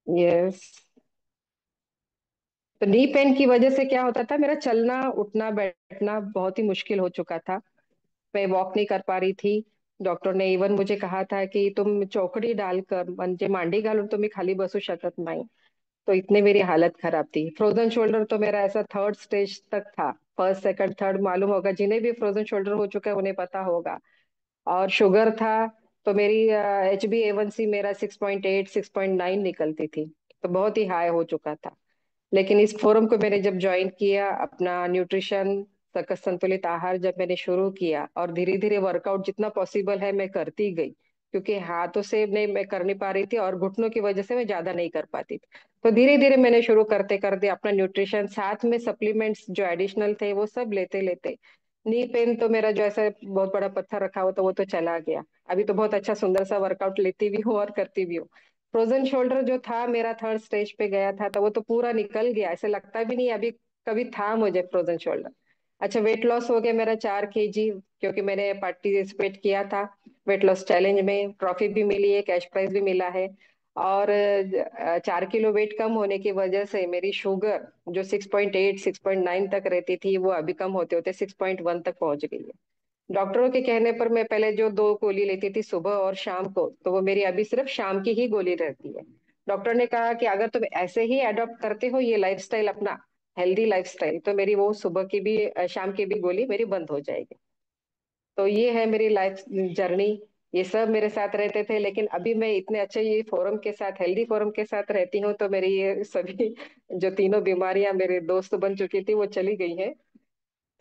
Yes. तो knee pain की वजह से क्या होता था, मेरा चलना उठना बैठना बहुत ही मुश्किल हो चुका था। मैं वॉक नहीं कर पा रही थी। डॉक्टर ने इवन मुझे कहा था कि तुम चौकड़ी डालकर म्हणजे मांडी घालून तुम्ही खाली बसू शकत नाही। तो इतने मेरी हालत खराब थी। फ्रोजन शोल्डर तो मेरा ऐसा थर्ड स्टेज तक था। फर्स्ट सेकंड थर्ड मालूम होगा, जिन्हें भी फ्रोजन शोल्डर हो चुका है उन्हें पता होगा। और शुगर था, तो मेरी HbA1c मेरा 6.8 6.9 निकलती थी। तो बहुत ही हाई हो चुका था। लेकिन इस फोरम को मैंने जब ज्वाइन किया, अपना न्यूट्रिशन सकस संतुलित आहार जब मैंने शुरू किया, और धीरे धीरे वर्कआउट जितना पॉसिबल है मैं करती गई, क्योंकि हाथों से नहीं मैं कर नहीं पा रही थी और घुटनों की वजह से मैं ज्यादा नहीं कर पाती थी। तो धीरे धीरे मैंने शुरू करते करते अपना न्यूट्रिशन साथ में सप्लीमेंट्स जो एडिशनल थे वो सब लेते लेते नी पेन तो मेरा जो ऐसा बहुत बड़ा पत्थर रखा हुआ तो वो तो चला गया। अभी तो बहुत अच्छा सुंदर सा वर्कआउट लेती भी हूँ और करती भी हूँ। फ्रोजन शोल्डर जो था मेरा थर्ड स्टेज पे गया था, तो वो तो पूरा निकल गया, ऐसे लगता भी नहीं अभी कभी था मुझे फ्रोजन शोल्डर। अच्छा, वेट लॉस हो गया मेरा 4 kg, क्योंकि मैंने पार्टिसिपेट किया था वेट लॉस चैलेंज में। ट्रॉफी भी मिली है, कैश प्राइज भी मिला है। और 4 किलो वेट कम होने की वजह से मेरी शुगर जो 6.8 6.9 तक रहती थी, वो अभी कम होते होते 6.1 तक पहुंच गई है। डॉक्टरों के कहने पर मैं पहले जो 2 गोली लेती थी सुबह और शाम को, तो वो मेरी अभी सिर्फ शाम की ही गोली रहती है। डॉक्टर ने कहा कि अगर तुम ऐसे ही अडॉप्ट करते हो ये लाइफस्टाइल अपना, हेल्दी लाइफस्टाइल, तो मेरी वो सुबह की भी शाम की भी गोली मेरी बंद हो जाएगी। तो ये है मेरी लाइफ जर्नी। ये सब मेरे साथ रहते थे, लेकिन अभी मैं इतने अच्छे ये फोरम के साथ, हेल्दी फोरम के साथ रहती हूँ, तो मेरी ये सभी जो तीनों बीमारियां मेरे दोस्त बन चुकी थी वो चली गई हैं।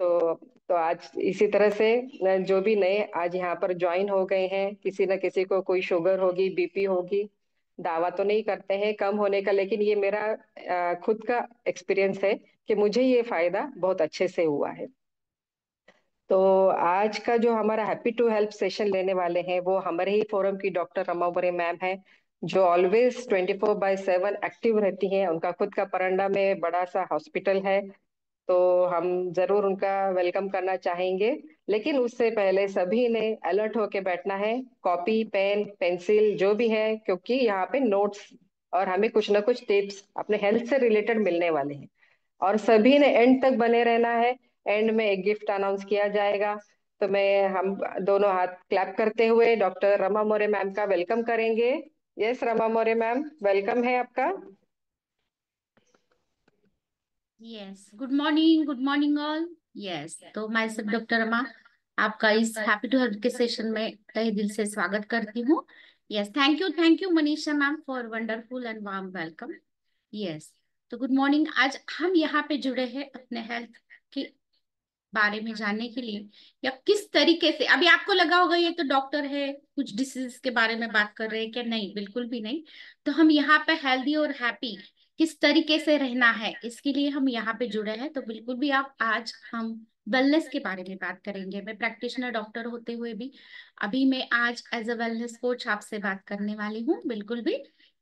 तो तो आज इसी तरह से जो भी नए आज यहाँ पर ज्वाइन हो गए हैं, किसी न किसी को कोई शुगर होगी, BP होगी। दावा तो नहीं करते हैं कम होने का, लेकिन ये मेरा खुद का एक्सपीरियंस है कि मुझे ये फायदा बहुत अच्छे से हुआ है। तो आज का जो हमारा हैप्पी टू हेल्प सेशन लेने वाले हैं वो हमारे ही फोरम की डॉक्टर रमा मोरे मैम है, जो ऑलवेज 24/7 एक्टिव रहती हैं। उनका खुद का परंडा में बड़ा सा हॉस्पिटल है। तो हम जरूर उनका वेलकम करना चाहेंगे। लेकिन उससे पहले सभी ने अलर्ट होके बैठना है, कॉपी पेन पेंसिल जो भी है, क्योंकि यहाँ पे नोट्स और हमें कुछ ना कुछ टिप्स अपने हेल्थ से रिलेटेड मिलने वाले हैं। और सभी ने एंड तक बने रहना है। एंड में एक गिफ्ट अनाउंस किया जाएगा। तो मैं हम दोनों हाथ क्लैप करते हुए डॉक्टर रमा मोरे मैम का वेलकम करेंगे। यस रमा मोरे मैम, वेलकम है आपका। Yes, good morning all. Yes, तो मैं सब डॉक्टर रमा आपका इस हैप्पी टू हेल्प के सेशन में तहे दिल से स्वागत करती हूँ। Yes, thank you Manisha ma'am for wonderful and warm welcome. Yes, तो गुड मॉर्निंग। आज हम यहाँ पे जुड़े हैं अपने हेल्थ के बारे में जानने के लिए, या किस तरीके से। अभी आपको लगा होगा ये तो डॉक्टर है, कुछ डिसीज के बारे में बात कर रहे हैं क्या? नहीं, बिल्कुल भी नहीं। तो हम यहाँ पे हेल्दी और हैप्पी किस तरीके से रहना है इसके लिए हम यहाँ पे जुड़े हैं। तो बिल्कुल भी आप, आज हम वेलनेस के बारे में बात करेंगे। मैं प्रैक्टिशनर डॉक्टर होते हुए भी अभी मैं आज एज अ वेलनेस कोच आपसे बात करने वाली हूँ, बिल्कुल भी।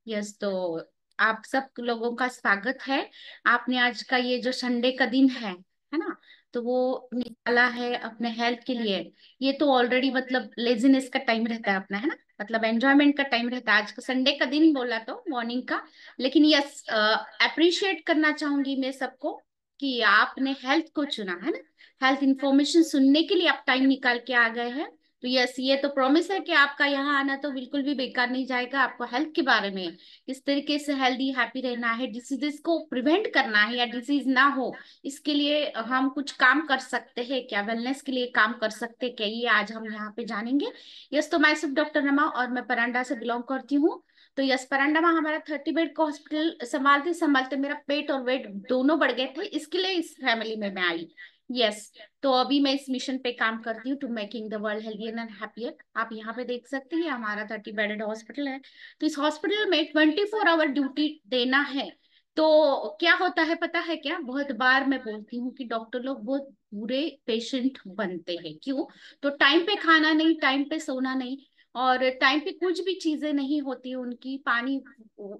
यस, तो आप सब लोगों का स्वागत है। आपने आज का ये जो संडे का दिन है ना, तो वो निकाला है अपने हेल्थ के लिए। ये तो ऑलरेडी मतलब लेजीनेस का टाइम रहता है अपना, है ना, मतलब एंजॉयमेंट का टाइम रहता है। आज का संडे का दिन बोला तो मॉर्निंग का। लेकिन यस, अप्रिशिएट करना चाहूंगी मैं सबको कि आपने हेल्थ को चुना है ना, हेल्थ इंफॉर्मेशन सुनने के लिए आप टाइम निकाल के आ गए हैं। तो यस, ये तो प्रॉमिस है कि आपका यहाँ आना तो बिल्कुल भी बेकार नहीं जाएगा। आपको हेल्थ के बारे में किस तरीके से हेल्दी हैप्पी रहना है, डिसीजेस को प्रिवेंट करना है या डिसीज ना हो, इसके लिए हम कुछ काम कर सकते हैं क्या, वेलनेस के लिए काम कर सकते हैं क्या, ये आज हम यहाँ पे जानेंगे। यस, तो मैं सिर्फ डॉक्टर रमा और मैं परांडा से बिलोंग करती हूँ। तो यस, परांडा में हमारा 30 बेड का हॉस्पिटल संभालते संभालते मेरा पेट और वेट दोनों बढ़ गए थे, इसके लिए इस फैमिली में मैं आई। यस, तो अभी मैं इस मिशन पे काम करती हूँ to making the world healthier and happier. आप यहाँ पे देख सकते हैं हमारा 30 बेडेड हॉस्पिटल है। तो इस हॉस्पिटल में 24 आवर ड्यूटी देना है। तो क्या होता है पता है क्या, बहुत बार मैं बोलती हूँ कि डॉक्टर लोग बहुत बुरे पेशेंट बनते हैं। क्यों? तो टाइम पे खाना नहीं, टाइम पे सोना नहीं, और टाइम पे कुछ भी चीजें नहीं होती, उनकी पानी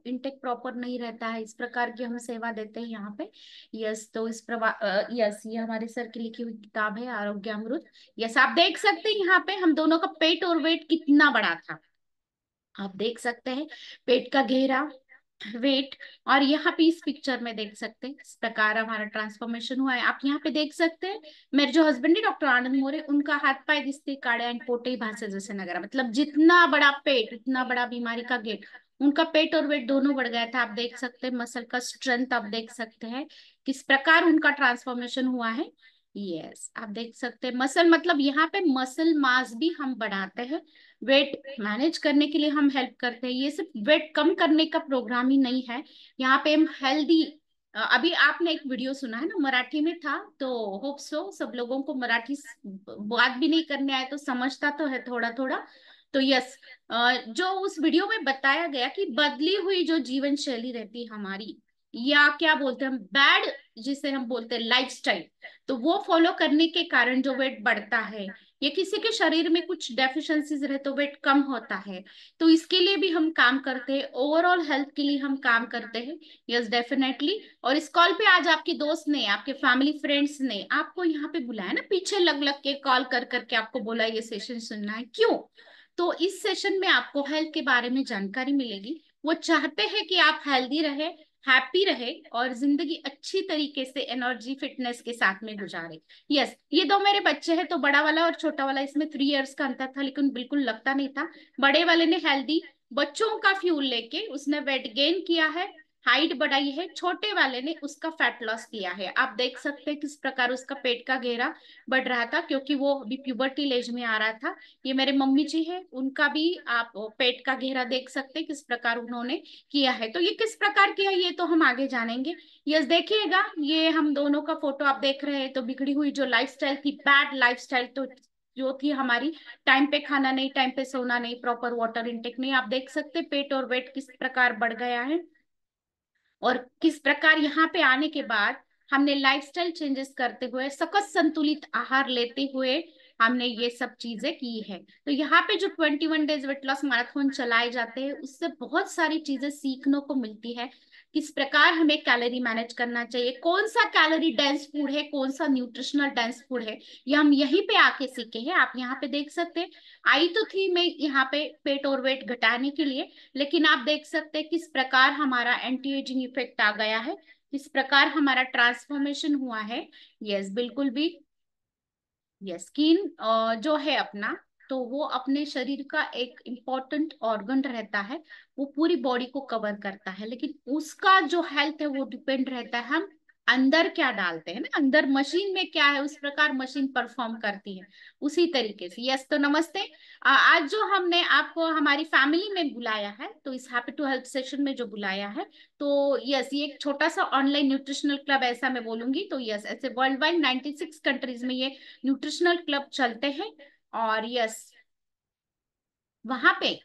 इनटेक प्रॉपर नहीं रहता है। इस प्रकार की हम सेवा देते हैं यहाँ पे। यस, तो यस, ये हमारे सर की लिखी हुई किताब है आरोग्य अमृत। यस, आप देख सकते हैं यहाँ पे हम दोनों का पेट और वेट कितना बड़ा था। आप देख सकते हैं पेट का घेरा, वेट, और यहाँ पे इस पिक्चर में देख सकते हैं इस प्रकार हमारा ट्रांसफॉर्मेशन हुआ है। आप यहाँ पे देख सकते हैं मेरे जो हस्बैंड है डॉक्टर आनंद मोरे, उनका हाथ पाए दिखते काड़े एंड पोटे भाषा जैसे नगर, मतलब जितना बड़ा पेट उतना बड़ा बीमारी का गेट। उनका पेट और वेट दोनों बढ़ गया था। आप देख सकते हैं मसल का स्ट्रेंथ, आप देख सकते हैं किस प्रकार उनका ट्रांसफॉर्मेशन हुआ है। यस, आप देख सकते हैं मसल, मतलब यहाँ पे मसल मास भी हम बढ़ाते हैं, वेट मैनेज करने के लिए हम हेल्प करते हैं। ये सिर्फ वेट कम करने का प्रोग्राम ही नहीं है, यहाँ पे हम हेल्दी, अभी आपने एक वीडियो सुना है ना, मराठी में था, तो होप सो सब लोगों को मराठी बात भी नहीं करने आए तो समझता तो है थोड़ा थोड़ा। तो यस, जो उस वीडियो में बताया गया कि बदली हुई जो जीवन शैली रहती है हमारी, या क्या बोलते हैं हम, बैड जिसे हम बोलते हैं लाइफस्टाइल, तो वो फॉलो करने के कारण जो वेट बढ़ता है, या किसी के शरीर में कुछ डेफिशिएंसीज रहे तो वेट कम होता है, तो इसके लिए भी हम काम करते हैं, ओवरऑल हेल्थ के लिए हम काम करते हैं। Yes definitely. और इस कॉल पे आज आपके दोस्त ने, आपके फैमिली फ्रेंड्स ने आपको यहाँ पे बुलाया ना, पीछे लग लग के कॉल कर करके आपको बोला ये सेशन सुनना है, क्यों? तो इस सेशन में आपको हेल्थ के बारे में जानकारी मिलेगी। वो चाहते हैं कि आप हेल्दी रहे, हैप्पी रहे, और जिंदगी अच्छी तरीके से एनर्जी फिटनेस के साथ में गुजारे। यस, ये दो मेरे बच्चे हैं, तो बड़ा वाला और छोटा वाला, इसमें 3 इयर्स का अंतर था, लेकिन बिल्कुल लगता नहीं था। बड़े वाले ने हेल्दी बच्चों का फ्यूल लेके उसने वेट गेन किया है, हाइट बढ़ाई है। छोटे वाले ने उसका फैट लॉस किया है। आप देख सकते हैं किस प्रकार उसका पेट का घेरा बढ़ रहा था, क्योंकि वो अभी प्यूबर्टी एज में आ रहा था। ये मेरे मम्मी जी है, उनका भी आप पेट का घेरा देख सकते हैं किस प्रकार उन्होंने किया है। तो ये किस प्रकार किया ये तो हम आगे जानेंगे। यस देखिएगा, ये हम दोनों का फोटो आप देख रहे हैं। तो बिगड़ी हुई जो लाइफस्टाइल थी, बैड लाइफस्टाइल तो जो थी हमारी, टाइम पे खाना नहीं, टाइम पे सोना नहीं, प्रॉपर वाटर इनटेक नहीं, आप देख सकते पेट और वेट किस प्रकार बढ़ गया है। और किस प्रकार यहाँ पे आने के बाद हमने लाइफस्टाइल चेंजेस करते हुए, सकस संतुलित आहार लेते हुए हमने ये सब चीजें की है। तो यहाँ पे जो 21 डेज वेट लॉस मैराथन चलाए जाते हैं, उससे बहुत सारी चीजें सीखने को मिलती है। किस प्रकार हमें कैलोरी मैनेज करना चाहिए, कौन सा कैलोरी डेंस फूड है, कौन सा न्यूट्रिशनल डेंस फूड है, ये हम यहीं पे आके सीखे हैं। आप यहाँ पे देख सकते हैं, आई तो थी मैं यहाँ पे पेट और वेट घटाने के लिए, लेकिन आप देख सकते हैं किस प्रकार हमारा एंटी एजिंग इफेक्ट आ गया है, किस प्रकार हमारा ट्रांसफॉर्मेशन हुआ है। यस बिल्कुल भी। यस, स्किन जो है अपना, तो वो अपने शरीर का एक इम्पोर्टेंट ऑर्गन रहता है, वो पूरी बॉडी को कवर करता है, लेकिन उसका जो हेल्थ है वो डिपेंड रहता है हम अंदर क्या डालते हैं ना, अंदर मशीन में क्या है, उस प्रकार मशीन परफॉर्म करती है उसी तरीके से। यस, तो नमस्ते। आज जो हमने आपको हमारी फैमिली में बुलाया है, तो इस हैप्पी टू हेल्थ सेशन में जो बुलाया है, तो यस ये एक छोटा सा ऑनलाइन न्यूट्रिशनल क्लब ऐसा मैं बोलूंगी। तो यस, ऐसे वर्ल्ड वाइड 96 कंट्रीज में ये न्यूट्रिशनल क्लब चलते हैं। और यस, वहां पे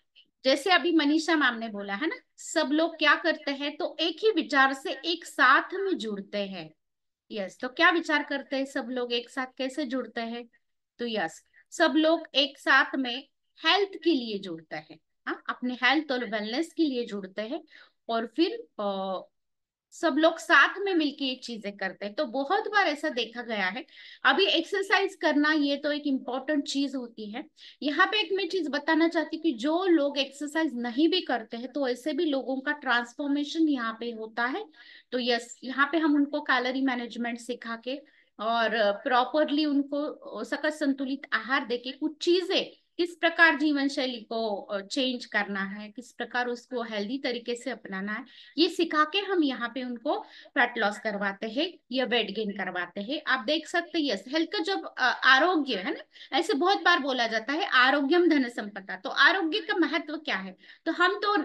जैसे अभी मनीषा मैम ने बोला है ना, सब लोग क्या करते हैं, तो एक ही विचार से एक साथ में जुड़ते हैं। यस, तो क्या विचार करते हैं सब लोग एक साथ, कैसे जुड़ते हैं? तो यस, सब लोग एक साथ में हेल्थ के लिए जुड़ते हैं। हाँ, अपने हेल्थ और वेलनेस के लिए जुड़ते हैं, और फिर सब लोग साथ में मिलके ये चीजें करते हैं। तो बहुत बार ऐसा देखा गया है, अभी एक्सरसाइज करना ये तो एक इम्पोर्टेंट चीज होती है। यहाँ पे एक मैं चीज बताना चाहती हूँ कि जो लोग एक्सरसाइज नहीं भी करते हैं, तो ऐसे भी लोगों का ट्रांसफॉर्मेशन यहाँ पे होता है। तो यस, यहाँ पे हम उनको कैलोरी मैनेजमेंट सिखा के और प्रॉपरली उनको सकस संतुलित आहार देके कुछ चीजें, किस प्रकार जीवन शैली को चेंज करना है, किस प्रकार उसको हेल्दी तरीके से अपनाना है, ये सिखा के हम यहाँ पे उनको फैट लॉस करवाते हैं या वेट गेन करवाते हैं। आप देख सकते हैं यस, हेल्थ का जब आरोग्य है ना, ऐसे बहुत बार बोला जाता है आरोग्यम धन संपदा, तो आरोग्य का महत्व क्या है? तो हम तो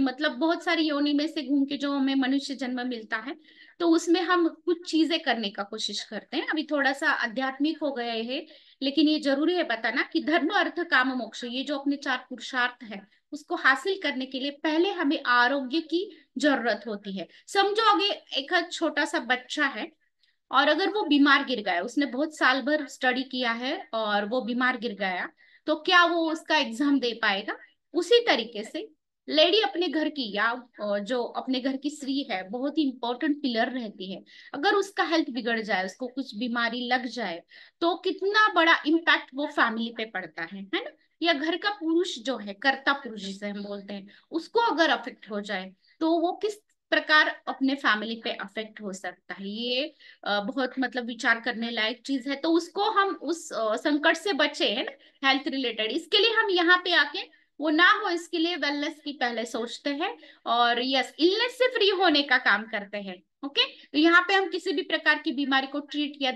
मतलब बहुत सारी योनि में से घूम के जो हमें मनुष्य जन्म मिलता है, तो उसमें हम कुछ चीजें करने का कोशिश करते हैं। अभी थोड़ा सा आध्यात्मिक हो गए हैं, लेकिन ये जरूरी है बताना कि धर्म अर्थ काम मोक्ष, ये जो अपने 4 पुरुषार्थ है, उसको हासिल करने के लिए पहले हमें आरोग्य की जरूरत होती है। समझो अगे एक छोटा सा बच्चा है, और अगर वो बीमार गिर गया, उसने बहुत साल भर स्टडी किया है और वो बीमार गिर गया, तो क्या वो उसका एग्जाम दे पाएगा? उसी तरीके से लेडी अपने घर की, या जो अपने घर की स्त्री है, बहुत ही इंपॉर्टेंट पिलर रहती है। अगर उसका हेल्थ बिगड़ जाए, उसको कुछ बीमारी लग जाए, तो कितना बड़ा इम्पैक्ट वो फैमिली पे पड़ता है ना। या घर का पुरुष जो है, कर्ता पुरुष जिसे हम बोलते हैं, उसको अगर अफेक्ट हो जाए तो वो किस प्रकार अपने फैमिली पे अफेक्ट हो सकता है। ये बहुत मतलब विचार करने लायक चीज है। तो उसको हम उस संकट से बचे है ना, हेल्थ रिलेटेड, इसके लिए हम यहाँ पे आके वो ना हो इसके लिए वेलनेस की पहले सोचते हैं, और यस इलनेस से फ्री होने का काम करते हैं। ओके, तो यहाँ पे हम किसी भी प्रकार की बीमारी को ट्रीट या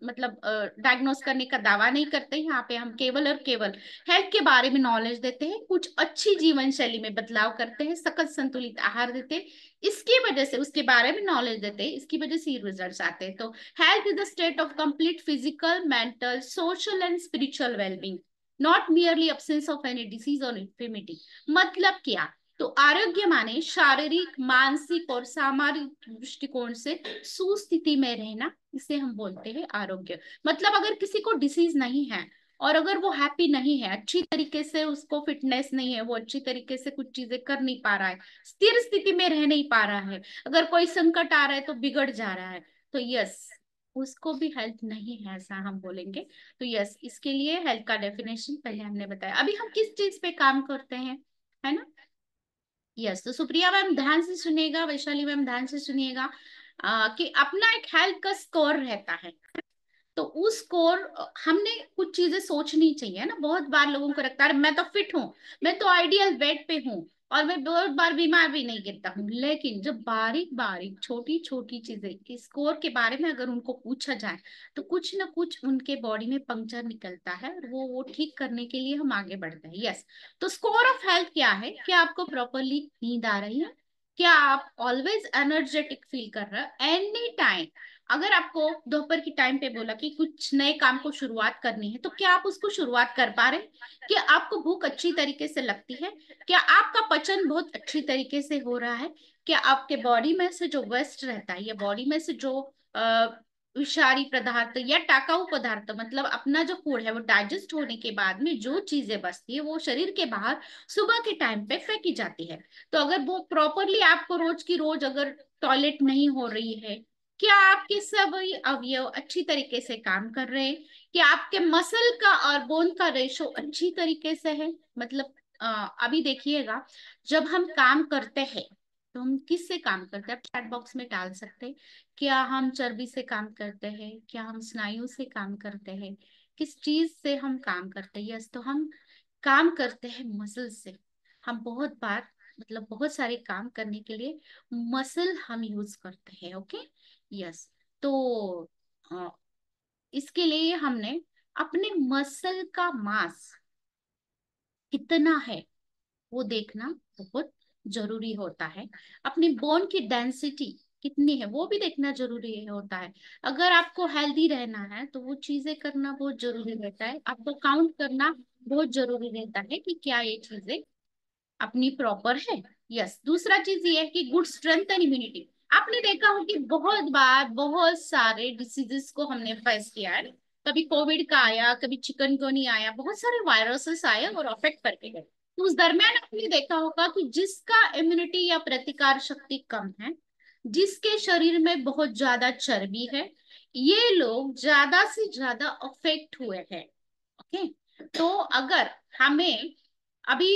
मतलब डायग्नोस करने का दावा नहीं करते। यहाँ पे हम केवल और केवल हेल्थ के बारे में नॉलेज देते हैं, कुछ अच्छी जीवन शैली में बदलाव करते हैं, सकल संतुलित आहार देते हैं, इसकी वजह से उसके बारे में नॉलेज देते हैं, इसकी वजह से रिजल्ट्स आते हैं। तो health is the state of complete physical, mental, social and spiritual wellbeing, not merely absence of any disease और इन्फिमिटी। मतलब क्या, तो आरोग्य माने शारीरिक, मानसिक और सामाजिक दृष्टिकोण से सुस्थिति में रहना, इसे हम बोलते हैं आरोग्य। मतलब अगर किसी को डिसीज नहीं है और अगर वो हैप्पी नहीं है, अच्छी तरीके से उसको फिटनेस नहीं है, वो अच्छी तरीके से कुछ चीजें कर नहीं पा रहा है, स्थिर स्थिति में रह नहीं पा रहा है, अगर कोई संकट आ रहा है तो बिगड़ जा रहा है, तो यस उसको भी हेल्थ नहीं है ऐसा हम बोलेंगे। तो यस, इसके लिए हेल्थ का डेफिनेशन पहले हमने बताया। अभी हम किस चीज पे काम करते हैं, है ना। यस, तो सुप्रिया मैम ध्यान से सुनिएगा, वैशाली मैम ध्यान से सुनिएगा, कि अपना एक हेल्थ का स्कोर रहता है। तो उस स्कोर, हमने कुछ चीजें सोचनी चाहिए ना। बहुत बार लोगों को लगता है मैं तो फिट हूँ, मैं तो आइडियल वेट पे हूँ, और मैं बहुत बार बीमार भी नहीं गिरता हूँ, लेकिन जब बारीक बारीक छोटी छोटी चीजें के स्कोर के बारे में अगर उनको पूछा जाए तो कुछ ना कुछ उनके बॉडी में पंक्चर निकलता है, और वो ठीक करने के लिए हम आगे बढ़ते हैं। यस, तो स्कोर ऑफ हेल्थ क्या है, क्या आपको प्रॉपरली नींद आ रही है, क्या आप ऑलवेज एनर्जेटिक फील कर रहे हो एनी टाइम, अगर आपको दोपहर की टाइम पे बोला कि कुछ नए काम को शुरुआत करनी है तो क्या आप उसको शुरुआत कर पा रहे हैं, क्या आपको भूख अच्छी तरीके से लगती है, क्या आपका पचन बहुत अच्छी तरीके से हो रहा है, क्या आपके बॉडी में से जो वेस्ट रहता है या बॉडी में से जो विषारी पदार्थ या टाकाऊ पदार्थ, मतलब अपना जो फूड है वो डाइजेस्ट होने के बाद में जो चीजें बचती है वो शरीर के बाहर सुबह के टाइम पे फेंकी जाती है। तो अगर वो प्रॉपरली आपको रोज की रोज अगर टॉयलेट नहीं हो रही है, क्या आपके सभी अवयव अच्छी तरीके से काम कर रहे हैं, क्या आपके मसल का और बोन का रेशो अच्छी तरीके से है। मतलब अभी देखिएगा, जब हम काम करते हैं तो हम किससे काम करते हैं, आप चैट बॉक्स में डाल सकते हैं, क्या हम चर्बी से काम करते हैं, क्या हम स्नायु से काम करते हैं, किस चीज से हम काम करते हैं। यस, तो हम काम करते हैं मसल से। हम बहुत बार, मतलब बहुत सारे काम करने के लिए मसल हम यूज करते हैं। ओके, यस, तो अ, इसके लिए हमने अपने मसल का मास कितना है वो देखना बहुत जरूरी होता है, अपनी बोन की डेंसिटी कितनी है वो भी देखना जरूरी होता है। अगर आपको हेल्दी रहना है तो वो चीजें करना बहुत जरूरी रहता है, आपको काउंट करना बहुत जरूरी रहता है कि क्या ये चीजें अपनी प्रॉपर है। यस, दूसरा चीज ये है कि गुड स्ट्रेंथ एंड इम्यूनिटी। आपने देखा हो कि बहुत बार बहुत सारे डिसीजेस को हमने फेस किया है, कभी कोविड का आया, कभी चिकनगुनिया आया, बहुत सारे वायरसेस आए और अफेक्ट करके गए। तो उस दरमियान आपने देखा होगा कि जिसका इम्यूनिटी या प्रतिकार शक्ति कम है, जिसके शरीर में बहुत ज्यादा चर्बी है, ये लोग ज्यादा से ज्यादा अफेक्ट हुए हैं। ओके, तो अगर हमें अभी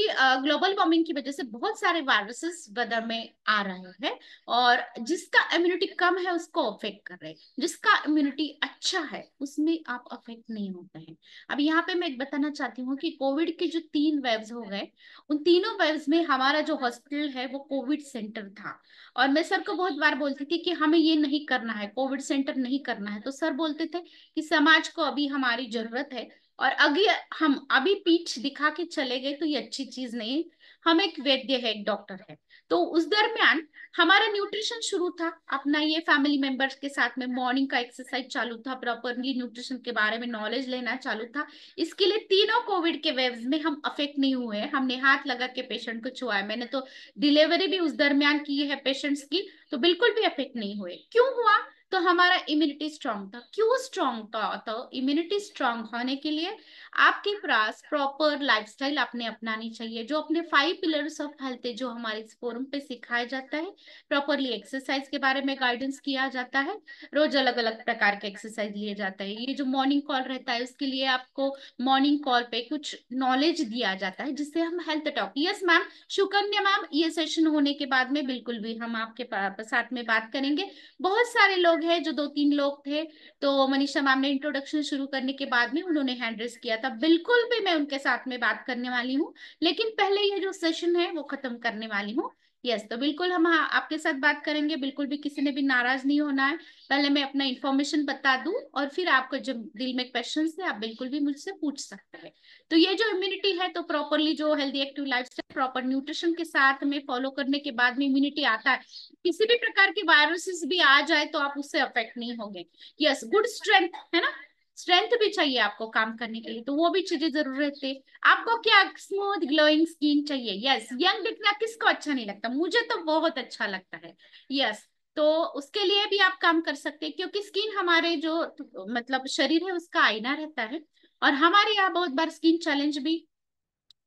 ग्लोबल वार्मिंग की वजह से बहुत सारे वायरसेस वेदर में आ रहे हैं, और जिसका इम्यूनिटी कम है उसको अफेक्ट कर रहे हैं, जिसका इम्यूनिटी अच्छा है उसमें आप अफेक्ट नहीं होते हैं। अब यहाँ पे मैं एक बताना चाहती हूँ कि कोविड के जो 3 वेव्स हो गए, उन तीनों वेव्स में हमारा जो हॉस्पिटल है वो कोविड सेंटर था। और मैं सर को बहुत बार बोलती थी कि हमें ये नहीं करना है, कोविड सेंटर नहीं करना है, तो सर बोलते थे कि समाज को अभी हमारी जरूरत है, और अगर हम अभी पीठ दिखा के चले गए तो ये अच्छी चीज नहीं। हम एक वैद्य है, एक डॉक्टर है, तो उस दरमियान हमारा न्यूट्रिशन शुरू था अपना, ये फैमिली मेंबर्स के साथ में मॉर्निंग का एक्सरसाइज चालू था, प्रॉपरली न्यूट्रिशन के बारे में नॉलेज लेना चालू था। इसके लिए तीनों कोविड के वेव्स में हम अफेक्ट नहीं हुए, हमने हाथ लगा के पेशेंट को छुआया, मैंने तो डिलीवरी भी उस दरमियान की है पेशेंट्स की, तो बिल्कुल भी अफेक्ट नहीं हुए। क्यों हुआ, तो हमारा इम्यूनिटी स्ट्रांग था। क्यों स्ट्रांग था? तो इम्यूनिटी स्ट्रांग होने के लिए आपके पास प्रॉपर लाइफस्टाइल आपने अपनानी चाहिए, जो अपने 5 पिलर्स ऑफ हेल्थ है जो हमारे इस फोरम पे सिखाया जाता है। प्रॉपरली एक्सरसाइज के बारे में गाइडेंस किया जाता है, रोज अलग अलग प्रकार के एक्सरसाइज लिए जाते हैं। ये जो मॉर्निंग कॉल रहता है उसके लिए आपको मॉर्निंग कॉल पे कुछ नॉलेज दिया जाता है जिससे हम health talk. Yes ma'am, Sukanya ma'am, ये सेशन होने के बाद में बिल्कुल भी हम आपके साथ में बात करेंगे। बहुत सारे लोग हैं, जो 2-3 लोग थे, तो मनीषा मैम ने इंट्रोडक्शन शुरू करने के बाद में उन्होंने हैंड रेस किया था। बिल्कुल भी मैं उनके साथ में बात करने वाली हूँ, लेकिन पहले ये जो सेशन है वो खत्म करने वाली हूँ। यस, तो बिल्कुल हम आपके साथ बात करेंगे, बिल्कुल भी किसी ने भी नाराज नहीं होना है। पहले मैं अपना इंफॉर्मेशन बता दूं और फिर आपको जब दिल में क्वेश्चन है आप बिल्कुल भी मुझसे पूछ सकते हैं। तो ये जो इम्यूनिटी है, तो प्रॉपरली जो healthy active lifestyle proper nutrition के साथ में फॉलो करने के बाद में इम्यूनिटी आता है। किसी भी प्रकार के वायरसेस भी आ जाए तो आप उससे अफेक्ट नहीं होंगे। यस, गुड स्ट्रेंथ है ना, स्ट्रेंथ भी चाहिए आपको काम करने के लिए, तो वो भी चीजें जरूरत है। आपको क्या? स्मूथ ग्लोइंग स्किन चाहिए। यस, यंग दिखना किसको अच्छा नहीं लगता? मुझे तो बहुत अच्छा लगता है। यस, तो उसके लिए भी आप काम कर सकते हैं, क्योंकि स्किन हमारे जो मतलब शरीर है उसका आईना रहता है। और हमारे यहाँ बहुत बार स्किन चैलेंज भी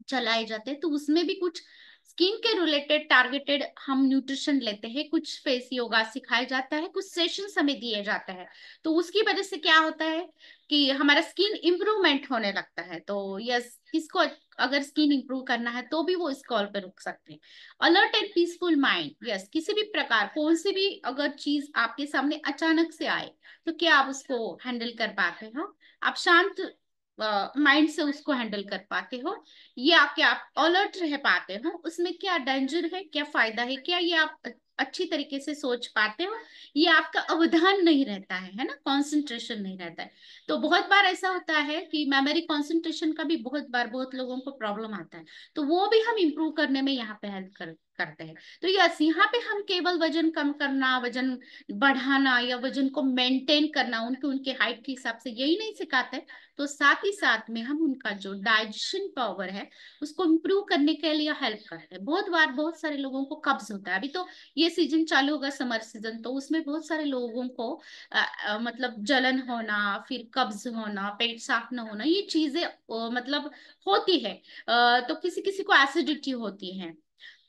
चलाए जाते हैं, तो उसमें भी कुछ स्किन के रिलेटेड टारगेटेड हम न्यूट्रिशन लेते हैं, कुछ फेस योगा सिखाया जाता है, कुछ सेशंस हमें दिए जाते हैं। तो उसकी वजह से क्या होता है कि हमारा स्किन इम्प्रूवमेंट होने लगता है। तो यस, किसको अगर स्किन इंप्रूव करना है तो भी वो इस कॉल पे रुक सकते हैं। Alert and peaceful mind. Yes, किसी भी प्रकार कौन सी भी अगर चीज आपके सामने अचानक से आए तो क्या आप उसको हैंडल कर पाते हो? आप शांत माइंड से उसको हैंडल कर पाते हो, या क्या आप अलर्ट रह पाते हो? उसमें क्या डेंजर है, क्या फायदा है, क्या ये आप अच्छी तरीके से सोच पाते हो? ये आपका अवधान नहीं रहता है ना, कंसंट्रेशन नहीं रहता है। तो बहुत बार ऐसा होता है कि मेमोरी कंसंट्रेशन का भी बहुत बार बहुत लोगों को प्रॉब्लम आता है, तो वो भी हम इंप्रूव करने में यहाँ पे हेल्प करते हैं। तो यस, यहाँ पे हम केवल वजन कम करना, वजन बढ़ाना या वजन को मेंटेन करना उनके उनके हाइट के हिसाब से यही नहीं सिखाते, तो साथ ही साथ में हम उनका जो डाइजेशन पावर है उसको इम्प्रूव करने के लिए हेल्प करते हैं। बहुत बार बहुत सारे लोगों को कब्ज होता है। अभी तो ये सीजन चालू होगा, समर सीजन, तो उसमें बहुत सारे लोगों को मतलब जलन होना, फिर कब्ज होना, पेट साफ ना होना, ये चीजें मतलब होती है। तो किसी किसी को एसिडिटी होती है,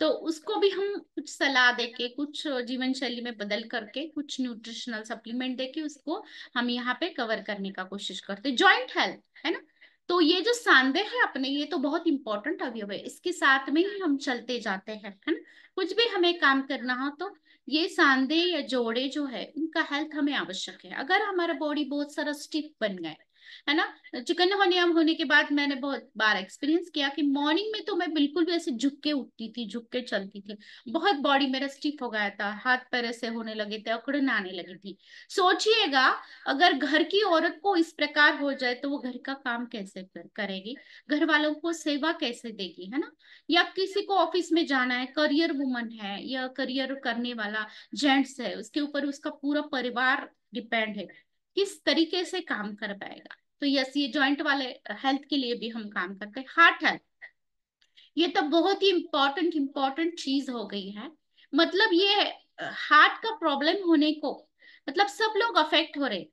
तो उसको भी हम कुछ सलाह देके, कुछ जीवन शैली में बदल करके, कुछ न्यूट्रिशनल सप्लीमेंट देके उसको हम यहाँ पे कवर करने का कोशिश करते हैं। जॉइंट हेल्थ है ना, तो ये जो सांधे है अपने, ये तो बहुत इंपॉर्टेंट अवयव है, इसके साथ में ही हम चलते जाते हैं, है ना। कुछ भी हमें काम करना हो तो ये सांधे या जोड़े जो है उनका हेल्थ हमें आवश्यक है। अगर हमारा बॉडी बहुत सारा स्टिफ बन गया है ना, चिकन नियम होने के बाद मैंने बहुत बार एक्सपीरियंस किया कि मॉर्निंग में तो मैं बिल्कुल भी ऐसे झुक के उठती थी, झुक के चलती थी, बहुत बॉडी मेरा स्टिफ हो गया था, हाथ पैर ऐसे होने लगे थे, अकड़न आने लगी थी। सोचिएगा, अगर घर की औरत को इस प्रकार हो जाए तो वो घर का काम कैसे करेगी, घर वालों को सेवा कैसे देगी, है ना। या किसी को ऑफिस में जाना है, करियर वुमन है या करियर करने वाला जेंट्स है, उसके ऊपर उसका पूरा परिवार डिपेंड है, किस तरीके से काम कर पाएगा। तो यस, ये जॉइंट वाले हेल्थ के लिए भी हम काम करते हैं। हार्ट हेल्थ, ये तो बहुत ही इंपॉर्टेंट चीज हो गई है। मतलब ये हार्ट का प्रॉब्लम होने को मतलब सब लोग अफेक्ट हो रहे,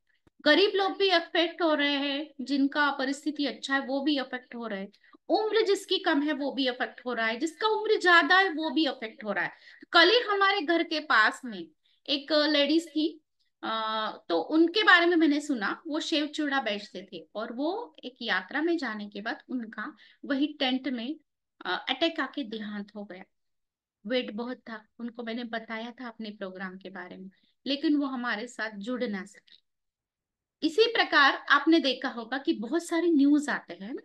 गरीब लोग भी अफेक्ट हो रहे हैं, जिनका परिस्थिति अच्छा है वो भी अफेक्ट हो रहे हैं, उम्र जिसकी कम है वो भी अफेक्ट हो रहा है, जिसका उम्र ज्यादा है वो भी अफेक्ट हो रहा है। कल ही हमारे घर के पास में एक लेडीज थी, तो उनके बारे में मैंने सुना, वो सेव चूड़ा बेचते थे और वो एक यात्रा में जाने के बाद उनका वही टेंट में अटैक आके देहांत हो गया। वेट बहुत था, उनको मैंने बताया था अपने प्रोग्राम के बारे में, लेकिन वो हमारे साथ जुड़ ना सके। इसी प्रकार आपने देखा होगा कि बहुत सारे न्यूज आते हैं ना,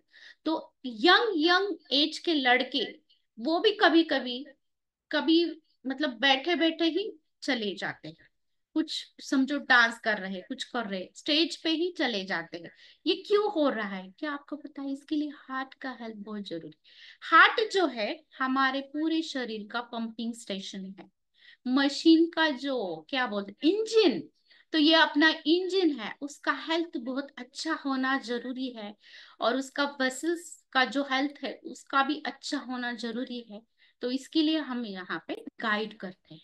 तो यंग यंग एज के लड़के वो भी कभी कभी कभी मतलब बैठे बैठे ही चले जाते हैं। कुछ समझो डांस कर रहे, कुछ कर रहे, स्टेज पे ही चले जाते हैं। ये क्यों हो रहा है, क्या आपको पता है? इसके लिए हार्ट का हेल्थ बहुत जरूरी। हार्ट जो है हमारे पूरे शरीर का पंपिंग स्टेशन है, मशीन का जो क्या बोलते इंजन, तो ये अपना इंजन है, उसका हेल्थ बहुत अच्छा होना जरूरी है। और उसका वेसल्स का जो हेल्थ है उसका भी अच्छा होना जरूरी है। तो इसके लिए हम यहाँ पे गाइड करते हैं।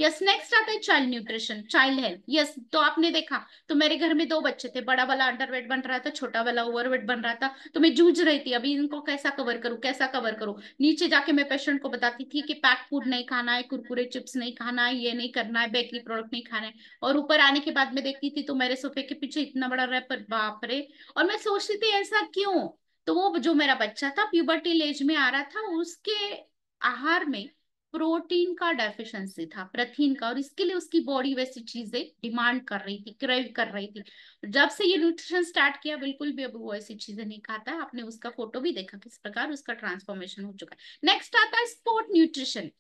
यस, नेक्स्ट आता है child nutrition, child health. Yes, तो आपने देखा, तो मेरे घर में दो बच्चे थे, बड़ा वाला अंडरवेट बन रहा था, छोटा वाला ओवरवेट बन रहा था, तो मैं जूझ रही थी अभी इनको कैसा कवर करूं, कैसा कवर करूं। नीचे जाके मैं पेशेंट को बताती थी कि पैक फूड नहीं खाना है, कुरकुरे चिप्स नहीं खाना है, ये नहीं करना है, बेकरी प्रोडक्ट नहीं खाना है। और ऊपर आने के बाद में देखती थी तो मेरे सोफे के पीछे इतना बड़ा रैपर, बाप रे। और मैं सोचती थी ऐसा क्यों। तो वो जो मेरा बच्चा था प्यूबर्टी एज में आ रहा था, उसके आहार में प्रोटीन का डेफिशिएंसी था, प्रोटीन का, और इसके लिए उसकी बॉडी वैसी चीजें डिमांड कर रही थी, क्रेव कर रही थी। जब से ये न्यूट्रिशन स्टार्ट किया बिल्कुल भी अब वो ऐसी चीजें नहीं खाता है। आपने उसका फोटो भी देखा किस प्रकार उसका ट्रांसफॉर्मेशन हो चुका है। नेक्स्ट आता है स्पोर्ट न्यूट्रिशन।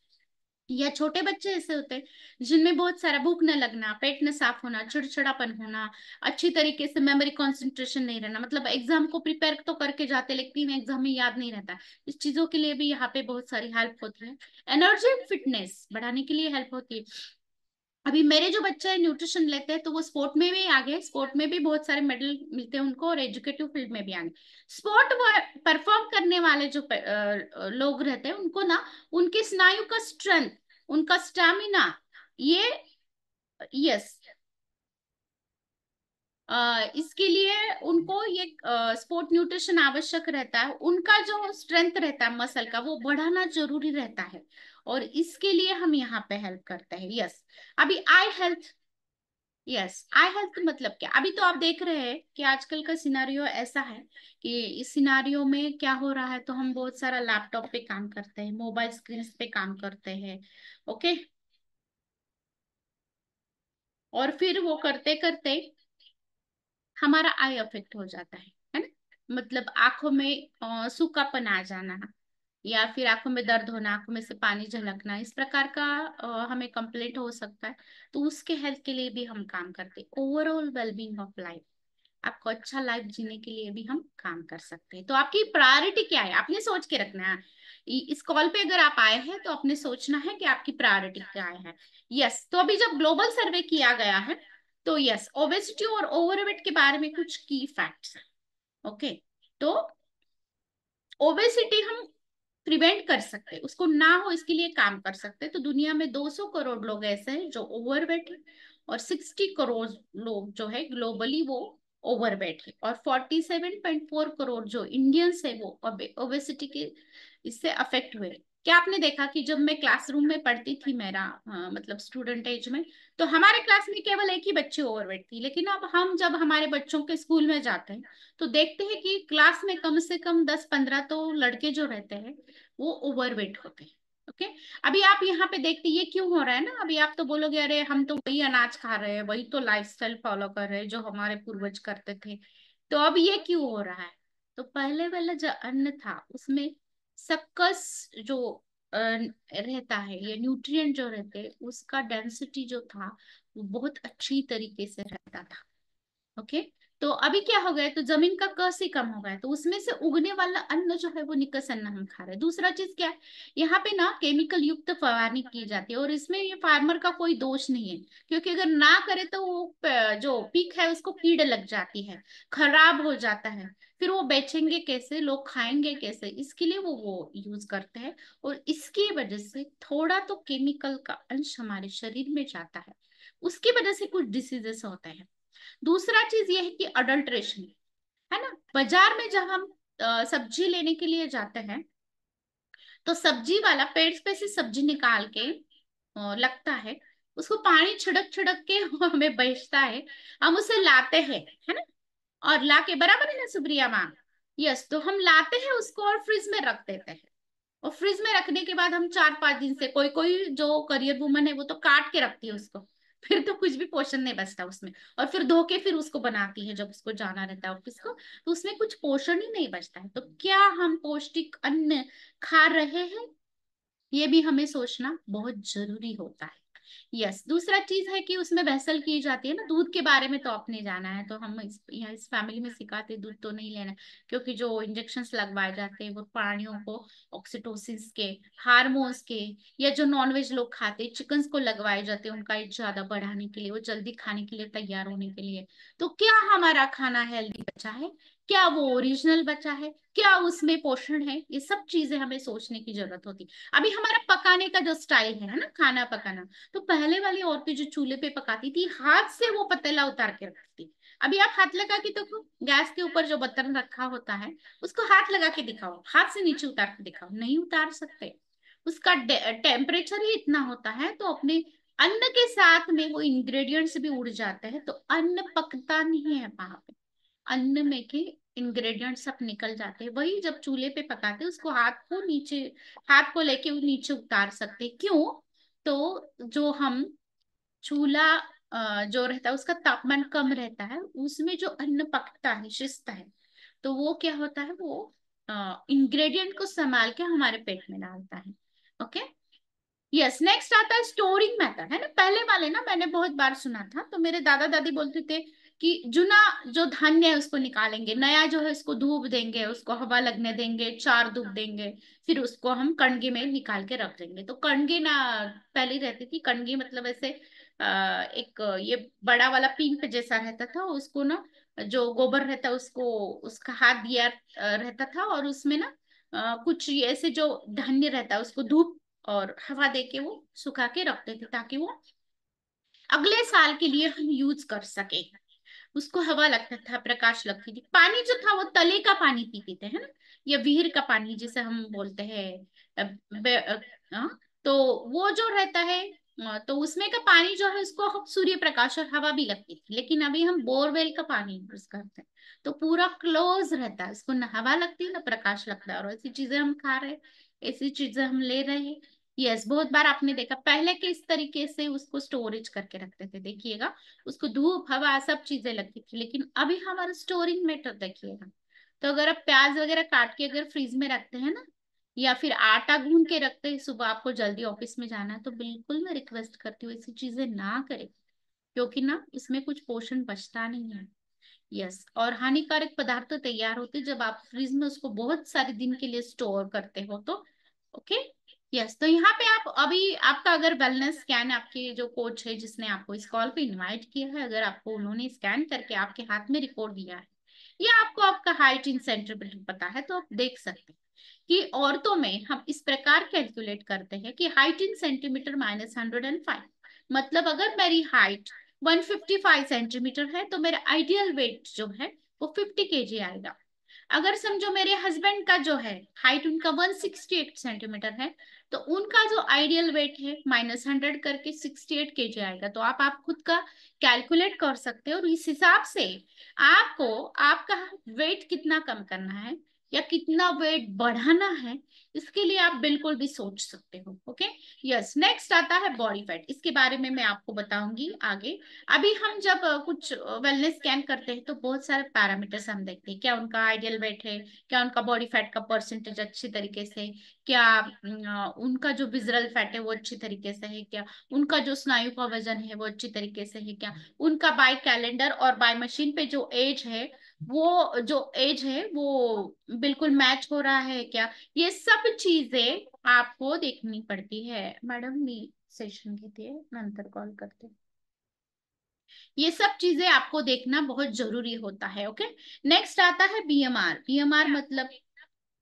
या छोटे बच्चे ऐसे होते हैं जिनमें बहुत सारा भूख न लगना, पेट न साफ होना, चिड़चिड़ापन होना, अच्छी तरीके से मेमोरी कंसंट्रेशन नहीं रहना, मतलब एग्जाम को प्रिपेयर तो करके जाते लेकिन एग्जाम में याद नहीं रहता। इस चीजों के लिए भी यहाँ पे बहुत सारी हेल्प होती है। एनर्जी एंड फिटनेस बढ़ाने के लिए हेल्प होती है। अभी मेरे जो बच्चे हैं न्यूट्रिशन लेते हैं तो वो स्पोर्ट में भी आगे, स्पोर्ट में भी बहुत सारे मेडल मिलते हैं उनको, और एजुकेटिव फील्ड में भी आगे। स्पोर्ट परफॉर्म करने वाले जो लोग रहते हैं उनको ना, उनके स्नायु का स्ट्रेंथ, उनका स्टैमिना, ये, यस, इसके लिए उनको ये स्पोर्ट न्यूट्रिशन आवश्यक रहता है। उनका जो स्ट्रेंथ रहता है मसल का वो बढ़ाना जरूरी रहता है, और इसके लिए हम यहाँ पे हेल्प करते हैं। यस, अभी आई हेल्थ। यस, आई हेल्थ मतलब क्या, अभी तो आप देख रहे हैं कि आजकल का सिनारियो ऐसा है कि इस सिनारियो में क्या हो रहा है, तो हम बहुत सारा लैपटॉप पे काम करते हैं, मोबाइल स्क्रीन पे काम करते हैं। ओके, और फिर वो करते करते हमारा आई अफेक्ट हो जाता है ना। मतलब आंखों में सूखापन आ जाना, या फिर आंखों में दर्द होना, आंखों में से पानी झलकना, इस प्रकार का हमें कंप्लेंट हो सकता है। तो उसके हेल्थ के लिए भी हम काम करते हैं। ओवरऑल वेलबींग ऑफ लाइफ, आपको अच्छा लाइफ जीने के लिए भी हम काम कर सकते हैं। तो आपकी प्रायोरिटी क्या है, आपने सोच के रखना है। इस कॉल पे अगर आप आए हैं तो आपने सोचना है कि आपकी प्रायोरिटी क्या है। यस, तो अभी जब ग्लोबल सर्वे किया गया है तो यस, ओबेसिटी और ओवरवेट के बारे में कुछ की फैक्ट्स हैं। ओके, तो ओबेसिटी हम प्रिवेंट कर सकते हैं, उसको ना हो इसके लिए काम कर सकते हैं। तो दुनिया में 200 करोड़ लोग ऐसे हैं जो ओवरवेट है, और 60 करोड़ लोग जो है ग्लोबली वो ओवरवेट है, और 47.4 करोड़ जो इंडियंस है वो ओबेसिटी के इससे अफेक्ट हुए। क्या आपने देखा कि जब मैं क्लासरूम में पढ़ती थी, मेरा मतलब स्टूडेंट एज में, तो हमारे क्लास में केवल एक ही बच्ची ओवरवेट थी, लेकिन अब हम जब हमारे बच्चों के स्कूल में जाते हैं तो देखते हैं कि क्लास में कम से कम 10-15 तो लड़के जो रहते हैं वो ओवरवेट होते हैं। ओके, अभी आप यहाँ पे देखते ये क्यों हो रहा है ना। अभी आप तो बोलोगे अरे हम तो वही अनाज खा रहे हैं, वही तो लाइफस्टाइल फॉलो कर रहे हैं जो हमारे पूर्वज करते थे, तो अब ये क्यों हो रहा है। तो पहले वाला जो अन्न था उसमें सक्कस जो रहता है, या न्यूट्रिएंट जो रहते हैं, उसका डेंसिटी जो था वो बहुत अच्छी तरीके से रहता था। ओके, तो अभी क्या हो गया, तो जमीन का कस ही कम हो गया, तो उसमें से उगने वाला अन्न जो है वो निकस अन्न हम खा रहे हैं। दूसरा चीज क्या है, यहाँ पे ना केमिकल युक्त फवारनी की जाती है, और इसमें ये फार्मर का कोई दोष नहीं है, क्योंकि अगर ना करे तो वो जो पीक है उसको कीड़ लग जाती है, खराब हो जाता है, फिर वो बेचेंगे कैसे, लोग खाएंगे कैसे, इसके लिए वो यूज करते हैं। और इसकी वजह से थोड़ा तो केमिकल का अंश हमारे शरीर में जाता है, उसकी वजह से कुछ डिसीजेस होते हैं। दूसरा चीज ये है कि अडल्ट्रेशन, है ना। बाजार में जब हम सब्जी लेने के लिए जाते हैं तो सब्जी वाला पेड़ पे से सब्जी निकाल के लगता है, उसको पानी छिड़क छिड़क के वो हमें बेचता है, हम उसे लाते हैं, है ना। और लाके, बराबर है ना सुप्रिया मैम। यस, तो हम लाते हैं उसको और फ्रिज में रख देते हैं, और फ्रिज में रखने के बाद हम 4-5 दिन से, कोई कोई जो करियर वुमन है वो तो काट के रखती है उसको, फिर तो कुछ भी पोषण नहीं बचता उसमें, और फिर धो के फिर उसको बनाती है जब उसको जाना रहता है ऑफिस को, तो उसमें कुछ पोषण ही नहीं बचता है। तो क्या हम पौष्टिक अन्न खा रहे हैं, ये भी हमें सोचना बहुत जरूरी होता है। यस, दूसरा चीज है कि उसमें बहसल की जाती है ना। दूध के बारे में तो आपने जाना है, तो हम यहाँ इस फैमिली में सिखाते दूध तो नहीं लेना, क्योंकि जो इंजेक्शंस लगवाए जाते हैं वो प्राणियों को ऑक्सीटोसिस के, हार्मोन्स के, या जो नॉनवेज लोग खाते हैं चिकन्स को लगवाए जाते हैं उनका एज ज्यादा बढ़ाने के लिए, वो जल्दी खाने के लिए, तैयार होने के लिए। तो क्या हमारा खाना हेल्दी बचा है, क्या वो ओरिजिनल बचा है, क्या उसमें पोषण है, ये सब चीजें हमें सोचने की जरूरत होती। अभी हमारा पकाने का जो स्टाइल है ना, खाना पकाना, तो पहले वाली औरतें जो चूल्हे पे पकाती थी, हाथ से वो पतीला उतार के रखती थी। अभी आप हाथ लगा के देखो, गैस के ऊपर जो बर्तन रखा होता है उसको हाथ लगा के दिखाओ, हाथ से नीचे उतार के दिखाओ, नहीं उतार सकते। उसका टेम्परेचर ही इतना होता है, तो अपने अन्न के साथ में वो इंग्रेडिएंट्स भी उड़ जाते हैं, तो अन्न पकता नहीं है वहां पे। अन्न में के इंग्रेडिएंट सब निकल जाते हैं। वही जब चूल्हे पे पकाते हैं, उसको हाथ को लेके वो नीचे उतार सकते हैं। क्यों? तो जो हम चूल्हा जो रहता है उसका तापमान कम रहता है, उसमें जो अन्न पकता है, शिजता है, तो वो क्या होता है, वो इंग्रेडिएंट को संभाल के हमारे पेट में डालता है। ओके। यस, नेक्स्ट आता है स्टोरिंग मेथड, है ना। पहले वाले ना मैंने बहुत बार सुना था, तो मेरे दादा दादी बोलते थे कि जुना जो धान्य है उसको निकालेंगे, नया जो है उसको धूप देंगे, उसको हवा लगने देंगे, चार धूप देंगे, फिर उसको हम कणगी में निकाल के रख देंगे। तो कणगी ना पहले रहती थी, कणगी मतलब ऐसे एक ये बड़ा वाला पिंक जैसा रहता था, उसको ना जो गोबर रहता है उसको उसका हाथ दिया रहता था, और उसमें ना कुछ ऐसे जो धान्य रहता है उसको धूप और हवा देके वो सुखा के रखते थे, ताकि वो अगले साल के लिए हम यूज कर सके। उसको हवा लगता था, प्रकाश लगती थी। पानी जो था वो तले का पानी पीते थे, है ना, या विहिर का पानी जिसे हम बोलते हैं। अ, तो वो जो रहता है, तो उसमें का पानी जो है उसको हम सूर्य प्रकाश और हवा भी लगती थी। लेकिन अभी हम बोरवेल का पानी यूज करते हैं, तो पूरा क्लोज रहता है, उसको ना हवा लगती है ना प्रकाश लगता है, और ऐसी चीजें हम खा रहे हैं, ऐसी चीजें हम ले रहे हैं। यस, बहुत बार आपने देखा पहले के इस तरीके से उसको स्टोरेज करके रखते थे, देखिएगा, उसको धूप हवा सब चीजें लगती थी। लेकिन अभी हमारा स्टोरिंग मेथड देखिएगा, तो अगर आप प्याज वगैरह काट के अगर फ्रीज में रखते हैं ना, या फिर आटा गूंद के रखते हैं, सुबह आपको जल्दी ऑफिस में जाना है, तो बिल्कुल मैं रिक्वेस्ट करती हूँ ऐसी चीजें ना करें, क्योंकि ना इसमें कुछ पोषण बचता नहीं है। यस, और हानिकारक पदार्थ तो तैयार होते जब आप फ्रीज में उसको बहुत सारे दिन के लिए स्टोर करते हो, तो ओके। यस, तो यहाँ पे आप अभी आपका अगर वेलनेस स्कैन, आपके जो कोच है जिसने आपको इस कॉल पे इनवाइट किया है, अगर आपको उन्होंने स्कैन करके आपके हाथ में रिपोर्ट दिया है, या आपको आपका हाइट इन सेंटीमीटर पता है, तो आप देख सकते हैं कि औरतों में हम इस प्रकार कैलकुलेट करते हैं कि हाइट इन सेंटीमीटर -105, मतलब अगर मेरी हाइट 155 सेंटीमीटर है, तो मेरा आइडियल वेट जो है वो 50 kg आएगा। अगर समझो मेरे हस्बैंड का जो है हाइट उनका 168 सेंटीमीटर है, तो उनका जो आइडियल वेट है -100 करके 68 kg आएगा। तो आप खुद का कैलकुलेट कर सकते हो, और इस हिसाब से आपको आपका वेट कितना कम करना है या कितना वेट बढ़ाना है, इसके लिए आप बिल्कुल भी सोच सकते हो। ओके। यस, नेक्स्ट आता है बॉडी फैट। इसके बारे में मैं आपको बताऊंगी आगे। अभी हम जब कुछ वेलनेस स्कैन करते हैं, तो बहुत सारे पैरामीटर्स हम देखते हैं, क्या उनका आइडियल वेट है, क्या उनका बॉडी फैट का परसेंटेज अच्छी तरीके से, क्या उनका जो विजरल फैट है वो अच्छी तरीके से है क्या, उनका जो स्नायु का वजन है वो अच्छी तरीके से है क्या, उनका बाय कैलेंडर और बाय मशीन पे जो एज है, वो जो एज है वो बिल्कुल मैच हो रहा है क्या, ये सब चीजें आपको देखनी पड़ती है। मैडम मी सेशन घेते नंतर कॉल करते, ये सब चीजें आपको देखना बहुत जरूरी होता है। ओके। नेक्स्ट आता है बीएमआर। बीएमआर मतलब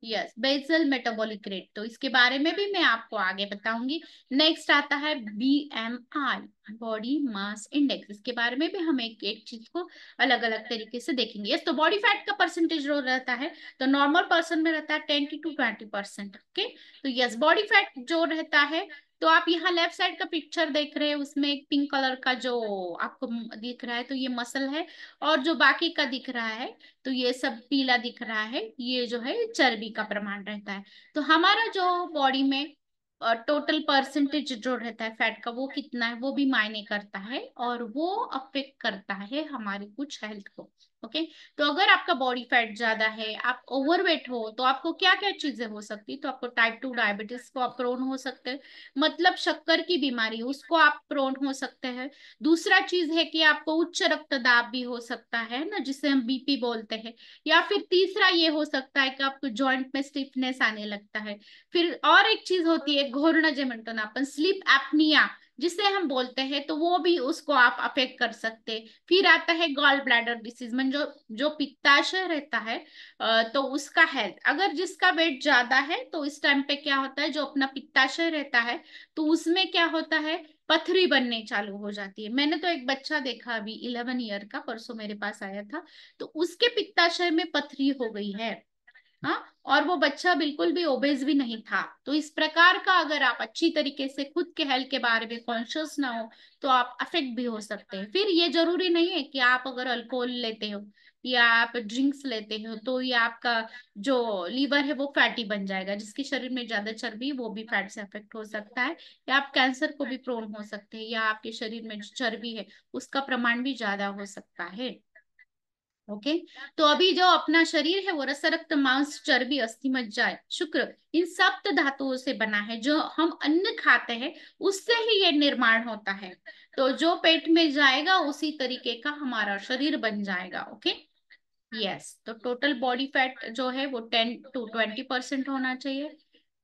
यस, बेसल मेटाबॉलिक रेट, तो इसके बारे में भी मैं आपको आगे बताऊंगी। नेक्स्ट आता है बीएमआई, बॉडी मास इंडेक्स। इसके बारे में भी हम एक एक चीज को अलग अलग तरीके से देखेंगे। यस, तो बॉडी फैट का परसेंटेज जो रहता है, तो नॉर्मल पर्सन में रहता है 10 to 20%। ओके। तो यस, बॉडी फैट जो रहता है, तो आप यहाँ लेफ्ट साइड का पिक्चर देख रहे हैं, उसमें एक पिंक कलर का जो आपको दिख रहा है, तो ये मसल है, और जो बाकी का दिख रहा है, तो ये सब पीला दिख रहा है, ये जो है चर्बी का प्रमाण रहता है। तो हमारा जो बॉडी में टोटल परसेंटेज जो रहता है फैट का, वो कितना है वो भी मायने करता है, और वो अफेक्ट करता है हमारी कुछ हेल्थ को। ओके। तो अगर आपका बॉडी फैट ज्यादा है, आप ओवरवेट हो, तो आपको क्या क्या चीजें हो सकती है, तो आपको टाइप 2 डायबिटीज को आप प्रोन हो सकते हैं, मतलब शक्कर की बीमारी उसको आप प्रोन हो सकते हैं। दूसरा चीज है कि आपको उच्च रक्तदाब भी हो सकता है ना, जिसे हम बीपी बोलते हैं। या फिर तीसरा ये हो सकता है कि आपको जॉइंट में स्टिफनेस आने लगता है। फिर और एक चीज होती है घोरना जेमंटन, अपन स्लीप एप्निया, जिसे हम बोलते हैं, तो वो भी उसको आप अफेक्ट कर सकते हैं। फिर आता है गॉल ब्लैडर डिसीज में जो जो पित्ताशय रहता है, तो उसका हेल्थ, अगर जिसका वेट ज्यादा है तो इस टाइम पे क्या होता है, जो अपना पित्ताशय रहता है तो उसमें क्या होता है, पथरी बनने चालू हो जाती है। मैंने तो एक बच्चा देखा अभी 11 ईयर का, परसों मेरे पास आया था, तो उसके पित्ताशय में पथरी हो गई है। हाँ, और वो बच्चा बिल्कुल भी ओबेज भी नहीं था। तो इस प्रकार का अगर आप अच्छी तरीके से खुद के हेल्थ के बारे में कॉन्शियस ना हो तो आप अफेक्ट भी हो सकते हैं। फिर ये जरूरी नहीं है कि आप अगर अल्कोहल लेते हो या आप ड्रिंक्स लेते हो तो ये आपका जो लीवर है वो फैटी बन जाएगा। जिसके शरीर में ज्यादा चर्बी वो भी फैट से अफेक्ट हो सकता है, या आप कैंसर को भी प्रोन हो सकते हैं, या आपके शरीर में जो चर्बी है उसका प्रमाण भी ज्यादा हो सकता है। ओके। तो अभी जो अपना शरीर है वो रस रक्त मांस चर्बी अस्थि मज्जा शुक्र इन सप्त धातुओं से बना है। जो हम अन्न खाते हैं उससे ही ये निर्माण होता है। तो जो पेट में जाएगा उसी तरीके का हमारा शरीर बन जाएगा। ओके। यस, तो टोटल बॉडी फैट जो है वो 10 to 20% होना चाहिए।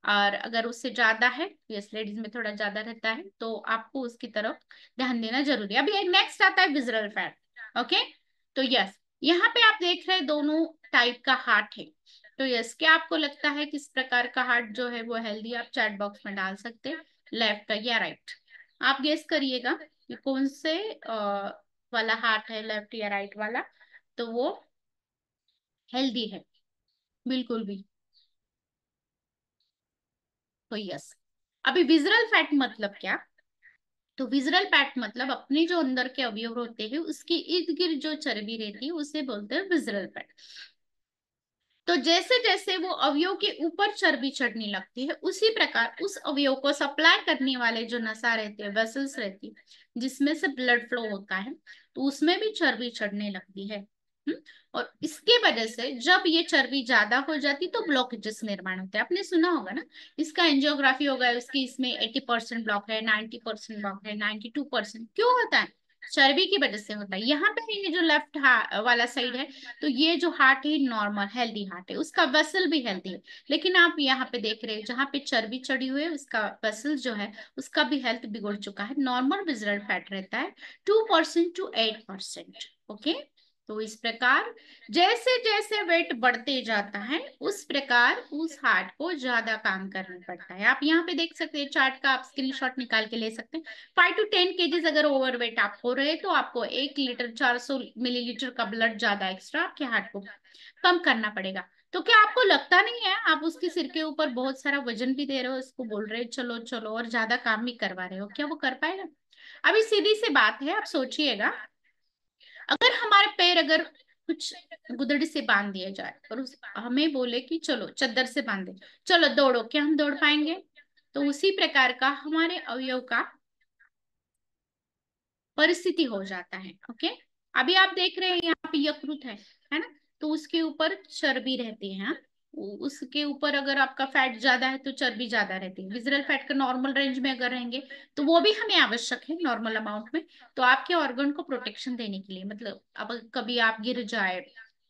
और अगर उससे ज्यादा है, यस लेडीज में थोड़ा ज्यादा रहता है, तो आपको उसकी तरफ ध्यान देना जरूरी है। अभी नेक्स्ट आता है विजरल फैट। ओके। तो यस, यहाँ पे आप देख रहे हैं दोनों टाइप का हार्ट है। तो यस, क्या आपको लगता है किस प्रकार का हार्ट जो है वो हेल्दी? आप चैट बॉक्स में डाल सकते हैं, लेफ्ट या राइट। आप गेस करिएगा कि कौन से वाला हार्ट है, लेफ्ट या राइट वाला, तो वो हेल्दी है बिल्कुल भी। तो यस, अभी विजरल फैट मतलब क्या? तो विजरल फैट मतलब अपने जो अंदर के अवयव होते हैं उसके इर्द गिर्द जो चर्बी रहती है उसे बोलते हैं विजरल फैट। तो जैसे जैसे वो अवयव के ऊपर चर्बी चढ़ने लगती है उसी प्रकार उस अवयव को सप्लाई करने वाले जो नसा रहते हैं, वेसल्स रहती है जिसमें से ब्लड फ्लो होता है, तो उसमें भी चर्बी चढ़ने लगती है। और इसके वजह से जब ये चर्बी ज्यादा हो जाती तो ब्लॉकेजेस निर्माण होते हैं। आपने सुना होगा ना, इसका एंजियोग्राफी होगा, उसकी इसमें 80% ब्लॉक है, 90% ब्लॉक है, 92%। क्यों होता है? चर्बी की वजह से होता है। यहाँ पे ये जो लेफ्ट वाला साइड है, तो ये जो हार्ट है नॉर्मल हेल्दी हार्ट है, उसका वेसल भी हेल्दी है। लेकिन आप यहाँ पे देख रहे हैं जहाँ पे चर्बी चढ़ी हुई है उसका वेसल जो है उसका भी हेल्थ बिगड़ चुका है। नॉर्मल विजरल फैट रहता है 2% to 8%। ओके। तो इस प्रकार जैसे जैसे वेट बढ़ते जाता है उस प्रकार उस हार्ट को ज्यादा काम करना पड़ता है। आप यहाँ पे देख सकते हैं चार्ट का, आप स्क्रीनशॉट निकाल के ले सकते हैं। 5 to 10 kgs अगर ओवरवेट आप हो रहे तो आपको 1 लीटर 400 मिलीलीटर का ब्लड ज्यादा एक्स्ट्रा आपके हार्ट को कम करना पड़ेगा। तो क्या आपको लगता नहीं है आप उसके सिर के ऊपर बहुत सारा वजन भी दे रहे हो, उसको बोल रहे हो चलो चलो और ज्यादा काम भी करवा रहे हो, क्या वो कर पाएगा? अभी सीधी सी बात है, आप सोचिएगा, अगर हमारे पैर अगर कुछ गुदड़ी से बांध दिया जाए और हमें बोले कि चलो चद्दर से बांधे, चलो दौड़ो, क्या हम दौड़ पाएंगे? तो उसी प्रकार का हमारे अवयव का परिस्थिति हो जाता है। ओके। अभी आप देख रहे हैं यहाँ पे यकृत है ना, तो उसके ऊपर चर्बी रहती है। हाँ? उसके ऊपर अगर आपका फैट ज्यादा है तो चर्बी ज्यादा रहती है। विजरल फैट का नॉर्मल रेंज में अगर रहेंगे तो वो भी हमें आवश्यक है नॉर्मल अमाउंट में। तो आपके ऑर्गन को प्रोटेक्शन देने के लिए, मतलब अब कभी आप गिर जाए,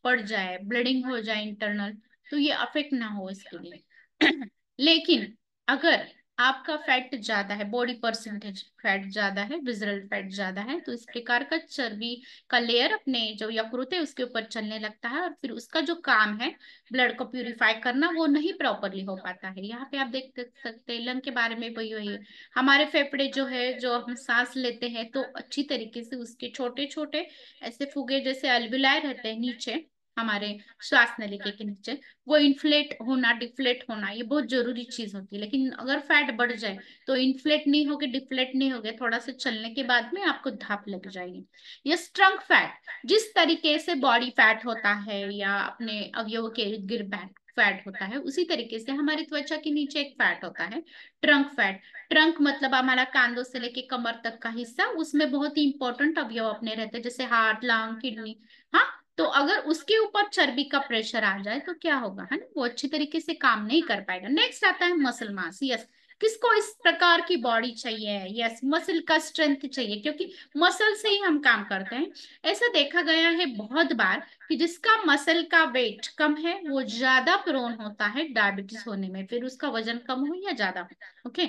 पड़ जाए, ब्लीडिंग हो जाए इंटरनल, तो ये अफेक्ट ना हो इसके लिए। लेकिन अगर आपका फैट ज्यादा है, बॉडी परसेंटेज फैट ज्यादा है, विजरल फैट ज्यादा है, तो इस प्रकार का चर्बी का लेयर अपने जो यकृत है उसके ऊपर चलने लगता है और फिर उसका जो काम है ब्लड को प्यूरिफाई करना वो नहीं प्रॉपरली हो पाता है। यहाँ पे आप देख सकते हैं लंग के बारे में वही वही है। हमारे फेफड़े जो है, जो हम सांस लेते हैं तो अच्छी तरीके से उसके छोटे छोटे ऐसे फुगे जैसे अल्विलाय रहते हैं नीचे हमारे श्वास नलिका के नीचे, वो इन्फ्लेट होना डिफ्लेट होना ये बहुत जरूरी चीज होती है। लेकिन अगर फैट बढ़ जाए तो इन्फ्लेट नहीं होगे, डिफ्लेट नहीं होगे, थोड़ा सा चलने के बाद में आपको धाप लग जाएगी। ये ट्रंक फैट, जिस तरीके से बॉडी फैट होता है या अपने अवयव के इर्द गिर्द फैट होता है उसी तरीके से हमारी त्वचा के नीचे एक फैट होता है, ट्रंक फैट। ट्रंक मतलब हमारा कांधों से लेके कमर तक का हिस्सा, उसमें बहुत ही इंपॉर्टेंट अवयव अपने रहते हैं जैसे हार्ट, लंग, किडनी। हाँ, तो अगर उसके ऊपर चर्बी का प्रेशर आ जाए तो क्या होगा, है ना, वो अच्छी तरीके से काम नहीं कर पाएगा। नेक्स्ट आता है मसल मास। यस, किसको इस प्रकार की बॉडी चाहिए? यस, मसल का स्ट्रेंथ चाहिए, क्योंकि मसल से ही हम काम करते हैं। ऐसा देखा गया है बहुत बार कि जिसका मसल का वेट कम है वो ज्यादा प्रोन होता है डायबिटीज होने में, फिर उसका वजन कम हो या ज्यादा हो। ओके।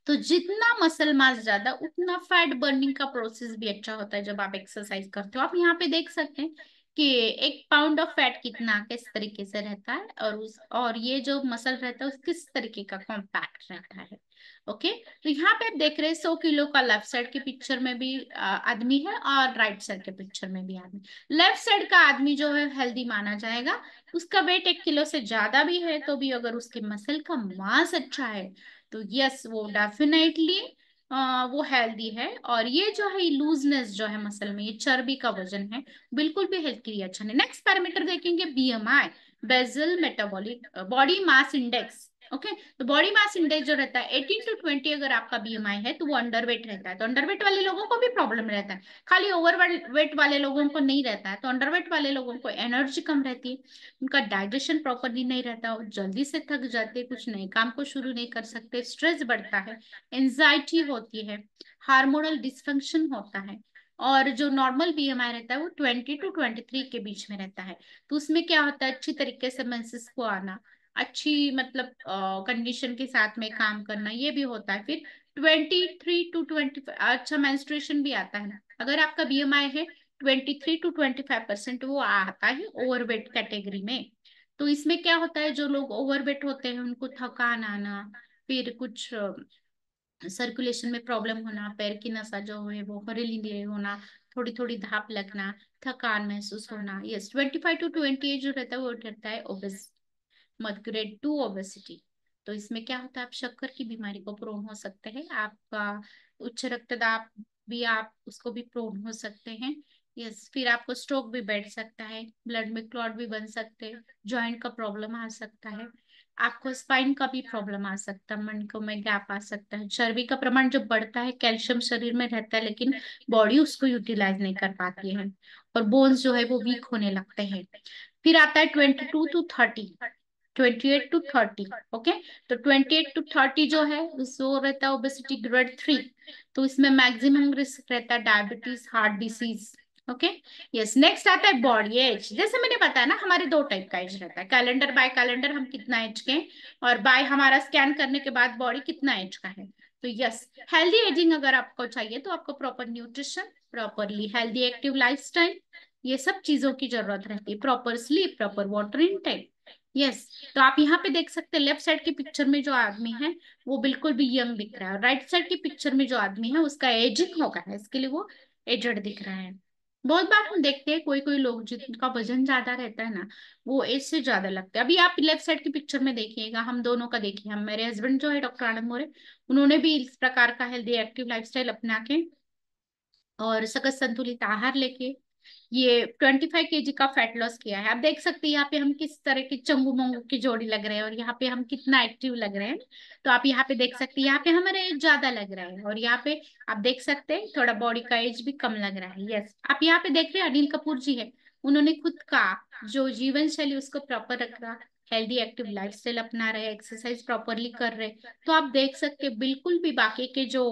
तो जितना मसल मास ज्यादा उतना फैट बर्निंग का प्रोसेस भी अच्छा होता है जब आप एक्सरसाइज करते हो। आप यहाँ पे देख सकते हैं कि 1 पाउंड ऑफ फैट कितना किस तरीके से रहता है, और ये जो मसल रहता है उस किस तरीके का कॉम्पैक्ट रहता है। ओके, तो यहाँ पे आप देख रहे हैं 100 किलो का लेफ्ट साइड के पिक्चर में भी आदमी है, और राइट साइड के पिक्चर में भी आदमी। लेफ्ट साइड का आदमी जो है हेल्दी माना जाएगा। उसका वेट 1 किलो से ज्यादा भी है तो भी अगर उसके मसल का मास अच्छा है तो यस वो डेफिनेटली वो हेल्दी है। और ये जो है लूजनेस जो है मसल में, ये चर्बी का वजन है, बिल्कुल भी हेल्थ के लिए अच्छा नहीं। नेक्स्ट पैरामीटर देखेंगे BMI, basal metabolic body mass index. Okay, तो बॉडी मास इंडेक्स जो रहता है 18 to 20, अगर आपका बीएमआई है तो वो अंडरवेट रहता है। तो अंडरवेट वाले लोगों को भी प्रॉब्लम रहता है, खाली ओवरवेट वाले लोगों को नहीं रहता है। तो अंडरवेट वाले लोगों को एनर्जी कम रहती है, उनका डाइजेशन प्रॉपरली नहीं रहता, वो जल्दी से थक जाते, कुछ नए काम को शुरू नहीं कर सकते, स्ट्रेस बढ़ता है, एंजाइटी होती है, हार्मोनल डिसफंक्शन होता है। और जो नॉर्मल बीएमआई रहता है वो 20 to 23 के बीच में रहता है। तो उसमें क्या होता है, अच्छी तरीके से मेंसेस को आना, अच्छी मतलब कंडीशन के साथ में काम करना, ये भी होता है। फिर 23 to 25 अच्छा मेंस्ट्रुएशन भी आता है। अगर आपका बीएमआई है 23 to 25%, वो आता है ओवरवेट कैटेगरी में। तो इसमें क्या होता है, जो लोग ओवरवेट होते हैं उनको थकान आना, फिर कुछ सर्कुलेशन में प्रॉब्लम होना, पैर की नसा जो है वो हरीली होना, थोड़ी थोड़ी धाप लगना, थकान महसूस होना। यस, 25 to 28 जो रहता है वो रहता है ओबेस, मत ग्रेड 2 ओबेसिटी। तो इसमें क्या होता है, आप शक्कर की बीमारी को प्रोन हो सकते हैं, आपका उच्च रक्तदाब भी आप उसको भी प्रोन हो सकते हैं। यस, फिर आपको स्ट्रोक भी बैठ सकता है, ब्लड में क्लॉट भी बन सकते हैं, जॉइंट का प्रॉब्लम आ सकता है, आपको स्पाइन का भी प्रॉब्लम आ सकता है, मणकों में गैप आ सकता है। चर्बी का प्रमाण जब बढ़ता है, कैल्शियम शरीर में रहता है लेकिन बॉडी उसको यूटिलाइज नहीं कर पाती है, और बोन्स जो है वो वीक होने लगते हैं। फिर आता है 22 to 30, 28 to 30। ओके, तो 28 to 30 जो है वो रहता है ओबेसिटी ग्रेड 3। तो इसमें मैक्सिमम रिस्क रहता है diabetes, heart disease. Okay, yes, next आता है बॉडी एज। जैसे मैंने बताया ना, हमारे दो टाइप का एज रहता है, कैलेंडर बाय कैलेंडर हम कितना एज के हैं, और बाय हमारा स्कैन करने के बाद बॉडी कितना एज का है। तो यस, हेल्दी एजिंग अगर आपको चाहिए तो आपको proper nutrition, properly healthy active lifestyle, ये सब चीजों की जरूरत रहती है, proper sleep, proper water intake. Yes, तो आप यहाँ पे देख सकते हैं लेफ्ट साइड की पिक्चर में जो आदमी है वो बिल्कुल भी यंग दिख रहा है, और राइट साइड की पिक्चर में जो आदमी है उसका एजिंग होगा है, इसके लिए वो एजड दिख रहा है। बहुत बार हम देखते हैं कोई कोई लोग जिनका वजन ज्यादा रहता है ना, वो एज से ज्यादा लगते हैं। अभी आप लेफ्ट साइड की पिक्चर में देखिएगा, हम दोनों का देखिए, हम मेरे हस्बैंड जो है डॉक्टर आनंद मोरे, उन्होंने भी इस प्रकार का हेल्दी एक्टिव लाइफस्टाइल अपना के और सकस संतुलित आहार लेके ये 25 kg का फैट लॉस किया है। आप देख सकते हैं यहाँ पे हम किस तरह की चंगू मंगू की जोड़ी लग रहे हैं, और यहाँ पे हम कितना एक्टिव लग रहे हैं। तो आप यहाँ पे देख सकते हैं, यहाँ पे हमारा एज ज्यादा लग रहा है, और यहाँ पे आप देख सकते हैं थोड़ा बॉडी का एज भी कम लग रहा है। यस, आप यहाँ पे देख रहे हैं अनिल कपूर जी है, उन्होंने खुद का जो जीवन शैली उसको प्रॉपर रख रहा, हेल्दी एक्टिव लाइफस्टाइल अपना रहे, एक्सरसाइज प्रॉपरली कर रहे। तो आप देख सकते हैं बिल्कुल भी बाकी के जो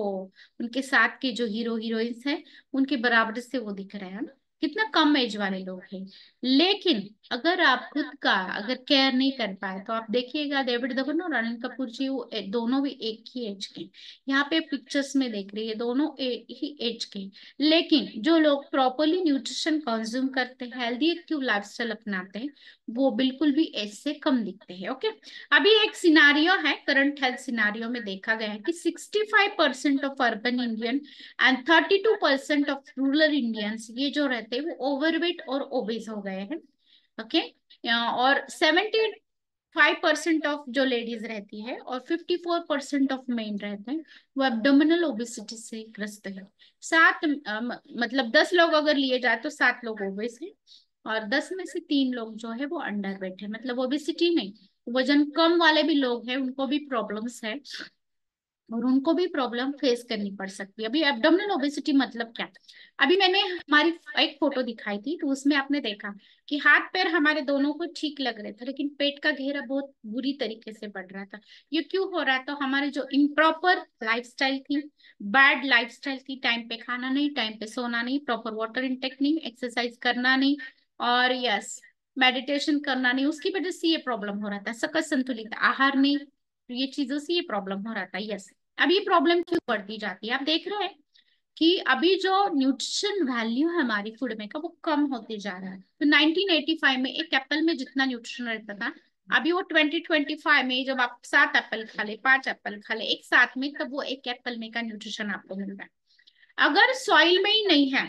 उनके साथ के जो हीरो हीरोइंस हैं उनके बराबर से वो दिख रहे हैं ना, कितना कम एज वाले लोग हैं। लेकिन अगर आप खुद का अगर केयर नहीं कर पाए तो आप देखिएगा डेविड धवन और अनिल कपूर जी, वो दोनों भी एक ही एज के हैं। यहाँ पे पिक्चर्स में देख रही है, दोनों एक ही एज के हैं। लेकिन जो लोग प्रॉपरली न्यूट्रिशन कंज्यूम करते हैं, हेल्दी एक्टिव लाइफस्टाइल अपनाते हैं, वो बिल्कुल भी एज से कम दिखते हैं। ओके, अभी एक सिनारियो है, करंट हेल्थ सिनारियो में देखा गया है कि 65% of urban Indian and 32% of rural Indians, ये जो रहते हैं वो ओवरवेट और ओबेस हो गए हैं। ओके, और 75% ऑफ जो लेडीज रहती है और 54% ऑफ मेन रहते हैं वो एब्डोमिनल ओबेसिटी से ग्रस्त है। मतलब 10 लोग अगर लिए जाए तो 7 लोग ओबेस है, और 10 में से 3 लोग जो है वो अंडरवेट है। मतलब ओबेसिटी नहीं, वजन कम वाले भी लोग हैं उनको भी प्रॉब्लम्स है, और उनको भी प्रॉब्लम फेस करनी पड़ सकती है। अभी एब्डोमिनल ओबेसिटी मतलब क्या, अभी मैंने हमारी एक फोटो दिखाई थी, तो उसमें आपने देखा कि हाथ पैर हमारे दोनों को ठीक लग रहे थे, लेकिन पेट का घेरा बहुत बुरी तरीके से बढ़ रहा था। ये क्यों हो रहा था, तो हमारे जो इम्प्रॉपर लाइफस्टाइल थी, बैड लाइफस्टाइल थी, टाइम पे खाना नहीं, टाइम पे सोना नहीं, प्रॉपर वाटर इंटेक नहीं, एक्सरसाइज करना नहीं, और यस मेडिटेशन करना नहीं, उसकी वजह से ये प्रॉब्लम हो रहा था। सकस संतुलित आहार नहीं, तो ये चीजों से ये प्रॉब्लम हो रहा था। यस, अब ये प्रॉब्लम क्यों बढ़ती जाती है, आप देख रहे हैं कि अभी जो न्यूट्रिशन वैल्यू है हमारी फूड में का वो कम होते जा रहा है। तो 1985 में एक एप्पल में जितना न्यूट्रिशन रहता था, अभी वो 2025 में जब आप 7 एप्पल खा ले, 5 एप्पल खा ले एक साथ में, तब वो एक एप्पल में का न्यूट्रिशन आपको मिल रहा है। अगर सॉइल में ही नहीं है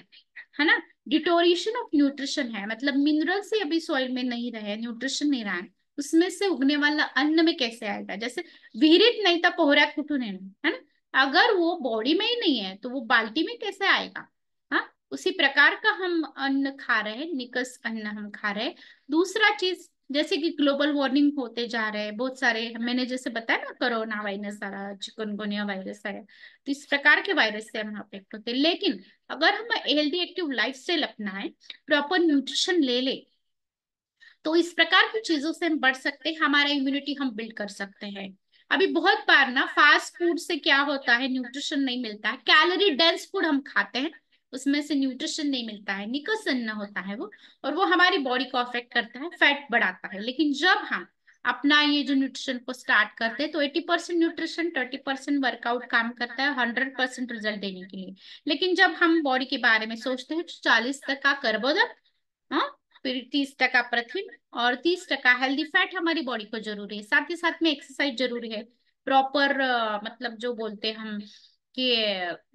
ना, डिटोरिएशन ऑफ न्यूट्रिशन है, मतलब मिनरल से अभी सॉइल में नहीं रहे, न्यूट्रिशन नहीं रहा है, उसमें से उगने वाला अन्न में कैसे आएगा? जैसे विहिरीत नहीं था पोहरा कुठून है ना, अगर वो बॉडी में ही नहीं है तो वो बाल्टी में कैसे आएगा? हाँ, उसी प्रकार का हम अन्न खा रहे हैं, निकस अन्न हम खा रहे हैं। दूसरा चीज, जैसे कि ग्लोबल वार्मिंग होते जा रहे हैं, बहुत सारे मैंने जैसे बताया ना, कोरोना वायरस आ रहा, चिकनगुनिया वायरस आया, तो इस प्रकार के वायरस से हम अफेक्ट होते हैं। लेकिन अगर हम हेल्दी एक्टिव लाइफस्टाइल अपनाएं, प्रॉपर न्यूट्रिशन ले ले, तो इस प्रकार की चीजों से हम बढ़ सकते हैं, हमारा इम्यूनिटी हम बिल्ड कर सकते हैं। अभी बहुत बार ना फास्ट फूड से क्या होता है, न्यूट्रिशन नहीं मिलता है, कैलोरी डेंस फूड हम खाते हैं, उसमें से न्यूट्रिशन नहीं मिलता है, निकस अन्न होता है वो, और वो हमारी बॉडी को अफेक्ट करता है, फैट बढ़ाता है। लेकिन जब हम अपना ये जो न्यूट्रिशन को स्टार्ट करते हैं, तो 80% न्यूट्रिशन, 30% वर्कआउट काम करता है 100% रिजल्ट देने के लिए। लेकिन जब हम बॉडी के बारे में सोचते हैं, 40% कर्बोदक, हाँ, फिर 30% प्रथिन और 30% हेल्दी फैट हमारी बॉडी को जरूरी है। साथ ही साथ में एक्सरसाइज जरूरी है, प्रॉपर मतलब जो बोलते हैं हम कि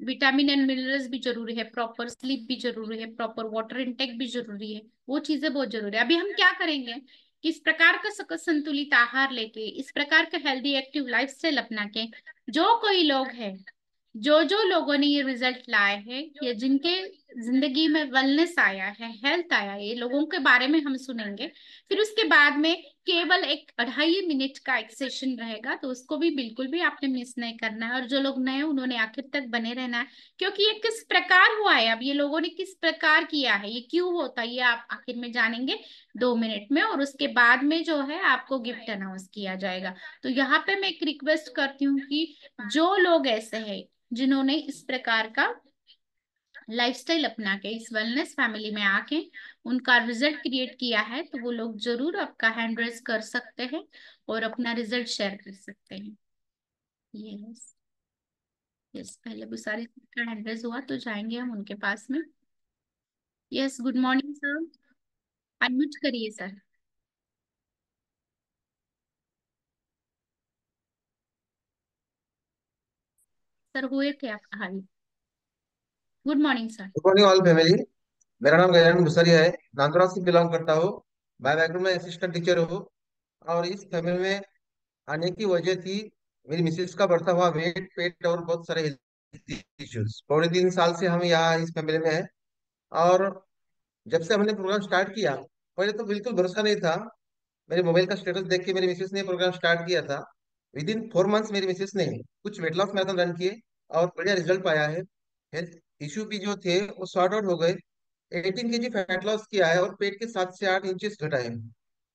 विटामिन एंड मिनरल्स भी जरूरी है, प्रॉपर स्लीप भी जरूरी है, प्रॉपर वाटर इनटेक भी जरूरी है, वो चीजें बहुत जरूरी है। अभी हम क्या करेंगे कि इस प्रकार का संतुलित आहार लेके, इस प्रकार का हेल्दी एक्टिव लाइफस्टाइल अपना के, जो कोई लोग हैं, जो जो लोगों ने ये रिजल्ट लाए हैं, या जिनके जिंदगी में वेलनेस आया है, हेल्थ आया है, ये लोगों के बारे में हम सुनेंगे। फिर उसके बाद में केवल एक 2.5 मिनट का एक सेशन रहेगा, तो उसको भी बिल्कुल भी आपने मिस नहीं करना है। और जो लोग नए, उन्होंने आखिर तक बने रहना है, क्योंकि ये किस प्रकार हुआ है, अब ये लोगों ने किस प्रकार किया है, ये क्यों होता है, ये आप आखिर में जानेंगे 2 मिनट में। और उसके बाद में जो है आपको गिफ्ट अनाउंस किया जाएगा। तो यहाँ पे मैं एक रिक्वेस्ट करती हूँ कि जो लोग ऐसे हैं जिन्होंने इस प्रकार का लाइफस्टाइल अपना के इस वेलनेस फैमिली में आके उनका रिजल्ट क्रिएट किया है, तो वो लोग जरूर आपका हैंड रेज कर सकते हैं और अपना रिजल्ट शेयर कर सकते हैं। यस, यस, पहले वो सारे का हैंड रेज हुआ तो जाएंगे हम उनके पास में। Yes, good morning sir, unmute करिए सर। सर हुए थे आप हाल। Good morning sir. Good morning all family. मेरा नाम गजानन मुसरिया है। नांदुरा से बिलोंग करता हूँ। मैं बैकग्राउंड में असिस्टेंट टीचर हूँ। और इस फैमिली में आने की वजह थी मेरी मिसेज का बढ़ता हुआ वेट, पेट और बहुत सारे हेल्थ इश्यूज। पौने 3 साल से हम यहाँ इस फैमिली में हैं। और जब से हमने प्रोग्राम स्टार्ट किया, पहले तो बिल्कुल भरोसा नहीं था। मेरे मोबाइल का स्टेटस देख के मेरी मिसेस ने प्रोग्राम स्टार्ट किया था। विद इन 4 मंथ्स मेरी मिसेस ने कुछ वेट लॉस मैराथन रन किए और बढ़िया रिजल्ट पाया है। हेल्थ इश्यू भी जो थे वो सॉर्ट आउट हो गए। 18 kg फैट लॉस किया है और पेट के 7 से 8 इंचेस घटा है।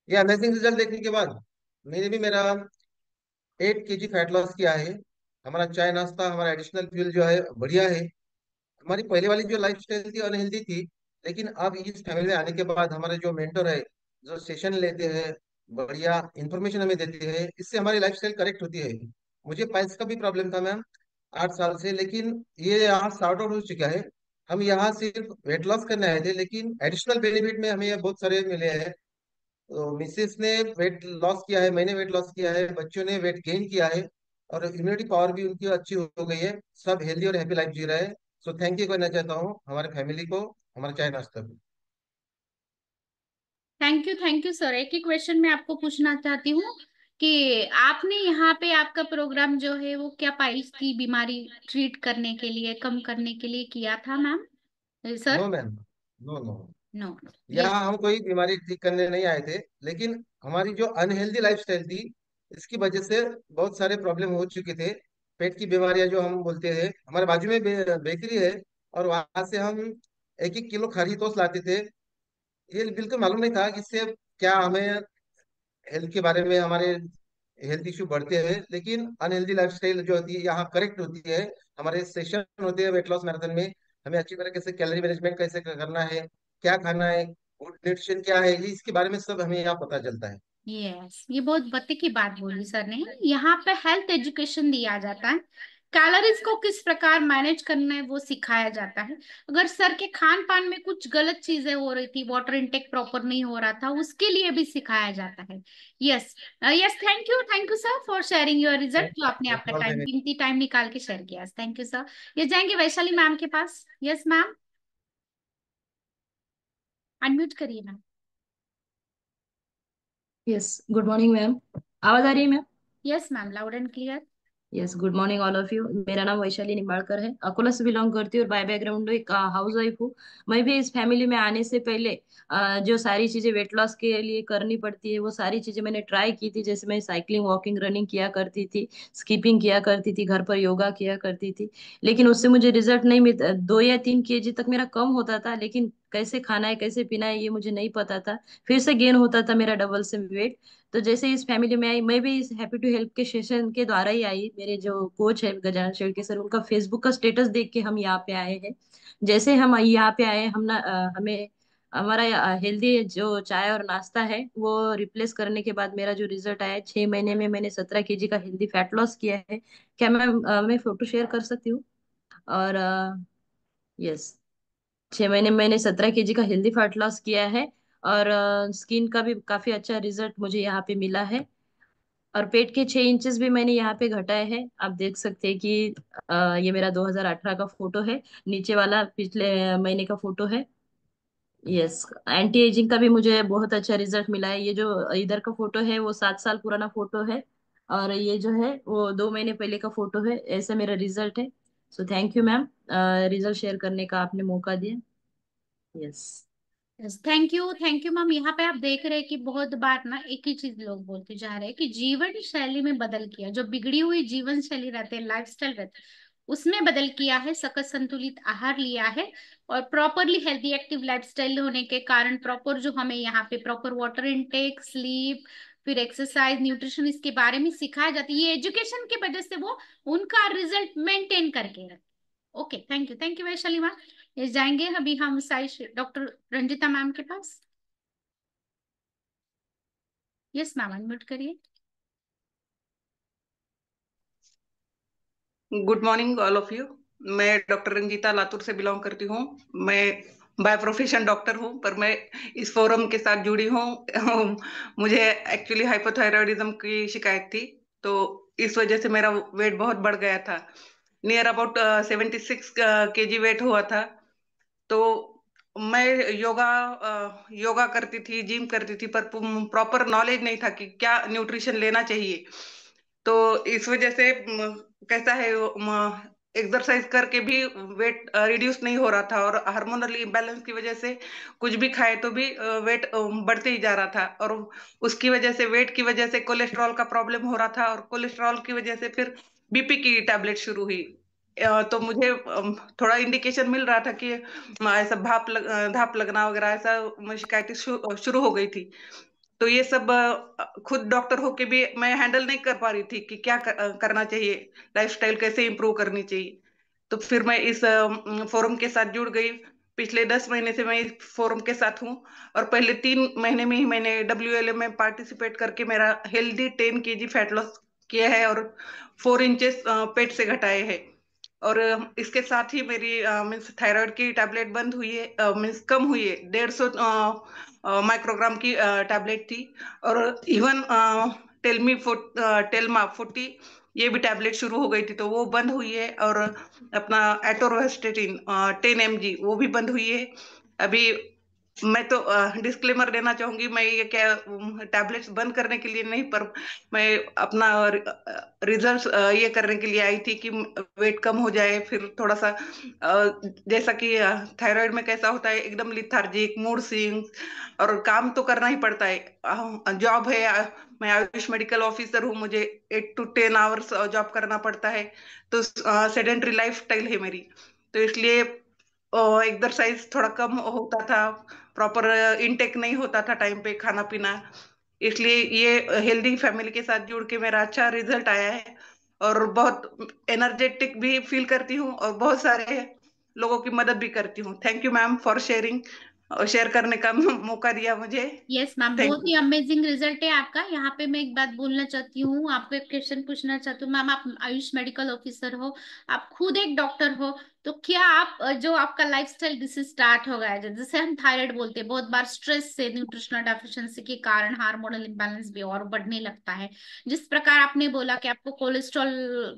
ये अमेजिंग रिजल्ट देखने के बाद मैंने भी मेरा 8 kg फैट लॉस किया है। हमारा चाय नाश्ता, हमारा एडिशनल फ्यूल जो है बढ़िया है। हमारी पहले वाली जो लाइफ स्टाइल थी अनहेल्दी थी, लेकिन अब इस फैमिली में आने के बाद हमारे जो मेंटर है, जो सेशन लेते हैं, बढ़िया इंफॉर्मेशन हमें देते हैं, इससे हमारी लाइफ स्टाइल करेक्ट होती है। मुझे पाइल्स का भी प्रॉब्लम था मैम, 8 साल से, लेकिन ये यहाँ सॉर्ट आउट हो चुका है। हम यहाँ सिर्फ वेट लॉस करने आए थे, लेकिन एडिशनल बेनिफिट में हमें ये बहुत सारे मिले हैं। तो मिसेस ने वेट लॉस किया है, मैंने वेट लॉस किया है, बच्चों ने वेट गेन किया है, और इम्यूनिटी पावर भी उनकी अच्छी हो गई है। सब हेल्दी और हैप्पी लाइफ जी रहे हैं। सो थैंक यू कहना चाहता हूँ हमारे फैमिली को, हमारे चाय नाश्ता को। Thank you sir. एक ही क्वेश्चन मैं आपको पूछना चाहती हूँ कि आपने यहाँ पे आपका प्रोग्राम जो है वो क्या पाइल्स की बीमारी ट्रीट करने के लिए, कम करने के लिए किया था ma'am? No sir? Ma'am, no no. No. Yes. यहाँ हम कोई बीमारी ठीक करने नहीं आए थे, लेकिन हमारी जो अनहेल्दी लाइफस्टाइल थी, इसकी वजह से बहुत सारे प्रॉब्लम हो चुके थे। पेट की बीमारियां जो हम बोलते हैं, हमारे बाजू में बेकरी है, और वहां से हम 1-1 किलो खरी तोश लाते थे। ये बिल्कुल मालूम नहीं था कि इससे क्या हमें हेल्थ के बारे में हमारे हेल्थ इश्यू बढ़ते हैं, लेकिन अनहेल्दी लाइफस्टाइल जो होती है यहाँ करेक्ट होती है। हमारे सेशन होते हैं वेट लॉस मैराथन में, हमें अच्छी तरीके से कैलोरी मैनेजमेंट कैसे करना है, क्या खाना है, गुड न्यूट्रिशन क्या है, ये इसके बारे में सब हमें यहाँ पता चलता है। यस, ये बहुत बत्ती की बात बोली सर ने। यहाँ पे हेल्थ एजुकेशन दिया जाता है, कैलोरीज को किस प्रकार मैनेज करना है वो सिखाया जाता है। अगर सर के खान पान में कुछ गलत चीजें हो रही थी, वाटर इनटेक प्रॉपर नहीं हो रहा था, उसके लिए भी सिखाया जाता है। Yes, yes, thank you sir for sharing your result, जो आपने आपका टाइम, कीमती टाइम निकाल के शेयर किया। Thank you sir. ये जाएंगे वैशाली मैम के पास। यस मैम, अनम्यूट करिए ma'am. Yes, good morning ma'am. आवाज आ रही है ma'am? Yes ma'am, loud and clear. Yes, good morning all of you. मेरा नाम वैशाली निम्बाड़कर है, अकोला से बिलोंग करती हूँ और बाय बैकग्राउंड एक हाउस वाइफ हूँ। मैं भी इस फैमिली में आने से पहले जो सारी चीजें वेट लॉस के लिए करनी पड़ती है वो सारी चीजें मैंने ट्राई की थी। जैसे मैं साइकिलिंग, वॉकिंग, रनिंग किया करती थी, स्कीपिंग किया करती थी, घर पर योगा किया करती थी, लेकिन उससे मुझे रिजल्ट नहीं मिलता। 2 या 3 kg तक मेरा कम होता था, लेकिन कैसे खाना है कैसे पीना है ये मुझे नहीं पता था। फिर से गेन होता था मेरा डबल से वेट। तो जैसे इस फैमिली में आई, मैं भी इस हैप्पी टू हेल्प के सेशन के द्वारा ही आई। मेरे जो कोच है गजानन शेड़के सर, उनका फेसबुक का स्टेटस देख के हम यहाँ पे आए हैं। जैसे हम यहाँ पे आए, हम ना हमें हमारा हेल्दी जो चाय और नाश्ता है वो रिप्लेस करने के बाद मेरा जो रिजल्ट आया है, 6 महीने में मैंने 17 kg का हेल्दी फैट लॉस किया है। क्या मैं फोटो शेयर कर सकती हूँ? और यस, 6 महीने में मैंने 17 kg का हेल्दी फैट लॉस किया है। और स्किन का भी काफी अच्छा रिजल्ट मुझे यहाँ पे मिला है। और पेट के 6 इंचेस भी मैंने यहाँ पे घटाए हैं। आप देख सकते हैं कि ये मेरा 2018 का फोटो है, नीचे वाला पिछले महीने का फोटो है। यस, एंटी एजिंग का भी मुझे बहुत अच्छा रिजल्ट मिला है। ये जो इधर का फोटो है वो 7 साल पुराना फोटो है, और ये जो है वो 2 महीने पहले का फोटो है। ऐसा मेरा रिजल्ट है। So thank you ma'am, result share करने का आपने मौका दिया। यस। Thank you ma'am. यहाँ पे आप देख रहे हैं कि बहुत बार ना एक ही चीज लोग बोलते जा रहे हैं कि जीवन शैली में बदल किया, जो बिगड़ी हुई जीवन शैली रहते हैं, लाइफस्टाइल रहते हैं, उसमें बदल किया है, सकस संतुलित आहार लिया है, और प्रॉपरली हेल्दी एक्टिव लाइफस्टाइल होने के कारण प्रॉपर जो हमें यहाँ पे प्रॉपर वाटर इनटेक, स्लीप, फिर एक्सरसाइज, न्यूट्रिशन, इसके बारे में सिखाया जाता है। ये एजुकेशन की वजह से वो उनका रिजल्ट मेंटेन करके रखते। Okay, thank you Vaishali ma'am. ये जाएंगे अभी हम साई डॉक्टर रंजिता मैम के पास। यस मैम, अनम्यूट करिए। Good morning all of you. मैं डॉक्टर रंजीता लातूर से बिलोंग करती हूँ। मैं बाय प्रोफेशन डॉक्टर हूँ, पर मैं इस फोरम के साथ जुड़ी हूँ। मुझे एक्चुअली हाइपोथायरॉयडिज्म की शिकायत थी, तो इस वजह से मेरा वेट बहुत बढ़ गया था। नियर अबाउट 76 kg वेट हुआ था। तो मैं योगा करती थी, जिम करती थी, पर प्रॉपर नॉलेज नहीं था कि क्या न्यूट्रिशन लेना चाहिए। तो इस वजह से कैसा है, एक्सरसाइज करके भी वेट रिड्यूस नहीं हो रहा था, और हार्मोनल इम्बैलेंस की वजह से कुछ भी खाए तो भी वेट बढ़ते ही जा रहा था। और उसकी वजह से, वेट की वजह से कोलेस्ट्रॉल का प्रॉब्लम हो रहा था, और कोलेस्ट्रॉल की वजह से फिर बीपी की टैबलेट शुरू हुई। तो मुझे थोड़ा इंडिकेशन मिल रहा था कि ऐसा धाप लगना वगैरह ऐसा शिकायतें शुरू हो गई थी। तो ये सब खुद डॉक्टर होके भी मैं हैंडल नहीं कर पा रही थी कि क्या करना चाहिए, लाइफस्टाइल कैसे इंप्रूव करनी चाहिए। तो फिर मैं इस फोरम के साथ जुड़ गई। पिछले 10 महीने से मैं इस फोरम के साथ हूँ, और पहले 3 महीने में ही मैंने WLM में पार्टिसिपेट करके मेरा हेल्दी 10 kg फैट लॉस किया है, और 4 इंचेस पेट से घटाए हैं। और इसके साथ ही मेरी मीन्स थायराइड की टैबलेट बंद हुई है, मीन्स कम हुई है। 150 माइक्रोग्राम की टैबलेट थी। और इवन टेल्मा 40, ये भी टैबलेट शुरू हो गई थी, तो वो बंद हुई है। और अपना एटोरोस्टेटिन 10 mg वो भी बंद हुई है अभी। मैं तो डिस्क्लेमर देना चाहूंगी, मैं ये क्या टैबलेट्स बंद करने के लिए नहीं, पर मैं अपना रिजल्ट ये करने के लिए आई थी कि वेट कम हो जाए। फिर थोड़ा सा जैसा कि थायराइड में कैसा होता है, एकदम लिथार्जिक, मूड स्विंग्स, और काम तो करना ही पड़ता है। जॉब है, मैं आयुष मेडिकल ऑफिसर हूँ, मुझे 8 to 10 आवर्स जॉब करना पड़ता है। तो सेडेंट्री लाइफ स्टाइल है मेरी, तो इसलिए एक्सरसाइज थोड़ा कम होता था, प्रॉपर इनटेक नहीं होता था टाइम पे खाना पीना। इसलिए ये हेल्दी फैमिली के साथ जुड़ के मेरा अच्छा रिजल्ट आया है, और बहुत एनर्जेटिक भी फील करती हूँ, और बहुत सारे लोगों की मदद भी करती हूँ। Thank you ma'am for sharing share करने का मौका दिया मुझे। यस मैम, थैंक बहुत यू। ही अमेजिंग रिजल्ट है आपका। यहाँ पे मैं एक बात बोलना चाहती हूँ, आपको एक क्वेश्चन पूछना चाहती हूँ मैम। आप आयुष मेडिकल ऑफिसर हो, आप खुद एक डॉक्टर हो, तो क्या आप जो आपका लाइफस्टाइल डिसीज स्टार्ट हो गया है, जैसे हम थायराइड बोलते हैं, बहुत बार स्ट्रेस से, न्यूट्रिशनल डेफिशिएंसी के कारण हार्मोनल इंबैलेंस भी और बढ़ने लगता है। जिस प्रकार आपने बोला कि आपको कोलेस्ट्रॉल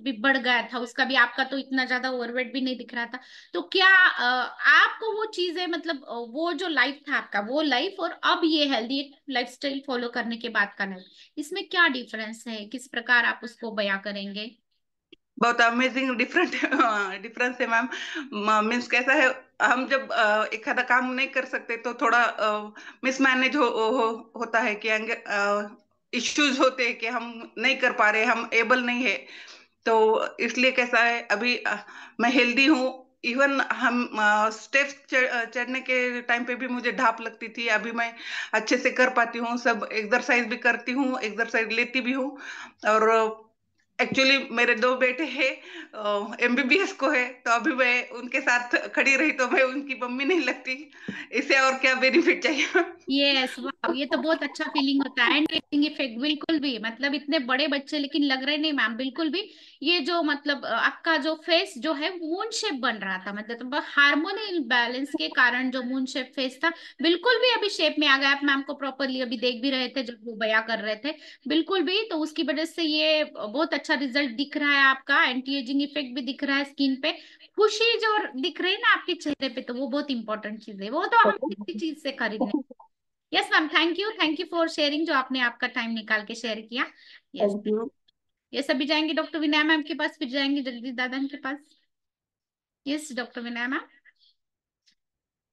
भी बढ़ गया था, उसका भी आपका तो इतना ज्यादा ओवरवेट भी नहीं दिख रहा था, तो क्या आपको वो चीजें मतलब वो जो लाइफ था आपका, वो लाइफ और अब ये हेल्दी लाइफस्टाइल फॉलो करने के बाद का लाइफ, इसमें क्या डिफरेंस है, किस प्रकार आप उसको बयां करेंगे? बहुत अमेजिंग डिफरेंट डिफरेंस है मैम। मीन्स कैसा है, हम जब एक आधा काम नहीं कर सकते तो थोड़ा मिसमैनेज होता है कि इश्यूज होते हैं कि हम नहीं कर पा रहे, हम एबल नहीं है। तो इसलिए कैसा है, अभी मैं हेल्दी हूँ। इवन हम स्टेप्स चढ़ने के टाइम पे भी मुझे ढाप लगती थी, अभी मैं अच्छे से कर पाती हूँ। सब एक्सरसाइज भी करती हूँ, एक्सरसाइज लेती भी हूँ। और एक्चुअली मेरे दो बेटे हैं, एमबीबीएस को है, तो अभी मैं उनके साथ खड़ी रही तो मैं उनकी मम्मी नहीं लगती। इससे और क्या बेनिफिट चाहिए। यस वाह, ये तो बहुत अच्छा फीलिंग होता है। एंड एजिंग इफेक्ट बिल्कुल भी, मतलब इतने बड़े बच्चे लेकिन लग रहे नहीं मैम बिल्कुल भी। ये जो मतलब आपका जो फेस जो है मून शेप बन रहा था, मतलब हार्मोनल बैलेंस के कारण जो मून शेप फेस था, बिल्कुल भी अभी शेप में आ गया। आप मैम को प्रॉपरली अभी देख भी रहे थे जब वो बयां कर रहे थे, बिल्कुल भी। तो उसकी वजह से ये बहुत अच्छा रिजल्ट दिख रहा है आपका, एंटी एजिंग इफेक्ट भी दिख रहा है स्किन पे। खुशी जो दिख रही है ना आपके चेहरे पे, तो वो बहुत इंपॉर्टेंट चीज है, वो तो हम किसी चीज से खरीद नहीं। Yes ma'am, thank you for sharing, जो आपने आपका टाइम निकाल के शेयर किया। यस। Thank you. ये सभी जाएंगे डॉक्टर विनय मैम के पास, फिर जाएंगे जगदीश दादा के पास। यस डॉक्टर विनय मैम,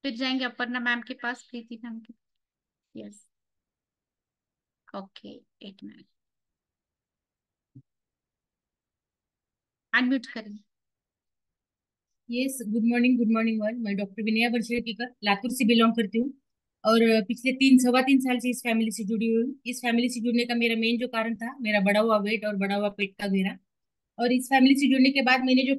फिर जाएंगे अपर्णा मैम के पास, प्रीति मैम के। यस। ओके, 8 मिनट, अनम्यूट करें। Yes, good morning all. मैं डॉक्टर विनया बलशेड़कीकर लातूर से बिलोंग करती हूँ और पिछले 3 सवा 3 साल से इस फैमिली से जुड़ी हुई हूँ। इस फैमिली से जुड़ने का मेरा मेन जो कारण था, मेरा बढ़ा हुआ वेट और बढ़ा हुआ पेट का घेरा। और इस फैमिली से जुड़ने के बाद मैंने जो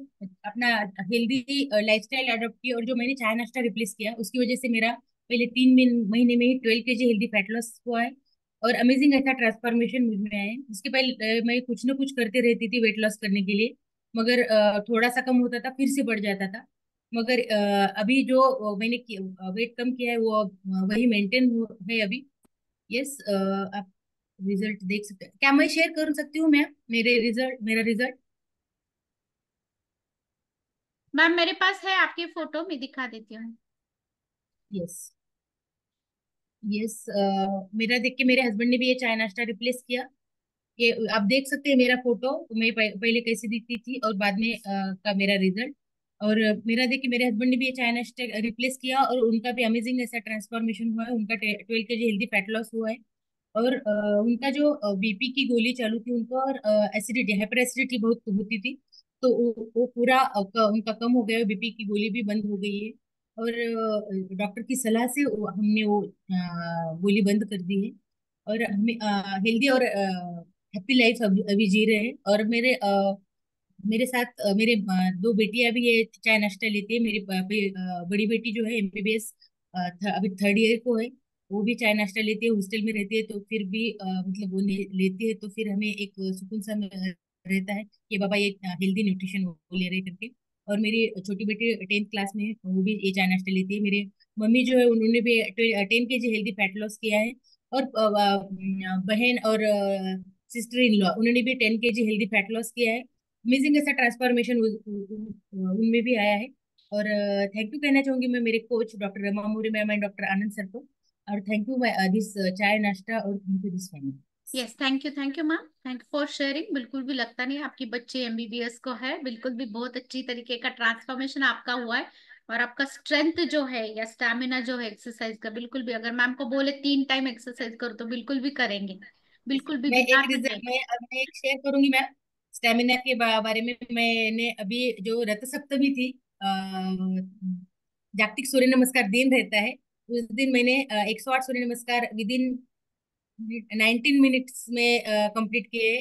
अपना हेल्दी लाइफस्टाइल अडॉप्ट किया और जो मैंने चाय नाश्ता रिप्लेस किया, उसकी वजह से मेरा पहले 3 महीने में ही 12 kg हेल्दी फैट लॉस हुआ है। और अमेजिंग ऐसा ट्रांसफॉर्मेशन मुझ में आया है। इसके पहले मैं कुछ ना कुछ करते रहती थी वेट लॉस करने के लिए, मगर थोड़ा सा कम होता था फिर से बढ़ जाता था। मगर अभी जो मैंने वेट कम किया है वो वही मेंटेन है अभी। यस, आप रिजल्ट देख सकते हैं। क्या मैं शेयर कर सकती हूँ मैम मेरा रिजल्ट? मैम मेरे पास है आपकी फोटो, मैं दिखा देती हूँ। यस। यस, मेरा देख के मेरे हस्बैंड ने भी ये चाय नाश्ता रिप्लेस किया। ये आप देख सकते हैं मेरा फोटो, मैं पहले कैसी दिखती थी और बाद में का मेरा रिजल्ट। और मेरा देख के मेरे हस्बैंड ने भी ये चाय नाश्ता रिप्लेस किया और उनका भी अमेजिंग ऐसा ट्रांसफॉर्मेशन हुआ है। उनका 12 kg हेल्दी फैट लॉस हुआ है। और उनका जो बीपी की गोली चालू थी उनको, और एसिडिटी हाइपर एसिडिटी बहुत होती थी, तो वो पूरा उनका कम हो गया, बीपी की गोली भी बंद हो गई है। और डॉक्टर की सलाह से हमने वो गोली बंद कर दी है। और हमें हेल्दी और हैप्पी लाइफ अभी अभी जी रहे हैं। और मेरे साथ मेरे दो बेटियां भी ये चाय नाश्ता लेती है। मेरी बड़ी बेटी जो है एमबीबीएस अभी 3rd ईयर को है, वो भी चाय नाश्ता लेती है, हॉस्टल में रहती है, तो फिर भी मतलब वो लेती है तो फिर हमें एक सुकून सा रहता है कि बाबा ये हेल्दी न्यूट्रिशन वो ले रहे करके। और मेरी छोटी बेटी 10th क्लास में है, वो भी ये चाय नाश्ता लेती है। मेरे मम्मी जो है उन्होंने भी 10 kg हेल्दी फैट लॉस किया है। और बहन और सिस्टर इन लॉ उन्होंने भी 10 kg हेल्दी फैट लॉस किया है। अमेजिंग ऐसा ट्रांसफॉर्मेशन उनमें भी आया है। और थैंक यू कहना चाहूंगी मैं मेरे coach doctor Rama Mori ma'am and doctor Anand sir को। और थैंक यू दिस चाय नाश्ता और thank you this family. Yes, thank you ma'am, thank you for sharing. बिल्कुल भी लगता नहीं आपकी बच्ची एमबीबीएस को है, बिल्कुल भी बहुत अच्छी तरीके का ट्रांसफॉर्मेशन आपका हुआ है। और आपका स्ट्रेंथ जो है या स्टैमिना जो है एक्सरसाइज का, बिल्कुल भी अगर मैम को बोले 3 टाइम एक्सरसाइज करो तो बिल्कुल भी करेंगे, बिल्कुल भी मैं एक बिगाड़ रिजल्ट नहीं। मैं एक शेयर करूंगी मैम स्टेमिना के बारे में। मैंने अभी जो रथ सप्तमी थी, जागतिक सूर्य नमस्कार दिन रहता है, उस दिन मैंने 108 सूर्य नमस्कार विद इन 19 मिनट्स में कंप्लीट किए।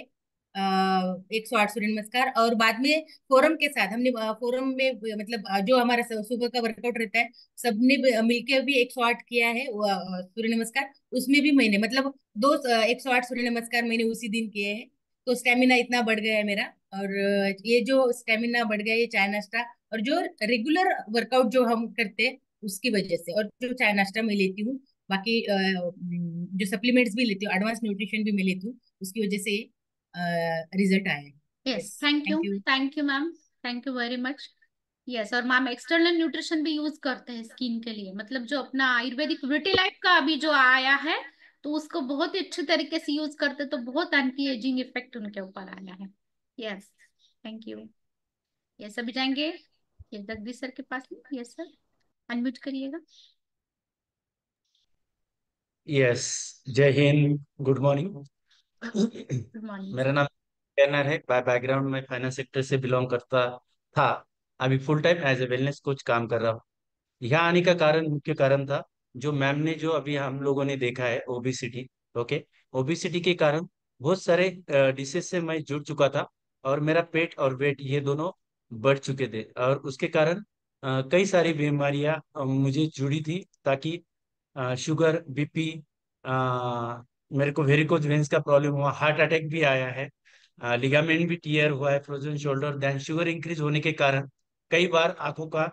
108 सूर्य नमस्कार, और बाद में फोरम के साथ हमने फोरम में मतलब जो हमारा सुबह का वर्कआउट रहता है, सबने मिलके भी 108 किया है वो, सूर्य नमस्कार। उसमें भी मैंने मतलब 108 सूर्य नमस्कार मैंने उसी दिन किए हैं। तो स्टेमिना इतना बढ़ गया है मेरा। और ये जो स्टेमिना बढ़ गया है, ये चाय नाश्ता और जो रेगुलर वर्कआउट जो हम करते हैं उसकी वजह से, और जो चाय नाश्ता मैं लेती हूँ, बाकी जो सप्लीमेंट्स भी लेती हूँ, एडवांस न्यूट्रिशन भी मैं लेती हूँ, उसकी वजह से रिजल्ट आया है। Yes, yes, thank thank you, you. Thank you ma'am, thank you very much. Yes, और मैम एक्सटर्नल न्यूट्रिशन भी यूज करते हैं स्किन के लिए, मतलब जो अपना आयुर्वेदिक विटिलाइफ का अभी जो आया है, तो उसको बहुत ही अच्छे तरीके से यूज करते, तो बहुत एंटी एजिंग इफेक्ट उनके ऊपर आया है। Yes, thank you. यस, अभी जाएंगे ये जगदीश सर के पास में। यस सर, अनम्यूट करिएगा। यस, जय हिंद, गुड मॉर्निंग। गुड मॉर्निंग मेरा सर। नाम टैनर है। बाय बैकग्राउंड में फाइनेंस सेक्टर से बिलोंग करता था। अभी full time as a wellness coach काम कर रहा हूँ। यहाँ आने का कारण, मुख्य कारण था जो मैम ने जो अभी हम लोगों ने देखा है, ओबिसिटी। ओके, ओबिसिटी के कारण बहुत सारे डिसीज से मैं जुड़ चुका था, और मेरा पेट और वेट ये दोनों बढ़ चुके थे, और उसके कारण कई सारी बीमारियां मुझे जुड़ी थी, ताकि शुगर, बीपी, मेरे को वेरिकोज वेन्स का प्रॉब्लम हुआ, हार्ट अटैक भी आया है, लिगामेंट भी टीयर हुआ है, frozen shoulder. Then sugar increase होने के कारण कई बार आंखों का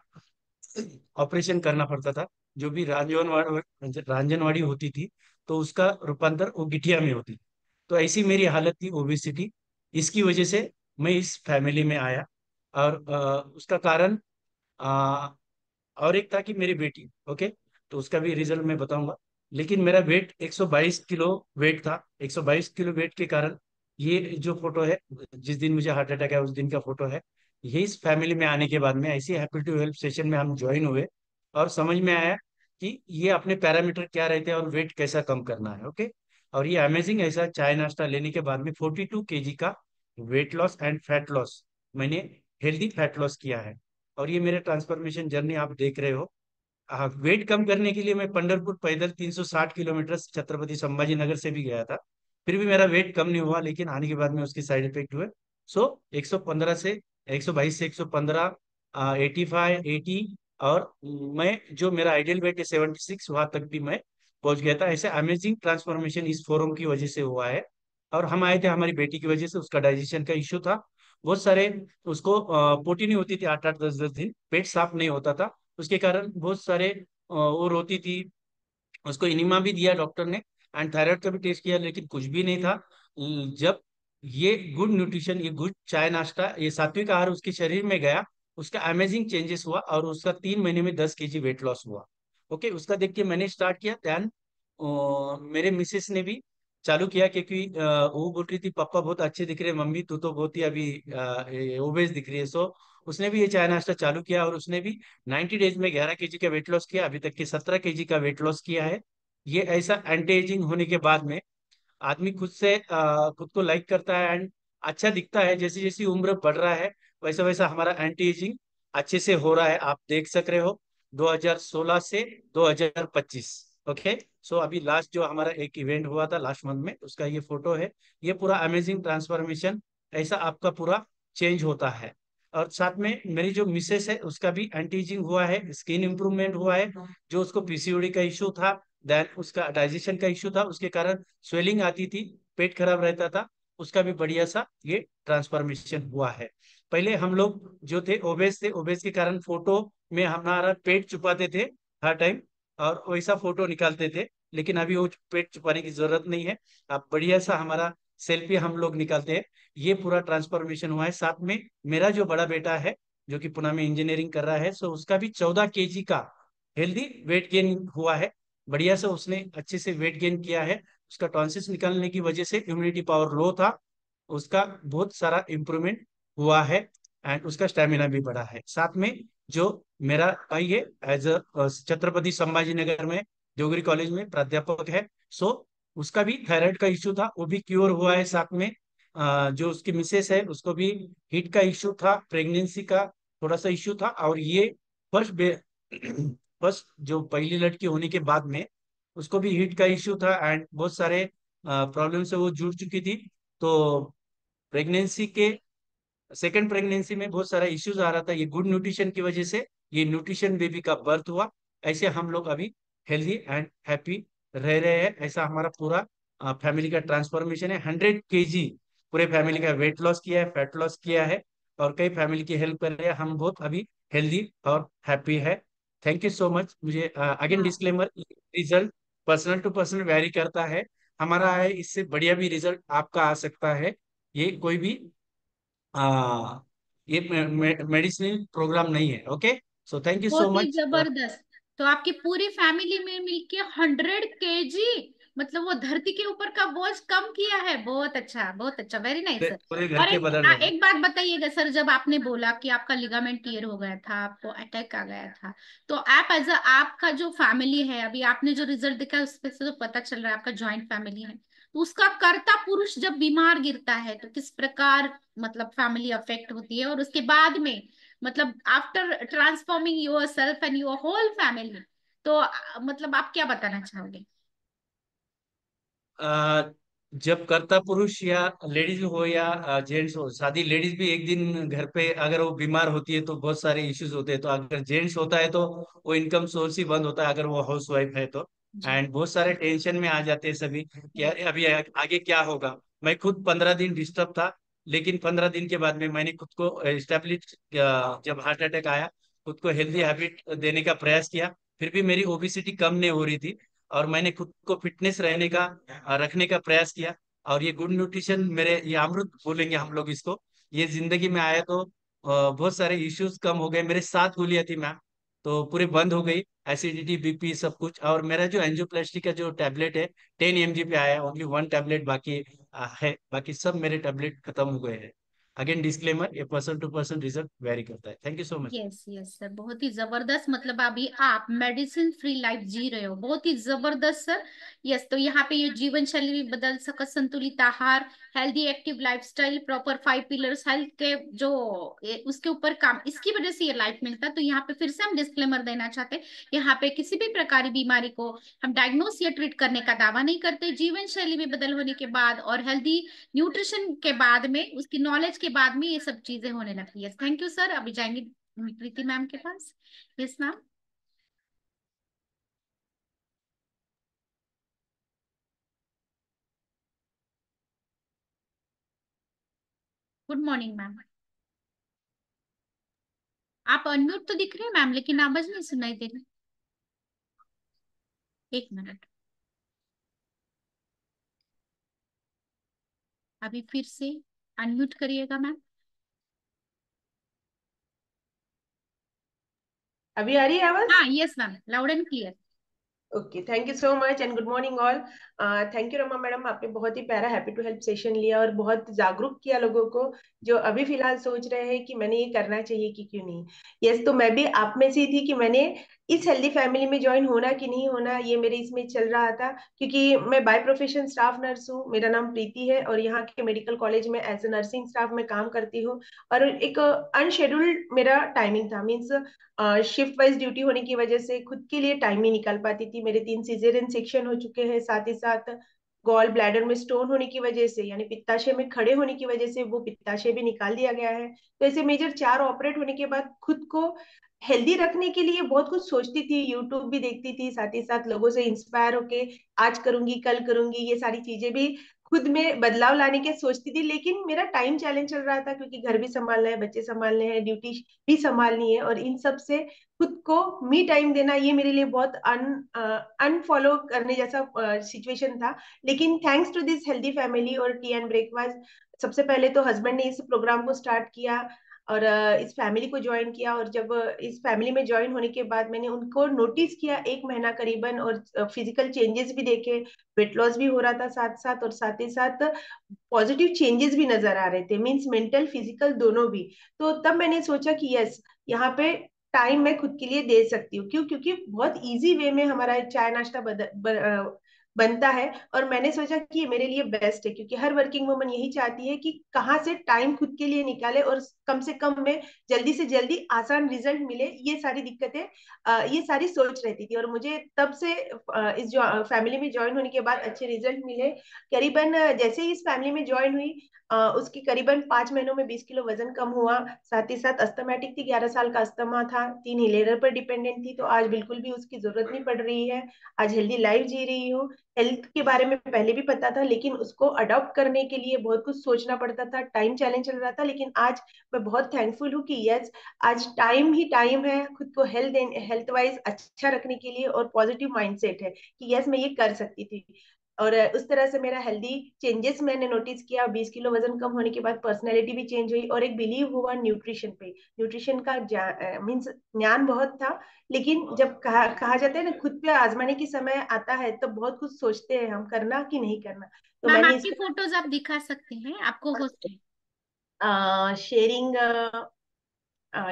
ऑपरेशन करना पड़ता था। जो भी रांजनवाड़ी होती थी, तो उसका रूपांतर वो गिठिया में होती। तो ऐसी मेरी हालत थी, ओबेसिटी। इसकी वजह से मैं इस फैमिली में आया। और उसका कारण और एक था कि मेरी बेटी। ओके, तो उसका भी रिजल्ट मैं बताऊंगा। लेकिन मेरा वेट 122 किलो वेट था। 122 किलो वेट के कारण ये जो फोटो है, जिस दिन मुझे हार्ट अटैक है उस दिन का फोटो है। ये इस फैमिली में आने के बाद में ऐसी हैप्पी टू हेल्प सेशन में हम ज्वाइन हुए, और समझ में आया कि ये अपने पैरामीटर क्या रहते हैं और वेट कैसा कम करना है। ओके, और ये अमेजिंग ऐसा चाय नाश्ता लेने के बाद में 42 kg का weight loss and fat loss, मैंने हेल्दी फैट लॉस किया है। और ये मेरे ट्रांसफॉर्मेशन जर्नी आप देख रहे हो। वेट कम करने के लिए मैं पंढरपुर पैदल 360 किलोमीटर छत्रपति संभाजी नगर से भी गया था, फिर भी मेरा वेट कम नहीं हुआ। लेकिन आने के बाद में उसके साइड इफेक्ट हुए। सो 115 से 122 से 115, 85, 80, और मैं जो मेरा आइडियल वेट है 76, वहां तक भी मैं पहुंच गया था। ऐसे अमेजिंग ट्रांसफॉर्मेशन इस फोरम की वजह से हुआ है। और हम आए थे हमारी बेटी की वजह से, उसका डाइजेशन का इश्यू था बहुत सारे। उसको पोटी नहीं होती थी 8-8, 10-10 दिन, पेट साफ नहीं होता था, उसके कारण बहुत सारे वो रोती थी। उसको इनिमा भी दिया डॉक्टर ने, एंड थायराइड का भी टेस्ट किया, लेकिन कुछ भी नहीं था। जब ये गुड न्यूट्रिशन, ये गुड चाय नाश्ता, ये सात्विक आहार उसके शरीर में गया, उसका अमेजिंग चेंजेस हुआ, और उसका 3 महीने में 10 kg वेट लॉस हुआ। ओके, उसका देख के मैंने स्टार्ट किया। दैन मेरे मिसेस ने भी चालू किया, क्योंकि वो बोल रही थी पापा बहुत अच्छे दिख रहे हैं, मम्मी तू तो बहुत ही अभी ओबेस दिख रही है। सो उसने भी ये चाय नाश्ता चालू किया, और उसने भी 90 डेज में 11 kg का वेट लॉस किया, अभी तक के 17 kg का वेट लॉस किया है। ये ऐसा एंटी एजिंग होने के बाद में आदमी खुद से खुद को लाइक करता है, एंड अच्छा दिखता है। जैसे जैसी उम्र बढ़ रहा है, वैसा वैसा हमारा एंटी एजिंग अच्छे से हो रहा है, आप देख सक रहे हो। 2016 से 2025। ओके, सो अभी लास्ट जो हमारा एक इवेंट हुआ था लास्ट मंथ में, उसका ये फोटो है। ये पूरा अमेजिंग ट्रांसफॉर्मेशन ऐसा आपका पूरा चेंज होता है। और साथ में मेरी जो मिसेस है, उसका भी एंटी एजिंग हुआ है, स्किन इंप्रूवमेंट हुआ है। जो उसको पीसीओडी का इशू था, देन उसका डाइजेशन का इशू था, उसके कारण स्वेलिंग आती थी, पेट खराब रहता था, उसका भी बढ़िया सा ये ट्रांसफॉर्मेशन हुआ है। पहले हम लोग जो थे ओबेस थे, ओबेस के कारण फोटो में हमारा पेट छुपाते थे हर टाइम, और वैसा फोटो निकालते थे। लेकिन अभी वो पेट छुपाने की जरूरत नहीं है, अब बढ़िया सा हमारा सेल्फी हम लोग निकालते हैं। ये पूरा ट्रांसफॉर्मेशन हुआ है। साथ में मेरा जो बड़ा बेटा है, जो कि पुणे में इंजीनियरिंग कर रहा है, सो उसका भी 14 kg का हेल्दी वेट गेन हुआ है। बढ़िया से उसने अच्छे से वेट गेन किया है। उसका टॉन्सिल्स निकलने की वजह से इम्यूनिटी पावर लो था, उसका बहुत सारा इम्प्रूवमेंट हुआ है, एंड उसका स्टेमिना भी बढ़ा है। साथ में जो मेरा भाई है, एज अ छत्रपति संभाजी नगर में जोगरी कॉलेज में प्राध्यापक है। सो उसका भी थायराइड का इश्यू था, वो भी क्योर हुआ है। साथ में जो उसकी मिसेस है, उसको भी हीट का इश्यू था, प्रेगनेंसी का थोड़ा सा इश्यू था, और ये फर्स्ट फर्स्ट जो पहली लड़की होने के बाद में उसको भी हीट का इश्यू था, एंड बहुत सारे प्रॉब्लम से वो जुड़ चुकी थी। तो प्रेगनेंसी के सेकेंड प्रेगनेंसी में बहुत सारा इश्यूज आ रहा था, ये गुड न्यूट्रिशन की वजह से ये न्यूट्रिशन बेबी का बर्थ हुआ। ऐसे हम लोग अभी हेल्दी एंड हैप्पी रह रहे हैं। ऐसा हमारा पूरा फैमिली का ट्रांसफॉर्मेशन है। 100 kg पूरे फैमिली का वेट लॉस किया है, फैट लॉस किया है, और कई फैमिली की हेल्प कर रहे हैं। हम बहुत अभी हेल्दी और हैप्पी है। Thank you so much. मुझे अगेन हाँ, disclaimer, result personal to personal vary करता है। हमारा है, इससे बढ़िया भी रिजल्ट आपका आ सकता है। ये कोई भी ये मेडिसिन प्रोग्राम नहीं है। ओके, सो थैंक यू सो बहुत ही मच। जबरदस्त। तो आपकी पूरी फैमिली में मिलके 100 kg, मतलब वो धरती के ऊपर का बोझ कम किया है। बहुत अच्छा, बहुत अच्छा, वेरी नाइस सर। पूरे घर और के एक बदल रहे हैं। एक बात बताइएगा सर, जब आपने बोला कि आपका लिगामेंट टियर हो गया था, आपको अटैक आ गया था, तो आप एज अ आपका जो फैमिली है, अभी आपने जो रिजल्ट देखा है उसपे से तो पता चल रहा है आपका ज्वाइंट फैमिली है, तो उसका कर्ता पुरुष जब बीमार गिरता है तो किस प्रकार मतलब फैमिली अफेक्ट होती है, और उसके बाद में मतलब after transforming yourself and your whole family, तो मतलब आप क्या बताना चाहोगे? अ, जब कर्ता पुरुष या लेडीज हो या जेंट्स हो, शादी लेडीज भी एक दिन घर पे अगर वो बीमार होती है तो बहुत सारे इश्यूज होते हैं। तो अगर जेंट्स होता है तो वो इनकम सोर्स ही बंद होता है, अगर वो हाउस वाइफ है तो। जी। एंड बहुत सारे टेंशन में आ जाते हैं सभी कि यस। अरे अभी आगे क्या होगा। मैं खुद 15 दिन डिस्टर्ब था, लेकिन 15 दिन के बाद में मैंने खुद को एस्टेब्लिश, जब हार्ट अटैक आया, खुद को हेल्दी हैबिट देने का प्रयास किया। फिर भी मेरी ओबिसिटी कम नहीं हो रही थी, और मैंने खुद को फिटनेस रहने का रखने का प्रयास किया। और ये गुड न्यूट्रिशन मेरे, ये अमृत बोलेंगे हम लोग इसको, ये जिंदगी में आया तो बहुत सारे इश्यूज कम हो गए। मेरे 7 गोलियां थी मैम, तो पूरी बंद हो गई, एसिडिटी बीपी सब कुछ। और मेरा जो एंजियोप्लास्टी का जो टैबलेट है 10 mg पे आया है, ओनली 1 टैबलेट बाकी है, बाकी सब मेरे टैबलेट खत्म हो गए हैं। अगेन डिस्क्लेमर, ये person to person result vary करता है। Thank you so much. Yes yes sir, बहुत ही जबरदस्त। मतलब अभी आप मेडिसिन फ्री लाइफ जी रहे हो, बहुत ही जबरदस्त सर। यस, तो यहाँ पे ये जीवन शैली भी बदल सका, संतुलित आहार, healthy active lifestyle, proper 5 pillars health के जो उसके ऊपर काम, इसकी वजह से ये लाइफ मिलता है। तो यहाँ पे फिर से हम डिस्क्लेमर देना चाहते हैं, यहाँ पे किसी भी प्रकार की बीमारी को हम डायग्नोस या ट्रीट करने का दावा नहीं करते। जीवन शैली में बदल होने के बाद और हेल्दी न्यूट्रिशन के बाद में, उसकी नॉलेज के बाद में ये सब चीजें होने लगती है। Thank you sir. अभी जाएंगे प्रीति मैम के पास। Yes ma'am. Good morning ma'am. आप अनम्यूट तो दिख रहे हैं मैम, लेकिन आवाज नहीं सुनाई दे रही। एक मिनट, अभी फिर से अनम्यूट करिएगा मैम। अभी आ रही है आवाज? हाँ yes ma'am, loud and clear. Okay, thank you so much and good morning all. Thank you Rama madam, आपने बहुत ही प्यारा हैप्पी टू हेल्प सेशन लिया और बहुत जागरूक किया लोगों को जो अभी फिलहाल सोच रहे हैं कि मैंने ये करना चाहिए कि क्यों नहीं। यस, तो मैं भी आप में से ही थी कि मैंने इस हेल्दी फैमिली में ज्वाइन होना कि नहीं होना, ये मेरे इसमें चल रहा था। क्योंकि मैं बाय प्रोफेशन स्टाफ नर्स हूँ, मेरा नाम प्रीति है और यहाँ के मेडिकल कॉलेज में एज ए नर्सिंग स्टाफ में काम करती हूँ। और एक अनशेड्यूल्ड मेरा टाइमिंग था, मीन्स शिफ्ट वाइज ड्यूटी होने की वजह से खुद के लिए टाइम नहीं निकाल पाती थी। मेरे 3 सिजेरियन सेक्शन हो चुके हैं, साथ ही साथ गॉल ब्लैडर में स्टोन होने की वजह से, यानी पित्ताशय में खड़े होने की वजह से वो पित्ताशय भी निकाल दिया गया है। तो ऐसे मेजर 4 ऑपरेट होने के बाद खुद को हेल्दी रखने के लिए बहुत कुछ सोचती थी, यूट्यूब भी देखती थी, साथ ही साथ लोगों से इंस्पायर होके आज करूंगी कल करूंगी ये सारी चीजें भी खुद में बदलाव लाने के सोचती थी। लेकिन मेरा टाइम चैलेंज चल रहा था, क्योंकि घर भी संभालना है, बच्चे संभालने हैं, ड्यूटी भी संभालनी है, और इन सब से खुद को मी टाइम देना ये मेरे लिए बहुत अनफॉलो करने जैसा सिचुएशन था। लेकिन thanks to this healthy family और टी एंड ब्रेकफास्ट, सबसे पहले तो हस्बैंड ने इस प्रोग्राम को स्टार्ट किया और इस फैमिली को ज्वाइन किया। और जब इस फैमिली में ज्वाइन होने के बाद मैंने उनको नोटिस किया 1 महीना करीबन, और फिजिकल चेंजेस भी देखे, वेट लॉस भी हो रहा था साथ साथ, और साथ ही साथ पॉजिटिव चेंजेस भी नजर आ रहे थे, मीन्स मेंटल फिजिकल दोनों भी। तो तब मैंने सोचा कि यस, यहाँ पे टाइम मैं खुद के लिए दे सकती हूँ। क्यों? क्योंकि बहुत इजी वे में हमारा चाय नाश्ता बनता है, और मैंने सोचा कि ये मेरे लिए बेस्ट है, क्योंकि हर वर्किंग वुमन यही चाहती है कि कहाँ से टाइम खुद के लिए निकाले और कम से कम में जल्दी से जल्दी आसान रिजल्ट मिले, ये सारी दिक्कतें, ये सारी सोच रहती थी। और मुझे तब से इस जो फैमिली में ज्वाइन होने के बाद अच्छे रिजल्ट मिले। करीबन जैसे ही इस फैमिली में ज्वाइन हुई, उसकी करीबन 5 महीनों में 20 किलो वजन कम हुआ। साथ ही साथ अस्थमाटिक थी, 11 साल का अस्थमा था, 3 इनहेलर पर डिपेंडेंट थी, तो आज बिल्कुल भी उसकी जरूरत नहीं पड़ रही है। आज हेल्दी लाइफ जी रही हूँ। हेल्थ के बारे में पहले भी पता था, लेकिन उसको अडॉप्ट करने के लिए बहुत कुछ सोचना पड़ता था, टाइम चैलेंज चल रहा था। लेकिन आज मैं बहुत थैंकफुल हूँ कि यस, आज टाइम ही टाइम है खुद को हेल्थ वाइज अच्छा रखने के लिए, और पॉजिटिव माइंडसेट है कि यस मैं ये कर सकती थी। और उस तरह से मेरा हेल्दी चेंजेस मैंने नोटिस किया। 20 किलो वजन कम होने के बाद पर्सनैलिटी भी चेंज हुई, और एक बिलीव हुआ न्यूट्रिशन पे। न्यूट्रिशन का मीन्स ज्ञान बहुत था, लेकिन जब कहा जाता है ना, खुद पे आजमाने की समय आता है तब बहुत कुछ सोचते हैं हम, करना कि नहीं करना। तो मैम मैंने आपकी फोटोज आप दिखा सकते हैं, आपको हो शेयरिंग,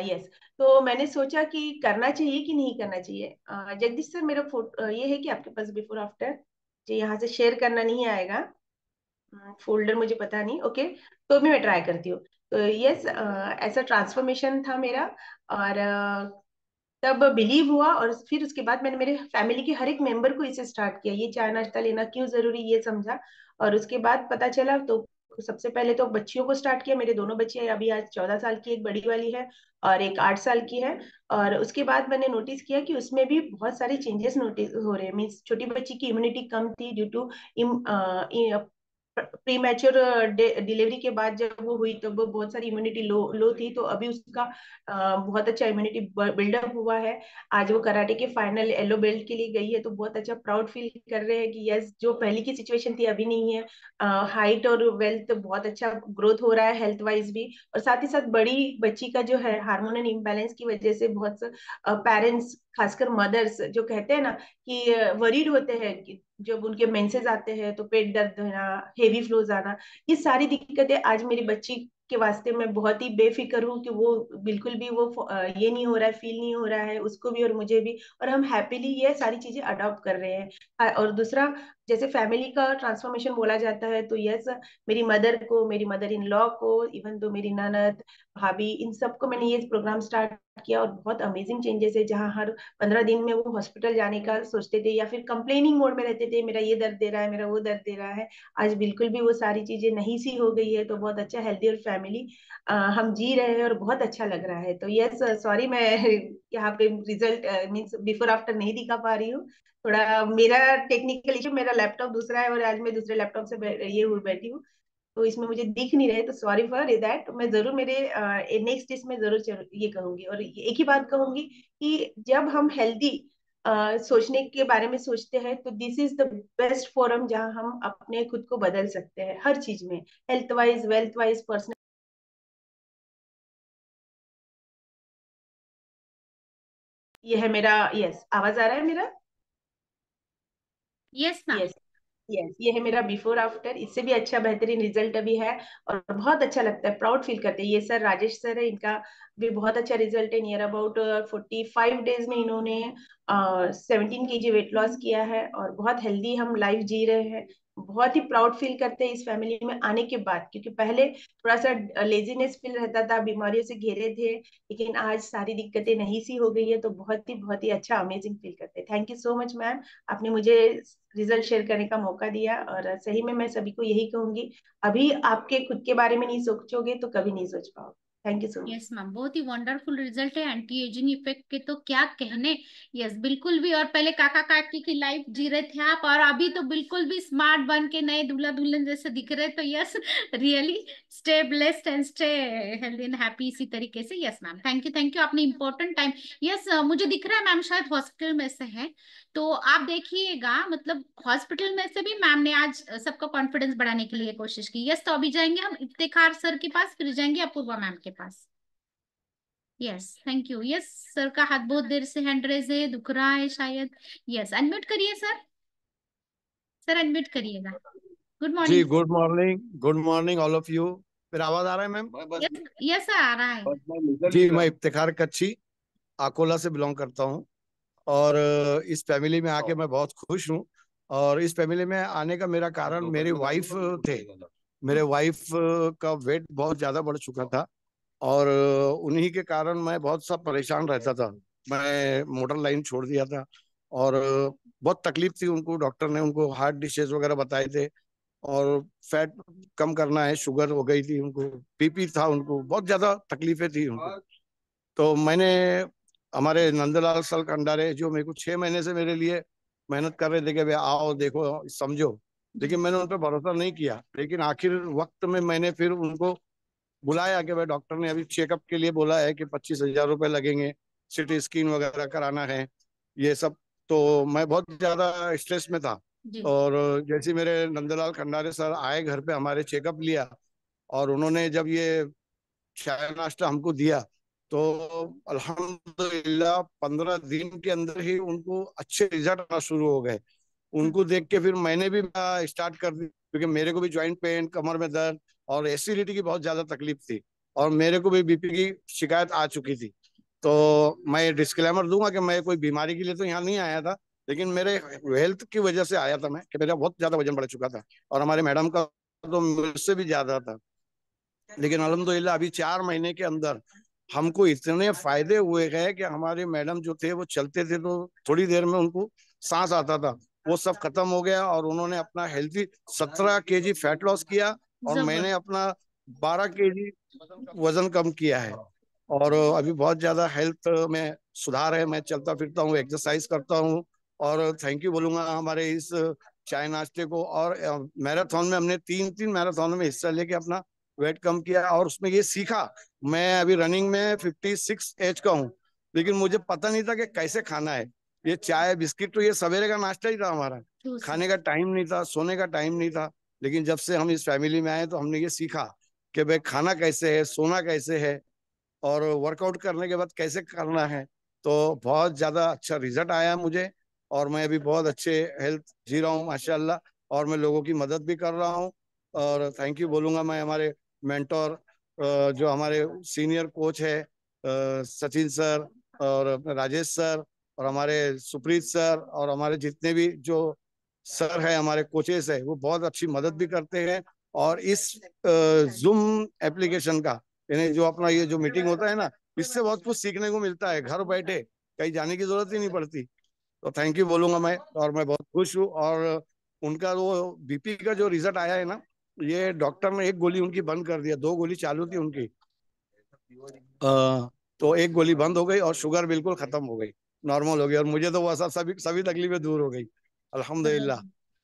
यस, तो मैंने सोचा कि करना चाहिए कि नहीं करना चाहिए। जगदीश सर, मेरा फोटो ये है कि आपके पास बिफोर आफ्टर, जी यहाँ से शेयर करना नहीं आएगा, फोल्डर मुझे पता नहीं। ओके, तो भी मैं ट्राई करती हूँ। तो यस, ऐसा ट्रांसफॉर्मेशन था मेरा। और तब बिलीव हुआ, और फिर उसके बाद मैंने मेरे फैमिली के हर एक मेंबर को इसे स्टार्ट किया, ये चाय नाश्ता लेना क्यों जरूरी ये समझा। और उसके बाद पता चला, तो सबसे पहले तो बच्चियों को स्टार्ट किया। मेरे दोनों बच्चियां अभी आज 14 साल की, एक बड़ी वाली है और एक 8 साल की है। और उसके बाद मैंने नोटिस किया कि उसमें भी बहुत सारे चेंजेस नोटिस हो रहे हैं। मीन्स छोटी बच्ची की इम्यूनिटी कम थी due to premature delivery के बाद जब वो हुई, तो वो बहुत सारी इम्यूनिटी लो थी। तो अभी उसका बहुत अच्छा इम्यूनिटी बिल्डअप हुआ है। आज वो कराटे के फाइनल येलो बेल्ट के लिए गई है, तो बहुत अच्छा प्राउड फील कर रहे हैं कि यस, जो पहले की सिचुएशन थी अभी नहीं है। हाइट और वेल्थ बहुत अच्छा ग्रोथ हो रहा है, हेल्थ वाइज भी। और साथ ही साथ बड़ी बच्ची का जो है हार्मोनल इम्बैलेंस की वजह से बहुत से पेरेंट्स, खासकर मदर्स, जो कहते हैं ना कि वरीड होते हैं कि जब उनके मेंसेस आते हैं तो पेट दर्द होना, हेवी फ्लोज आना, ये सारी दिक्कतें आज मेरी बच्ची के वास्ते मैं बहुत ही बेफिक्र हूँ कि वो बिल्कुल भी वो ये नहीं हो रहा है, फील नहीं हो रहा है उसको भी और मुझे भी। और हम हैप्पीली ये सारी चीजें अडॉप्ट कर रहे हैं। और दूसरा, जैसे फैमिली का ट्रांसफॉर्मेशन बोला जाता है, तो यस, मेरी मदर को, मेरी मदर इन लॉ को, इवन दो मेरी ननद, भाभी, इन सबको मैंने ये प्रोग्राम स्टार्ट किया, और बहुत अमेजिंग चेंजेस है। जहाँ हर 15 दिन में वो हॉस्पिटल जाने का सोचते थे, या फिर कंप्लेनिंग मोड में रहते थे, मेरा ये दर्द दे रहा है, मेरा वो दर्द दे रहा है, आज बिल्कुल भी वो सारी चीजें नहीं सी हो गई है। तो बहुत अच्छा हेल्दी और फैमिली हम जी रहे हैं, और बहुत अच्छा लग रहा है। तो यस, सॉरी मैं यहाँ पे रिजल्ट मीन्स बिफोर आफ्टर नहीं दिखा पा रही हूँ। थोड़ा मेरा टेक्निकल इशू, मेरा लैपटॉप दूसरा है और आज मैं दूसरे लैपटॉप से ये हुई बैठी हूँ, तो इसमें मुझे दिख नहीं रहे, तो सॉरी फॉर दैट। मैं जरूर मेरे नेक्स्ट इसमें जरूर ये कहूंगी। और एक ही बात कहूंगी कि जब हम हेल्दी सोचने के बारे में सोचते हैं, तो this is the best forum जहां हम अपने खुद को बदल सकते हैं हर चीज में, health wise, wealth wise, personal. ये है मेरा, यस, आवाज आ रहा है मेरा? Yes ma'am. यस, यस, ये है मेरा बिफोर आफ्टर। इससे भी अच्छा बेहतरीन रिजल्ट अभी है, और बहुत अच्छा लगता है, प्राउड फील करते हैं। ये सर राजेश सर है, इनका भी बहुत अच्छा रिजल्ट है। नियर अबाउट 45 डेज में इन्होंने 17 kg वेट लॉस किया है, और बहुत हेल्दी हम लाइफ जी रहे हैं। बहुत ही प्राउड फील करते हैं इस फैमिली में आने के बाद, क्योंकि पहले थोड़ा सा लेजीनेस फील रहता था, बीमारियों से घेरे थे, लेकिन आज सारी दिक्कतें नहीं सी हो गई है, तो बहुत ही अच्छा अमेजिंग फील करते हैं। Thank you so much ma'am, आपने मुझे रिजल्ट शेयर करने का मौका दिया। और सही में मैं सभी को यही कहूंगी, अभी आपके खुद के बारे में नहीं सोचोगे तो कभी नहीं सोच पाओगे। Thank you so much. Yes ma'am, बहुत ही वंडरफुल रिजल्ट है, एंटी एजिंग इफेक्ट के तो क्या कहने। यस बिल्कुल भी, और पहले काका काकी की लाइफ जी रहे थे आप, और अभी तो बिल्कुल भी स्मार्ट बन के नए दूल्हा दुल्हन जैसे दिख रहे। तो yes, really stay blessed and stay healthy and happy इसी तरीके से। यस मैम, थैंक यू आपने इम्पोर्टेंट टाइम। यस, मुझे दिख रहा है मैम शायद हॉस्पिटल में से है, तो आप देखिएगा, मतलब हॉस्पिटल में से भी मैम ने आज सबका कॉन्फिडेंस बढ़ाने के लिए कोशिश की। यस, तो अभी जाएंगे हम इफ्तिखार सर के पास, फिर जाएंगे अपूर्वा मैम के पास। Yes thank you. Yes, sir का हाथ बहुत देर से हैंड रेज है, दुख रहा है शायद। यस, अनम्यूट करिए सर, सर अनम्यूट करिएगा। Good ji morning. Good morning all of you. मेरा आवाज आ रहा है मैम? यस यस सर, आ रहा है। जी, मैं इफ्तिखार कच्छी अकोला से बिलोंग करता हूँ, और इस फैमिली में आके मैं बहुत खुश हूँ। और इस फैमिली में आने का मेरा कारण मेरी वाइफ थे। मेरे वाइफ का वेट बहुत ज्यादा बढ़ चुका था, और उन्हीं के कारण मैं बहुत सा परेशान रहता था। मैं मोटर लाइन छोड़ दिया था और बहुत तकलीफ थी उनको। डॉक्टर ने उनको हार्ट डिसीज वगैरह बताए थे और फैट कम करना है, शुगर हो गई थी उनको, बीपी था उनको, बहुत ज्यादा तकलीफें थी उनको। तो मैंने हमारे नंदलाल सल कंडारे जो मेरे को 6 महीने से मेरे लिए मेहनत कर रहे थे कि भाई आओ देखो समझो, लेकिन मैंने उन पर भरोसा नहीं किया। लेकिन आखिर वक्त में मैंने फिर उनको बुलाया कि भाई डॉक्टर ने अभी चेकअप के लिए बोला है कि 25,000 रुपये लगेंगे, सिटी स्कैन वगैरह कराना है, ये सब। तो मैं बहुत ज्यादा स्ट्रेस में था। जी और जैसे मेरे नंदलाल खंडारे सर आए घर पे, हमारे चेकअप लिया, और उन्होंने जब ये चाय नाश्ता हमको दिया तो अल्हम्दुलिल्लाह 15 दिन के अंदर ही उनको अच्छे रिजल्ट आना शुरू हो गए। उनको देख के फिर मैंने भी स्टार्ट कर दी, क्योंकि मेरे को भी जॉइंट पेन, कमर में दर्द और एसिडिटी की बहुत ज्यादा तकलीफ थी, और मेरे को भी बीपी की शिकायत आ चुकी थी। तो मैं डिस्क्लेमर दूंगा कि मैं कोई बीमारी के लिए तो यहाँ नहीं आया था, लेकिन मेरे हेल्थ की वजह से आया था मैं, कि मेरा बहुत ज्यादा वजन बढ़ चुका था और हमारे मैडम का तो मुझसे भी ज्यादा था। लेकिन अल्हम्दुलिल्लाह अभी 4 महीने के अंदर हमको इतने फायदे हुए हैं कि हमारे मैडम जो थे वो चलते थे तो थोड़ी देर में उनको सांस आता था, वो सब खत्म हो गया। और उन्होंने अपना हेल्थी 17 kg फैट लॉस किया, और मैंने जबरदस्त। अपना 12 kg वजन कम किया है। और अभी बहुत ज्यादा हेल्थ में सुधार है। मैं चलता फिरता हूँ, एक्सरसाइज करता हूँ। और थैंक यू बोलूंगा हमारे इस चाय नाश्ते को। और मैराथन में हमने 3-3 मैराथन में हिस्सा लेके अपना वेट कम किया, और उसमें ये सीखा। मैं अभी रनिंग में 56 एज का हूँ, लेकिन मुझे पता नहीं था कि कैसे खाना है। ये चाय बिस्किट तो ये सवेरे का नाश्ता ही था हमारा, ट्रू सर। खाने का टाइम नहीं था, सोने का टाइम नहीं था। लेकिन जब से हम इस फैमिली में आए तो हमने ये सीखा कि भाई खाना कैसे है, सोना कैसे है, और वर्कआउट करने के बाद कैसे करना है। तो बहुत ज्यादा अच्छा रिजल्ट आया मुझे, और मैं अभी बहुत अच्छे हेल्थ जी रहा हूँ माशाल्लाह। और मैं लोगों की मदद भी कर रहा हूँ। और थैंक यू बोलूंगा मैं हमारे मेंटोर, जो हमारे सीनियर कोच है, सचिन सर और अपने राजेश सर और हमारे सुप्रीत सर, और हमारे जितने भी जो सर है, हमारे कोचेस है, वो बहुत अच्छी मदद भी करते हैं। और इस जूम एप्लीकेशन का, यानी जो अपना ये जो मीटिंग होता है ना, इससे बहुत कुछ सीखने को मिलता है, घर बैठे कहीं जाने की जरूरत ही नहीं पड़ती। तो थैंक यू बोलूंगा मैं, और मैं बहुत खुश हूँ। और उनका वो बीपी का जो रिजल्ट आया है ना, ये डॉक्टर ने एक गोली उनकी बंद कर दिया, 2 गोली चालू थी उनकी। तो एक गोली बंद हो गई और शुगर बिल्कुल खत्म हो गई, नॉर्मल हो गई। और मुझे तो वो सब सभी सभी तकलीफें दूर हो गई, अल्हम्दुलिल्लाह,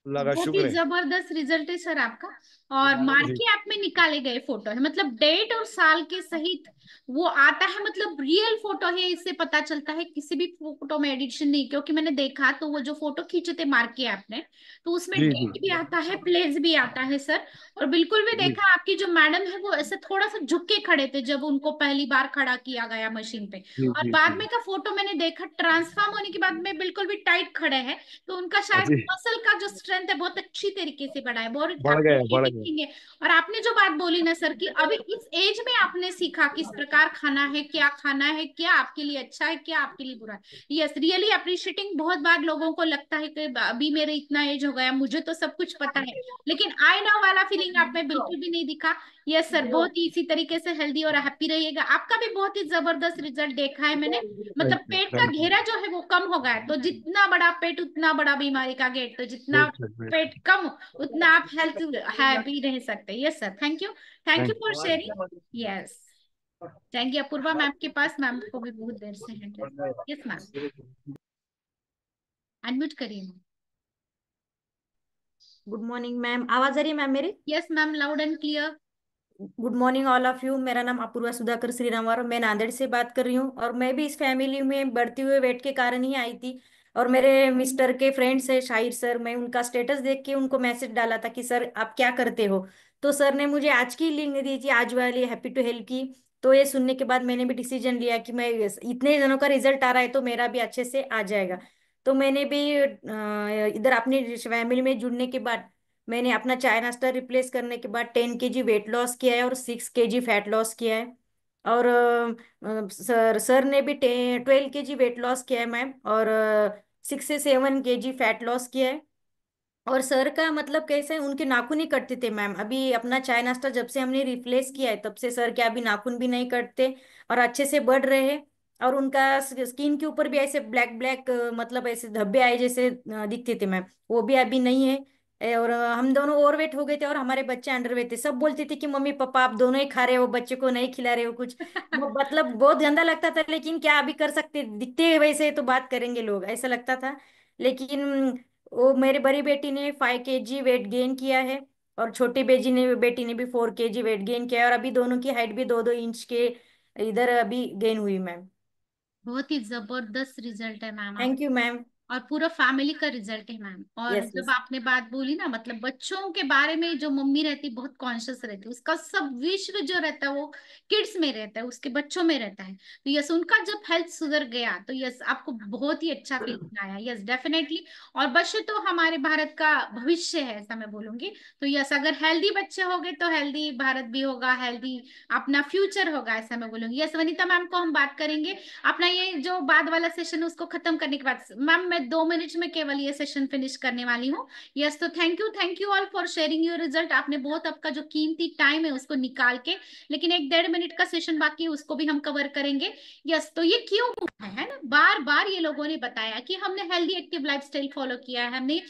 अल्लाह का बहुत ही शुक्र है। जबरदस्त रिजल्ट है सर आपका। और जी मार्के ऐप में निकाले गए फोटो है, मतलब डेट और साल के सहित वो आता है, मतलब रियल फोटो है, इससे पता चलता है। किसी भी फोटो में एडिशन नहीं, क्योंकि मैंने देखा तो वो जो फोटो खींचे थे मार्के ऐप ने, तो उसमें जी जी डेट भी आता है, प्लेस भी आता है सर। और बिल्कुल भी जी देखा आपकी जो मैडम है वो ऐसे थोड़ा सा झुक के खड़े थे जब उनको पहली बार खड़ा किया गया मशीन पे। जी और जी बाद जी में का फोटो मैंने देखा, ट्रांसफॉर्म होने के बाद में बिल्कुल भी टाइट खड़े हैं। तो उनका शायद जी, मसल का जो स्ट्रेंथ है बहुत अच्छी तरीके से बढ़ा है, बहुत बढ़ आपको गया ये बढ़ भी गया। दिखेंगे। और आपने जो बात बोली ना सर कि अभी इस एज में आपने सीखा किस प्रकार खाना है, क्या खाना है, क्या आपके लिए अच्छा है, क्या आपके लिए बुरा है। Yes, really appreciating. बहुत बार लोगों को लगता है कि अभी मेरे इतना एज हो गया, मुझे तो सब कुछ पता है, लेकिन आई नो वाला फीलिंग आप में बिल्कुल भी नहीं दिखा। यस सर, बहुत ही इसी तरीके से हेल्दी और हैप्पी रहिएगा। आपका भी बहुत ही जबरदस्त रिजल्ट देखा है मैंने। मतलब थैंक यू पेट का थैंक यू। घेरा जो है वो कम हो गया है, तो जितना बड़ा पेट उतना बड़ा बीमारी का गेट, तो जितना पेट कम उतना आप हेल्थ हैप्पी रह सकते हैं। Yes sir, thank you. Thank you thank for sharing. Yes, जाएंगे अपूर्वा मैम के पास, मैम को भी बहुत देर से हैंड है। Yes ma'am, you. अनम्यूट करिए मैम। गुड मॉर्निंग मैम, आवाज आ रही है मैम मेरी? Yes ma'am, loud and clear. Good morning all of you. मेरा नाम अपूर्वा सुधाकर श्रीरामवार, मैं नांदेड़ से बात कर रही हूँ। और मैं भी इस फैमिली में बढ़ते हुए वेट के कारण ही आई थी। और मेरे मिस्टर के फ्रेंड्स है शाहिर सर, मैं उनका स्टेटस देख के उनको मैसेज डाला था कि सर आप क्या करते हो। तो सर ने मुझे आज की लिंक दी थी, आज वाली हैप्पी टू हेल्प की। तो ये सुनने के बाद मैंने भी डिसीजन लिया कि मैं इतने जनों का रिजल्ट आ रहा है तो मेरा भी अच्छे से आ जाएगा। तो मैंने भी इधर अपनी फैमिली में जुड़ने के बाद मैंने अपना चाय नाश्ता रिप्लेस करने के बाद 10 kg वेट लॉस किया है और 6 kg फैट लॉस किया है। और सर ने भी 12 kg वेट लॉस किया है मैम, और 6 से 7 kg फैट लॉस किया है। और सर का मतलब कैसे उनके नाखून ही कटते थे मैम। अभी अपना चाय नाश्ता जब से हमने रिप्लेस किया है तब से सर के अभी नाखून भी नहीं कटते और अच्छे से बढ़ रहे हैं। और उनका स्किन के ऊपर भी ऐसे ब्लैक ब्लैक मतलब ऐसे धब्बे आए जैसे दिखते थे मैम, वो भी अभी नहीं है। और हम दोनों ओवरवेट हो गए थे और हमारे बच्चे अंडरवेट थे। सब बोलते थे कि मम्मी पापा आप दोनों ही खा रहे हो, बच्चे को नहीं खिला रहे हो कुछ। वो मतलब बहुत गंदा लगता था, लेकिन क्या अभी कर सकते, दिखते हैं वैसे तो बात करेंगे लोग, ऐसा लगता था। लेकिन वो मेरी बड़ी बेटी ने 5 kg वेट गेन किया है और छोटी बेटी ने भी 4 kg वेट गेन किया है, और अभी दोनों की हाइट भी 2-2 इंच के इधर अभी गेन हुई मैम। बहुत ही जबरदस्त रिजल्ट है मैम आप, थैंक यू मैम। और पूरा फैमिली का रिजल्ट है मैम। और यस जब यस। आपने बात बोली ना, मतलब बच्चों के बारे में जो मम्मी रहती बहुत कॉन्शियस रहती, उसका सब विश्व जो रहता है वो किड्स में रहता है, उसके बच्चों में रहता है। तो यस, उनका जब हेल्थ सुधर गया तो यस आपको बहुत ही अच्छा फीलिंग आया, यस डेफिनेटली। और बच्चे तो हमारे भारत का भविष्य है ऐसा मैं बोलूंगी। तो यस, अगर हेल्दी बच्चे हो गए तो हेल्दी भारत भी होगा, हेल्दी अपना फ्यूचर होगा ऐसा मैं बोलूंगी। यस वनीता मैम को हम बात करेंगे अपना ये जो बाद वाला सेशन है उसको खत्म करने के बाद। मैम मैं 2 मिनट में केवल ये सेशन फिनिश करने वाली हूँ। यस, तो thank you all for sharing your result. आपने बहुत आपका जो कीमती टाइम है उसको निकाल के, लेकिन 1-1.5 मिनट का सेशन बाकी है, उसको भी हम कवर करेंगे। यस, तो ये क्यों हुआ है ना, बार बार ये लोगों ने बताया कि हमने हेल्दी एक्टिव लाइफस्टाइल फॉलो किया है, हमने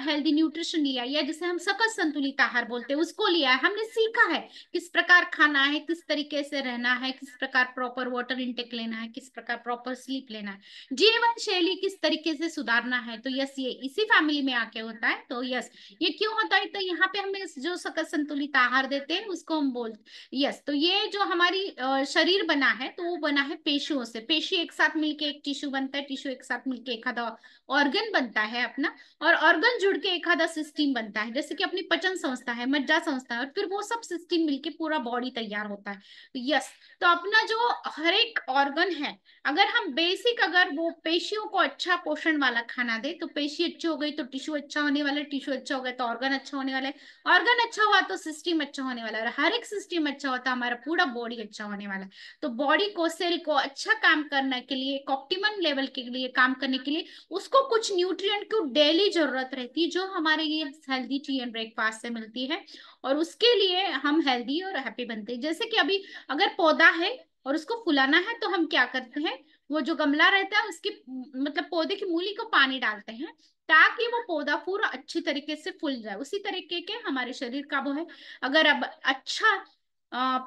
हेल्दी न्यूट्रिशन लिया, या जिसे हम सकस संतुलित आहार बोलते हैं उसको लिया है, हमने सीखा है किस प्रकार खाना है, किस तरीके से रहना है, किस प्रकार प्रॉपर वाटर इनटेक लेना है, किस प्रकार प्रॉपर स्लीप लेना है, जीवन शैली किस तरीके से सुधारना है। तो यस, ये इसी फैमिली में आके होता है। तो यस, ये क्यों होता है, तो यहाँ पे हमें जो सकस संतुलित आहार देते हैं उसको हम बोलते। यस, तो ये जो हमारी शरीर बना है तो वो बना है पेशियों से। पेशी एक साथ मिलके एक टिश्यू बनता है, टिश्यू एक साथ मिलके एक आधा ऑर्गन बनता है अपना, और ऑर्गन जुड़ के एक आधा सिस्टम बनता है, जैसे कि अपनी पचन संस्था है, मज्जा संस्था है, और फिर वो सब सिस्टम मिलके पूरा बॉडी तैयार होता है। यस, तो अपना जो हर एक ऑर्गन है, अगर हम बेसिक अगर वो पेशियों को अच्छा पोषण वाला खाना दे तो पेशी अच्छी हो गई तो टिश्यू अच्छा होने वाला है, टिश्यू अच्छा हो गया तो ऑर्गन अच्छा होने वाला है, ऑर्गन अच्छा हुआ तो सिस्टम अच्छा होने वाला है, और हर एक सिस्टम अच्छा होता है हमारा पूरा बॉडी अच्छा होने वाला है। तो बॉडी को, सेल को अच्छा काम करने के लिए, एक ऑप्टिमम लेवल के लिए काम करने के लिए उसको कुछ न्यूट्रिएंट की डेली जरूरत रहती है, जो हमारे ये हेल्दी टी एंड ब्रेकफास्ट से मिलती है, और उसके लिए हम हेल्दी और हैप्पी बनते हैं। जैसे कि अभी अगर पौधा है और उसको फुलाना है तो हम क्या करते हैं, वो जो गमला रहता है उसकी मतलब पौधे की मूली को पानी डालते हैं ताकि वो पौधा पूरा अच्छी तरीके से फूल जाए। उसी तरीके के हमारे शरीर का वो है, अगर अब अच्छा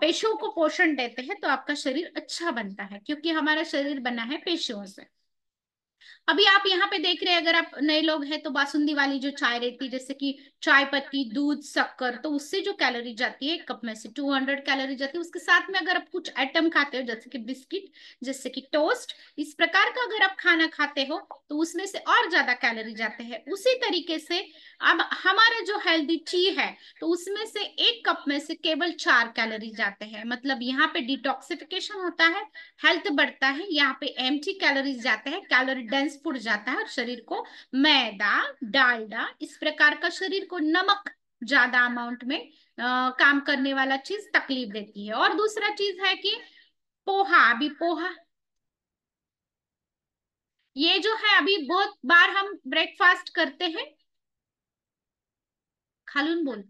पेशियों को पोषण देते हैं तो आपका शरीर अच्छा बनता है, क्योंकि हमारा शरीर बना है पेशियों से। अभी आप यहाँ पे देख रहे हैं, अगर आप नए लोग हैं तो बासुंदी वाली जो चाय रहती है, जैसे कि चाय पत्ती, दूध, शक्कर, तो उससे जो कैलोरी जाती है एक कप में से 200 कैलोरी जाती है। उसके साथ में अगर आप कुछ आइटम खाते हो जैसे कि बिस्किट, जैसे कि टोस्ट, इस प्रकार का अगर आप खाना खाते हो तो उसमें से और ज्यादा कैलोरी जाते हैं। उसी तरीके से अब हमारा जो हेल्दी टी है तो उसमें से एक कप में से केवल 4 कैलोरी जाते हैं। मतलब यहाँ पे डिटॉक्सिफिकेशन होता है, हेल्थ बढ़ता है, यहाँ पे एम्प्टी कैलोरीज जाते हैं, कैलोरी डेंस फूड जाता है, और शरीर को मैदा, डालडा, इस प्रकार का शरीर को नमक ज्यादा अमाउंट में काम करने वाला चीज तकलीफ देती है। और दूसरा चीज है कि पोहा, अभी पोहा ये जो है अभी बहुत बार हम ब्रेकफास्ट करते हैं, खालून बोल,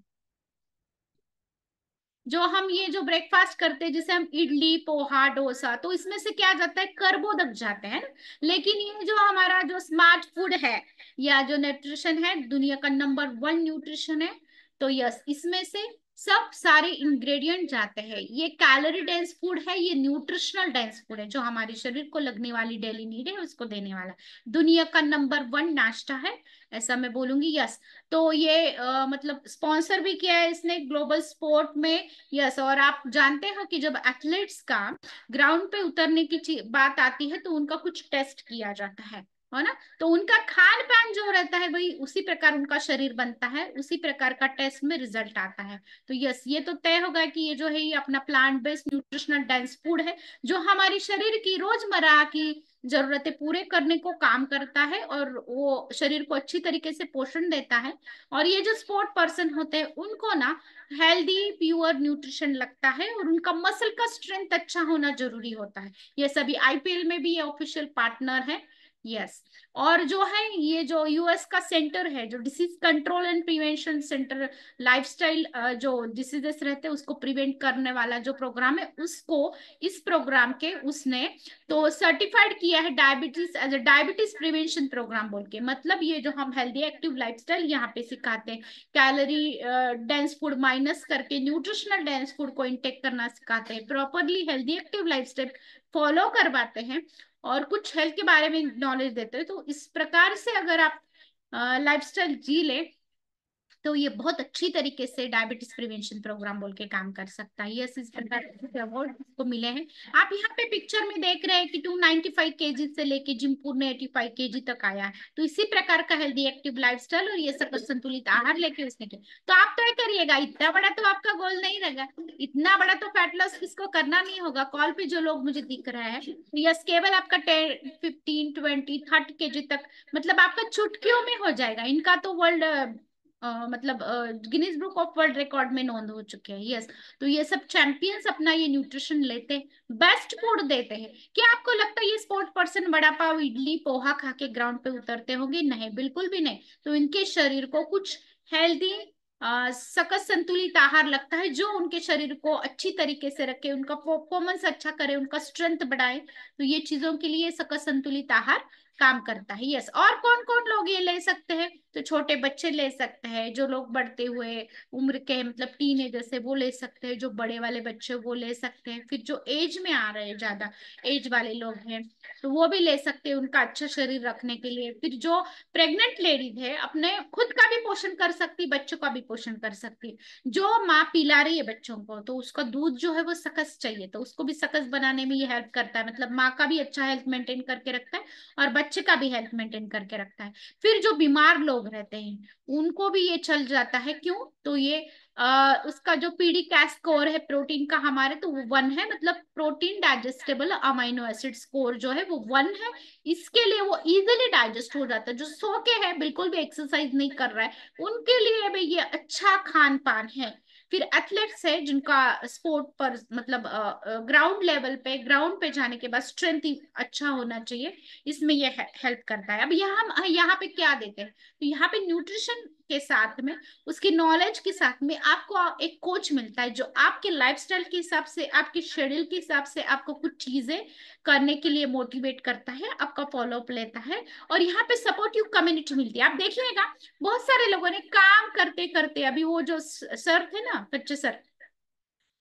जो हम ये जो ब्रेकफास्ट करते हैं जैसे हम इडली, पोहा, डोसा, तो इसमें से क्या जाता है, कर्बोदक जाते हैं ना। लेकिन ये जो हमारा जो स्मार्ट फूड है या जो न्यूट्रिशन है, दुनिया का नंबर 1 न्यूट्रिशन है, तो यस इसमें से सब सारे इंग्रेडिएंट जाते हैं। ये कैलोरी डेंस फूड है, ये न्यूट्रिशनल डेंस फूड है, जो हमारे शरीर को लगने वाली डेली नीड है उसको देने वाला दुनिया का नंबर 1 नाश्ता है, ऐसा मैं बोलूंगी। यस, तो ये मतलब स्पॉन्सर भी किया है इसने ग्लोबल स्पोर्ट में। यस, और आप जानते हो कि जब एथलीट्स का ग्राउंड पे उतरने की बात आती है तो उनका कुछ टेस्ट किया जाता है ना, तो उनका खान पान जो रहता है वही उसी प्रकार उनका शरीर बनता है, उसी प्रकार का टेस्ट में रिजल्ट आता है। तो यस, ये तो तय होगा कि ये जो है ये अपना plant based nutritional dense food है, जो हमारी शरीर की रोजमर्रा की जरूरतें पूरे करने को काम करता है और वो शरीर को अच्छी तरीके से पोषण देता है। और ये जो स्पोर्ट पर्सन होते हैं उनको ना हेल्दी प्योर न्यूट्रिशन लगता है, और उनका मसल का स्ट्रेंथ अच्छा होना जरूरी होता है। ये सभी आईपीएल में भी ये ऑफिशियल पार्टनर है, यस। और जो है ये जो यूएस का सेंटर है, जो disease control and prevention centre, lifestyle जो डिसीजेस रहते हैं उसको प्रिवेंट करने वाला जो प्रोग्राम है, उसको इस प्रोग्राम के उसने तो सर्टिफाइड किया है diabetes as a diabetes prevention programme बोल के। मतलब ये जो हम हेल्दी एक्टिव लाइफस्टाइल यहाँ पे सिखाते हैं, कैलोरी डेंस फूड माइनस करके न्यूट्रिशनल डेंस फूड को इंटेक करना सिखाते हैं, properly healthy active lifestyle follow करवाते हैं और कुछ हेल्थ के बारे में नॉलेज देते हैं। तो इस प्रकार से अगर आप लाइफस्टाइल जी ले तो ये बहुत अच्छी तरीके से डायबिटीज प्रिवेंशन प्रोग्राम बोल के काम कर सकता है। यस, इस प्रकार के अवार्ड को मिले हैं। आप यहाँ पे पिक्चर में देख रहे हैं कि 295 केजी से लेके जिमपुर ने 85 केजी तक आया है। तो इसी प्रकार का हेल्दी एक्टिव लाइफस्टाइल और ये सब संतुलित आहार लेके उसने किया। तो आप तय करिएगा, इतना बड़ा तो आपका गोल नहीं रहेगा, इतना बड़ा तो फैट लॉस किसको करना नहीं होगा। कॉल पे जो लोग मुझे दिख रहा है, यस, केवल आपका 10 15 20 30 केजी तक, मतलब आपका चुटकियों में हो जाएगा। इनका तो वर्ल्ड मतलब Guinness book of world record में नोंद हो चुके हैं। यस, तो ये सब चैंपियंस अपना ये न्यूट्रिशन लेते हैं, बेस्ट फूड देते हैं। क्या आपको लगता है ये स्पोर्ट पर्सन वड़ा पाव इडली पोहा खा के ग्राउंड पे उतरते होंगे? नहीं, बिल्कुल भी नहीं। तो इनके शरीर को कुछ हेल्दी सकस संतुलित आहार लगता है जो उनके शरीर को अच्छी तरीके से रखे, उनका परफॉर्मेंस अच्छा करे, उनका स्ट्रेंथ बढ़ाए। तो ये चीजों के लिए सकस संतुलित आहार काम करता है। यस, और कौन कौन लोग ये ले सकते हैं? तो छोटे बच्चे ले सकते हैं, जो लोग बढ़ते हुए उम्र के हैं, मतलब टीनेजर से, वो ले सकते हैं, जो बड़े वाले बच्चे वो ले सकते हैं, फिर जो एज में आ रहे हैं, ज्यादा एज वाले लोग हैं तो वो भी ले सकते हैं उनका अच्छा शरीर रखने के लिए। फिर जो प्रेग्नेंट लेडीज है अपने खुद का भी पोषण कर सकती, बच्चों का भी पोषण कर सकती। जो माँ पिला रही है बच्चों को तो उसका दूध जो है वो सकस चाहिए, तो उसको भी सकस बनाने में ये हेल्प करता है। मतलब माँ का भी अच्छा हेल्थ मेंटेन करके रखता है और बच्चे का भी हेल्थ मेंटेन करके रखता है। फिर जो बीमार लोग रहते हैं उनको भी ये चल जाता है। क्यों? तो ये उसका जो पीडी कैश स्कोर है प्रोटीन का हमारे, तो वो 1 है, मतलब protein digestible amino acid score जो है वो 1 है। इसके लिए वो इजिली डाइजेस्ट हो जाता है। जो सो के है, बिल्कुल भी एक्सरसाइज नहीं कर रहा है, उनके लिए भाई ये अच्छा खान पान है। फिर एथलेट्स है जिनका स्पोर्ट पर मतलब ग्राउंड पे जाने के बाद स्ट्रेंथ अच्छा होना चाहिए, इसमें ये हेल्प करता है। अब यहाँ हम यहाँ पे क्या देते हैं? तो यहाँ पे न्यूट्रिशन के साथ में, उसकी नॉलेज के साथ में आपको एक कोच मिलता है जो आपके लाइफस्टाइल के हिसाब से, आपके शेड्यूल के हिसाब से आपको कुछ चीजें करने के लिए मोटिवेट करता है, आपका फॉलोअप लेता है और यहाँ पे सपोर्टिव कम्युनिटी मिलती है। आप देखिएगा बहुत सारे लोगों ने काम करते करते, अभी वो जो सर थे ना, बच्चे सर,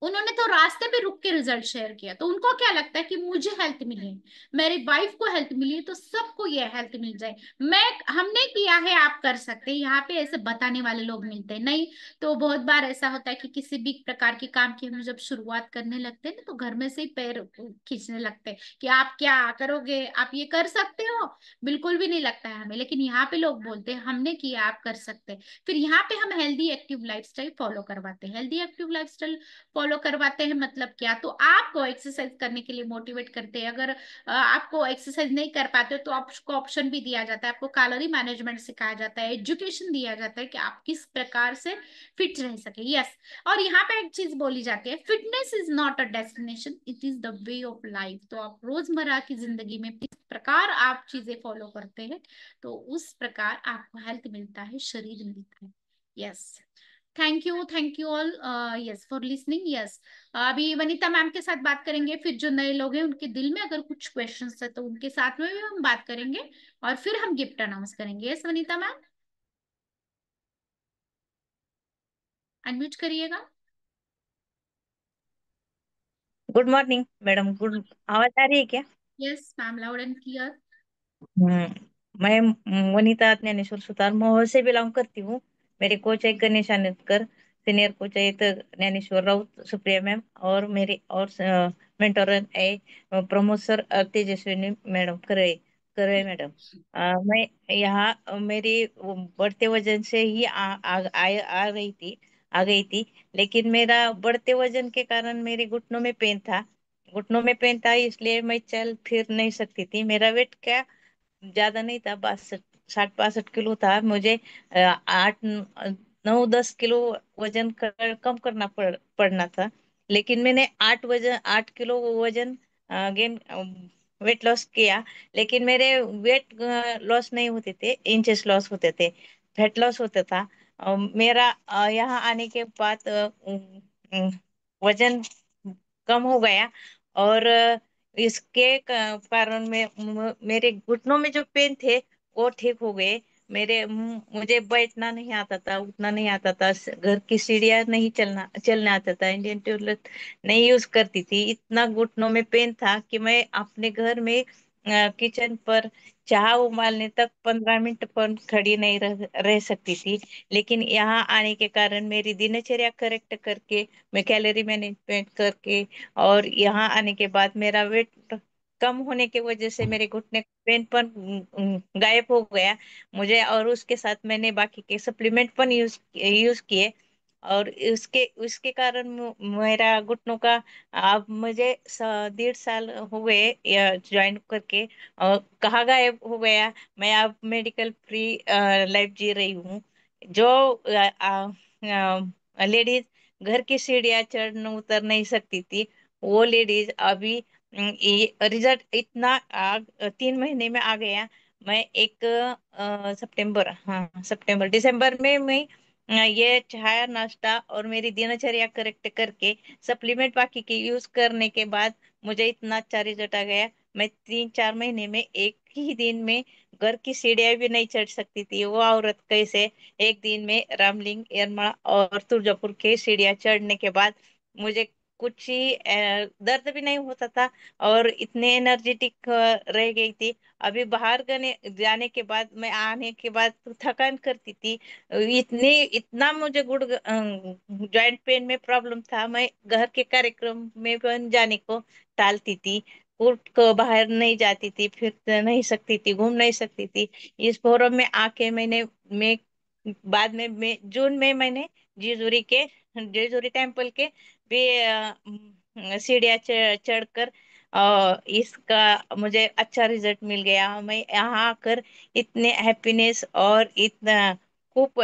उन्होंने तो रास्ते पे रुक के रिजल्ट शेयर किया। तो उनको क्या लगता है कि मुझे हेल्थ मिली है, मेरी वाइफ को हेल्थ मिली है, तो सबको ये हेल्थ मिल जाए। मैं हमने किया है, आप कर सकते हैं। यहाँ पे ऐसे बताने वाले लोग मिलते हैं नहीं। तो बहुत बार ऐसा होता है कि किसी भी प्रकार के काम की हम जब शुरुआत करने लगते हैं ना, तो घर में से ही पैर खींचने लगते हैं कि आप क्या करोगे, आप ये कर सकते हो। बिल्कुल भी नहीं लगता है हमें, लेकिन यहाँ पे लोग बोलते हैं हमने किया, आप कर सकते हैं। फिर यहाँ पे हम हेल्दी एक्टिव लाइफस्टाइल फॉलो करवाते हैं। हेल्दी एक्टिव लाइफस्टाइल फॉलो करवाते हैं मतलब क्या? तो आपको एक्सरसाइज करने के लिए मोटिवेट करते हैं। अगर आपको एक्सरसाइज नहीं कर पाते हो तो आपको ऑप्शन भी दिया जाता है, आपको कैलोरी मैनेजमेंट सिखाया जाता है, एजुकेशन दिया जाता है कि आप किस प्रकार से फिट रह सके। यस, और यहाँ पे एक चीज बोली जाती है, fitness is not a destination, it is the way of life. तो आप रोजमर्रा की जिंदगी में किस प्रकार आप चीजें फॉलो करते हैं तो उस प्रकार आपको हेल्थ मिलता है, शरीर मिलता है। Yes, thank you all, yes for listening. Yes, अभी वनीता मैम के साथ बात करेंगे, फिर जो नए लोग हैं उनके दिल में अगर कुछ क्वेश्चंस है तो उनके साथ में भी हम बात करेंगे और फिर हम गिफ्ट अनाउंस करेंगे। यस वनीता मैम, अनम्यूट करिएगा। Good morning madam. गुड, आवाज आ रही है क्या? Yes ma'am, loud and clear. मैं वनीता ज्ञानेश्वर सुतार मोहोळ से बिलोंग करती हूँ। मेरे कोच है गणेश आनंदकर, सीनियर कोच है तो ज्ञानेश्वर राउत, सुप्रिया मैम, और मेरी और मेंटर है प्रमोद सर, तेजस्विनी मैडम, करे करे मैडम। मैं यहाँ मेरी बढ़ते वजन से ही आ रही थी, आ गई थी। लेकिन मेरा बढ़ते वजन के कारण मेरे घुटनों में पेन था, इसलिए मैं चल फिर नहीं सकती थी। मेरा वेट क्या ज्यादा नहीं था, 60-62 था। मुझे 8-9-10 किलो वजन कम करना पड़ना था। लेकिन मैंने 8 किलो वजन गेन वेट लॉस किया, लेकिन मेरे वेट लॉस नहीं होते थे, इंचेस लॉस होते थे, फैट लॉस होता था। मेरा यहाँ आने के बाद वजन कम हो गया। और इसके कारण में मेरे घुटनों में जो पेन थे वो ठीक हो गए। मुझे बैठना नहीं आता था, उठना नहीं आता था, घर की सीढ़ियाँ नहीं चलने आता था, इंडियन टॉयलेट नहीं यूज करती थी। इतना घुटनों में पेन था कि मैं अपने घर में किचन पर चाय उबालने तक 15 मिनट पर खड़ी नहीं रह सकती थी। लेकिन यहाँ आने के कारण मेरी दिनचर्या करेक्ट करके, मैं कैलोरी मैनेजमेंट करके, और यहाँ आने के बाद मेरा वेट कम होने की वजह से मेरे घुटने का पेन पर गायब हो गया मुझे। और उसके साथ मैंने बाकी के सप्लीमेंट पण यूज किए, और उसके उसके कारण मेरा घुटनों का अब मुझे 1.5 साल हो गए ज्वाइन करके। और कहाँ गायब हो गया, मैं अब मेडिकल फ्री लाइफ जी रही हूँ। जो लेडीज घर की सीढ़ियाँ चढ़ उतर नहीं सकती थी, वो लेडीज अभी ये रिजल्ट इतना 3 महीने में आ गया। मैं एक सितंबर, हाँ सितंबर दिसंबर में मैं ये चाय नाश्ता और मेरी दिनचर्या करेक्ट करके सप्लीमेंट बाकी के यूज करने के बाद मुझे इतना अच्छा रिजल्ट आ गया। मैं 3-4 महीने में एक ही दिन में घर की सीढ़ियाँ भी नहीं चढ़ सकती थी। वो औरत कैसे एक दिन में रामलिंग, यरमाड़ा और तुळजापुर के सीढ़ियाँ चढ़ने के बाद मुझे कुछ ही दर्द भी नहीं होता था, और इतने एनर्जेटिक रह गई थी। अभी बाहर जाने के बाद, मैं आने के बाद तो थकान करती थी। इतना मुझे जॉइंट पेन में प्रॉब्लम था, मैं घर के कार्यक्रम में बन जाने को टालती थी, उठ को बाहर नहीं जाती थी, फिर नहीं सकती थी, घूम नहीं सकती थी। इस फोरम में आके मैं बाद में जून में मैंने जेजूरी टेम्पल के भी सीढ़ियाँ चढ़कर इसका मुझे अच्छा रिजल्ट मिल गया। मैं यहाँ आकर इतने हैप्पीनेस और इतना खूब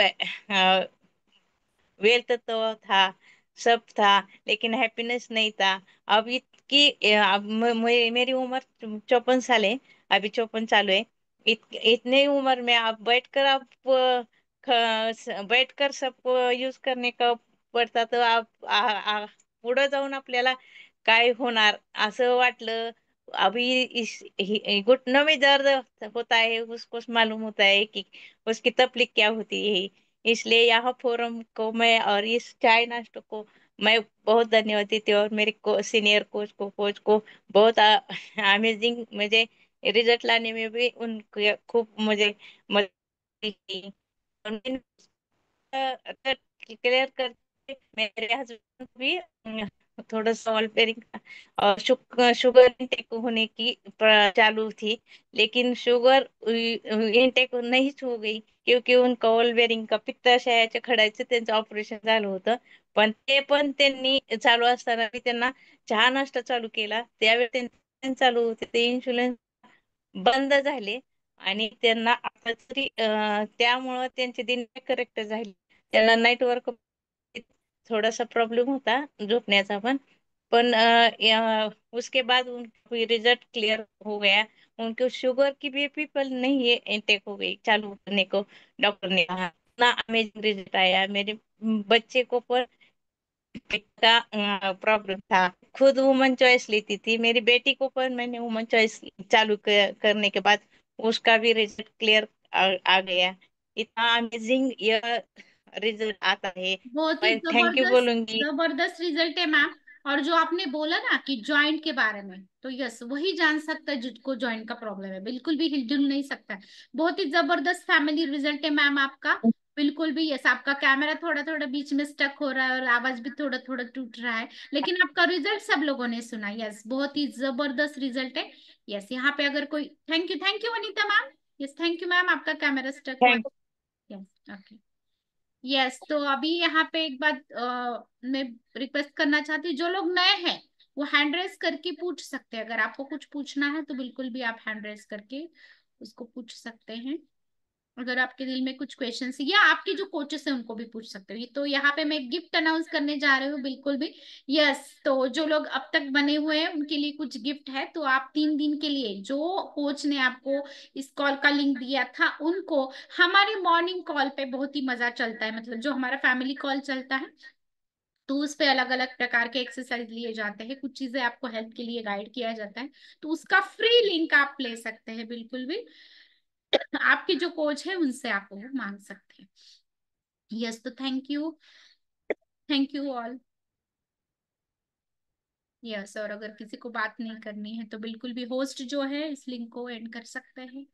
वेल्थ तो था, सब था, लेकिन हैप्पीनेस नहीं था। अब अब मेरी उम्र 54 साल है, अभी 54 चालू है। इतने उम्र में आप बैठकर बैठकर सब यूज करने का पडता, तर पुढे जाऊन आपल्याला काय होणार असं वाटलं। अभी घुटनों में दर्द होता है, उसको मालूम होता है कि उसकी तकलीफ क्या होती है। इसलिए यहाँ फोरम को मैं और इस चाय नाश्ते को मैं बहुत धन्यवाद देती हूँ, और मेरे सीनियर कोच को बहुत अमेजिंग मुझे रिजल्ट लाने में भी उनके खूब मुझे मदद की। और मैंने क्लियर करके मेरे हस्बैंड भी थोड़ा सॉल्व बेरिंग और शुगर इंटेक होने की चालू थी, लेकिन शुगर इंटेक नाहीच हो गई, क्योंकि उनका ऑल बेरिंग का पित्ताशयाच्या खडायचं त्यांचं ऑपरेशन झालं होतं। पण त्यांनी चालू असताना मी त्यांना चहा नाश्ता चालू केला, त्यावेळी त्यांचे चालू होते ते इन्शुलन्स बंद झाले, आणि त्यांना आता तरी त्यामुळं त्यांची दिन करेक्ट झाली। त्यांना नाईट वर्क थोडासा प्रॉब्लेम होता झोपण्याचा पण, पण उसके बाद उनको रिजल्ट क्लियर हो गया। उनको शुगर की बीपी पर नहीं है, इंटेक हो गई चालू करने को डॉक्टर ने कहा। इतना अमेजिंग रिजल्ट आया। मेरे बच्चे को पर पेट का प्रॉब्लम था, खुद वुमन चॉइस लेती थी। मेरी बेटी को पर मैंने वुमन चॉइस चालू करने के बाद उसका भी रिजल्ट क्लियर आ गया। इतना अमेजिंग यह रिजल्ट आता है, बहुत ही मैं थैंक यू जबरदस्त बोलूंगी। जबरदस्त रिजल्ट है मैम। और जो आपने बोला ना कि जॉइंट के बारे में, तो यस वही जान सकता है जिसको जॉइंट का प्रॉब्लम है, बिल्कुल भी हिलजुल नहीं सकता है। बहुत ही जबरदस्त फैमिली रिजल्ट है मैम आपका। बिल्कुल भी यस, आपका कैमरा थोड़ा थोड़ा बीच में स्टक हो रहा है और आवाज भी थोड़ा थोड़ा टूट रहा है, लेकिन आपका रिजल्ट सब लोगों ने सुना। यस बहुत ही जबरदस्त रिजल्ट है। यस यहाँ पे अगर कोई, thank you Anita ma'am. Yes thank you ma'am, आपका कैमरा स्टक हुआ। Thank yes okay. यस तो अभी यहाँ पे एक बात मैं रिक्वेस्ट करना चाहती हूँ, जो लोग नए हैं वो हैंड रेस करके पूछ सकते हैं। अगर आपको कुछ पूछना है तो बिल्कुल भी आप हैंड रेस करके उसको पूछ सकते हैं। अगर आपके दिल में कुछ क्वेश्चन है या आपके जो कोचेस है उनको भी पूछ सकते हो। तो यहाँ पे मैं गिफ्ट अनाउंस करने जा रही हूँ बिल्कुल भी। यस, तो जो लोग अब तक बने हुए हैं उनके लिए कुछ गिफ्ट है। तो आप 3 दिन के लिए जो कोच ने आपको इस कॉल का लिंक दिया था उनको, हमारे मॉर्निंग कॉल पे बहुत ही मजा चलता है, मतलब जो हमारा फैमिली कॉल चलता है तो उस पे अलग अलग प्रकार के एक्सरसाइज लिए जाते हैं, कुछ चीजें आपको हेल्थ के लिए गाइड किया जाता है। तो उसका फ्री लिंक आप ले सकते हैं बिल्कुल भी। आपके जो कोच है उनसे आप वो मांग सकते हैं। यस, तो थैंक यू ऑल। यस, और अगर किसी को बात नहीं करनी है तो बिल्कुल भी होस्ट जो है इस लिंक को एंड कर सकते हैं।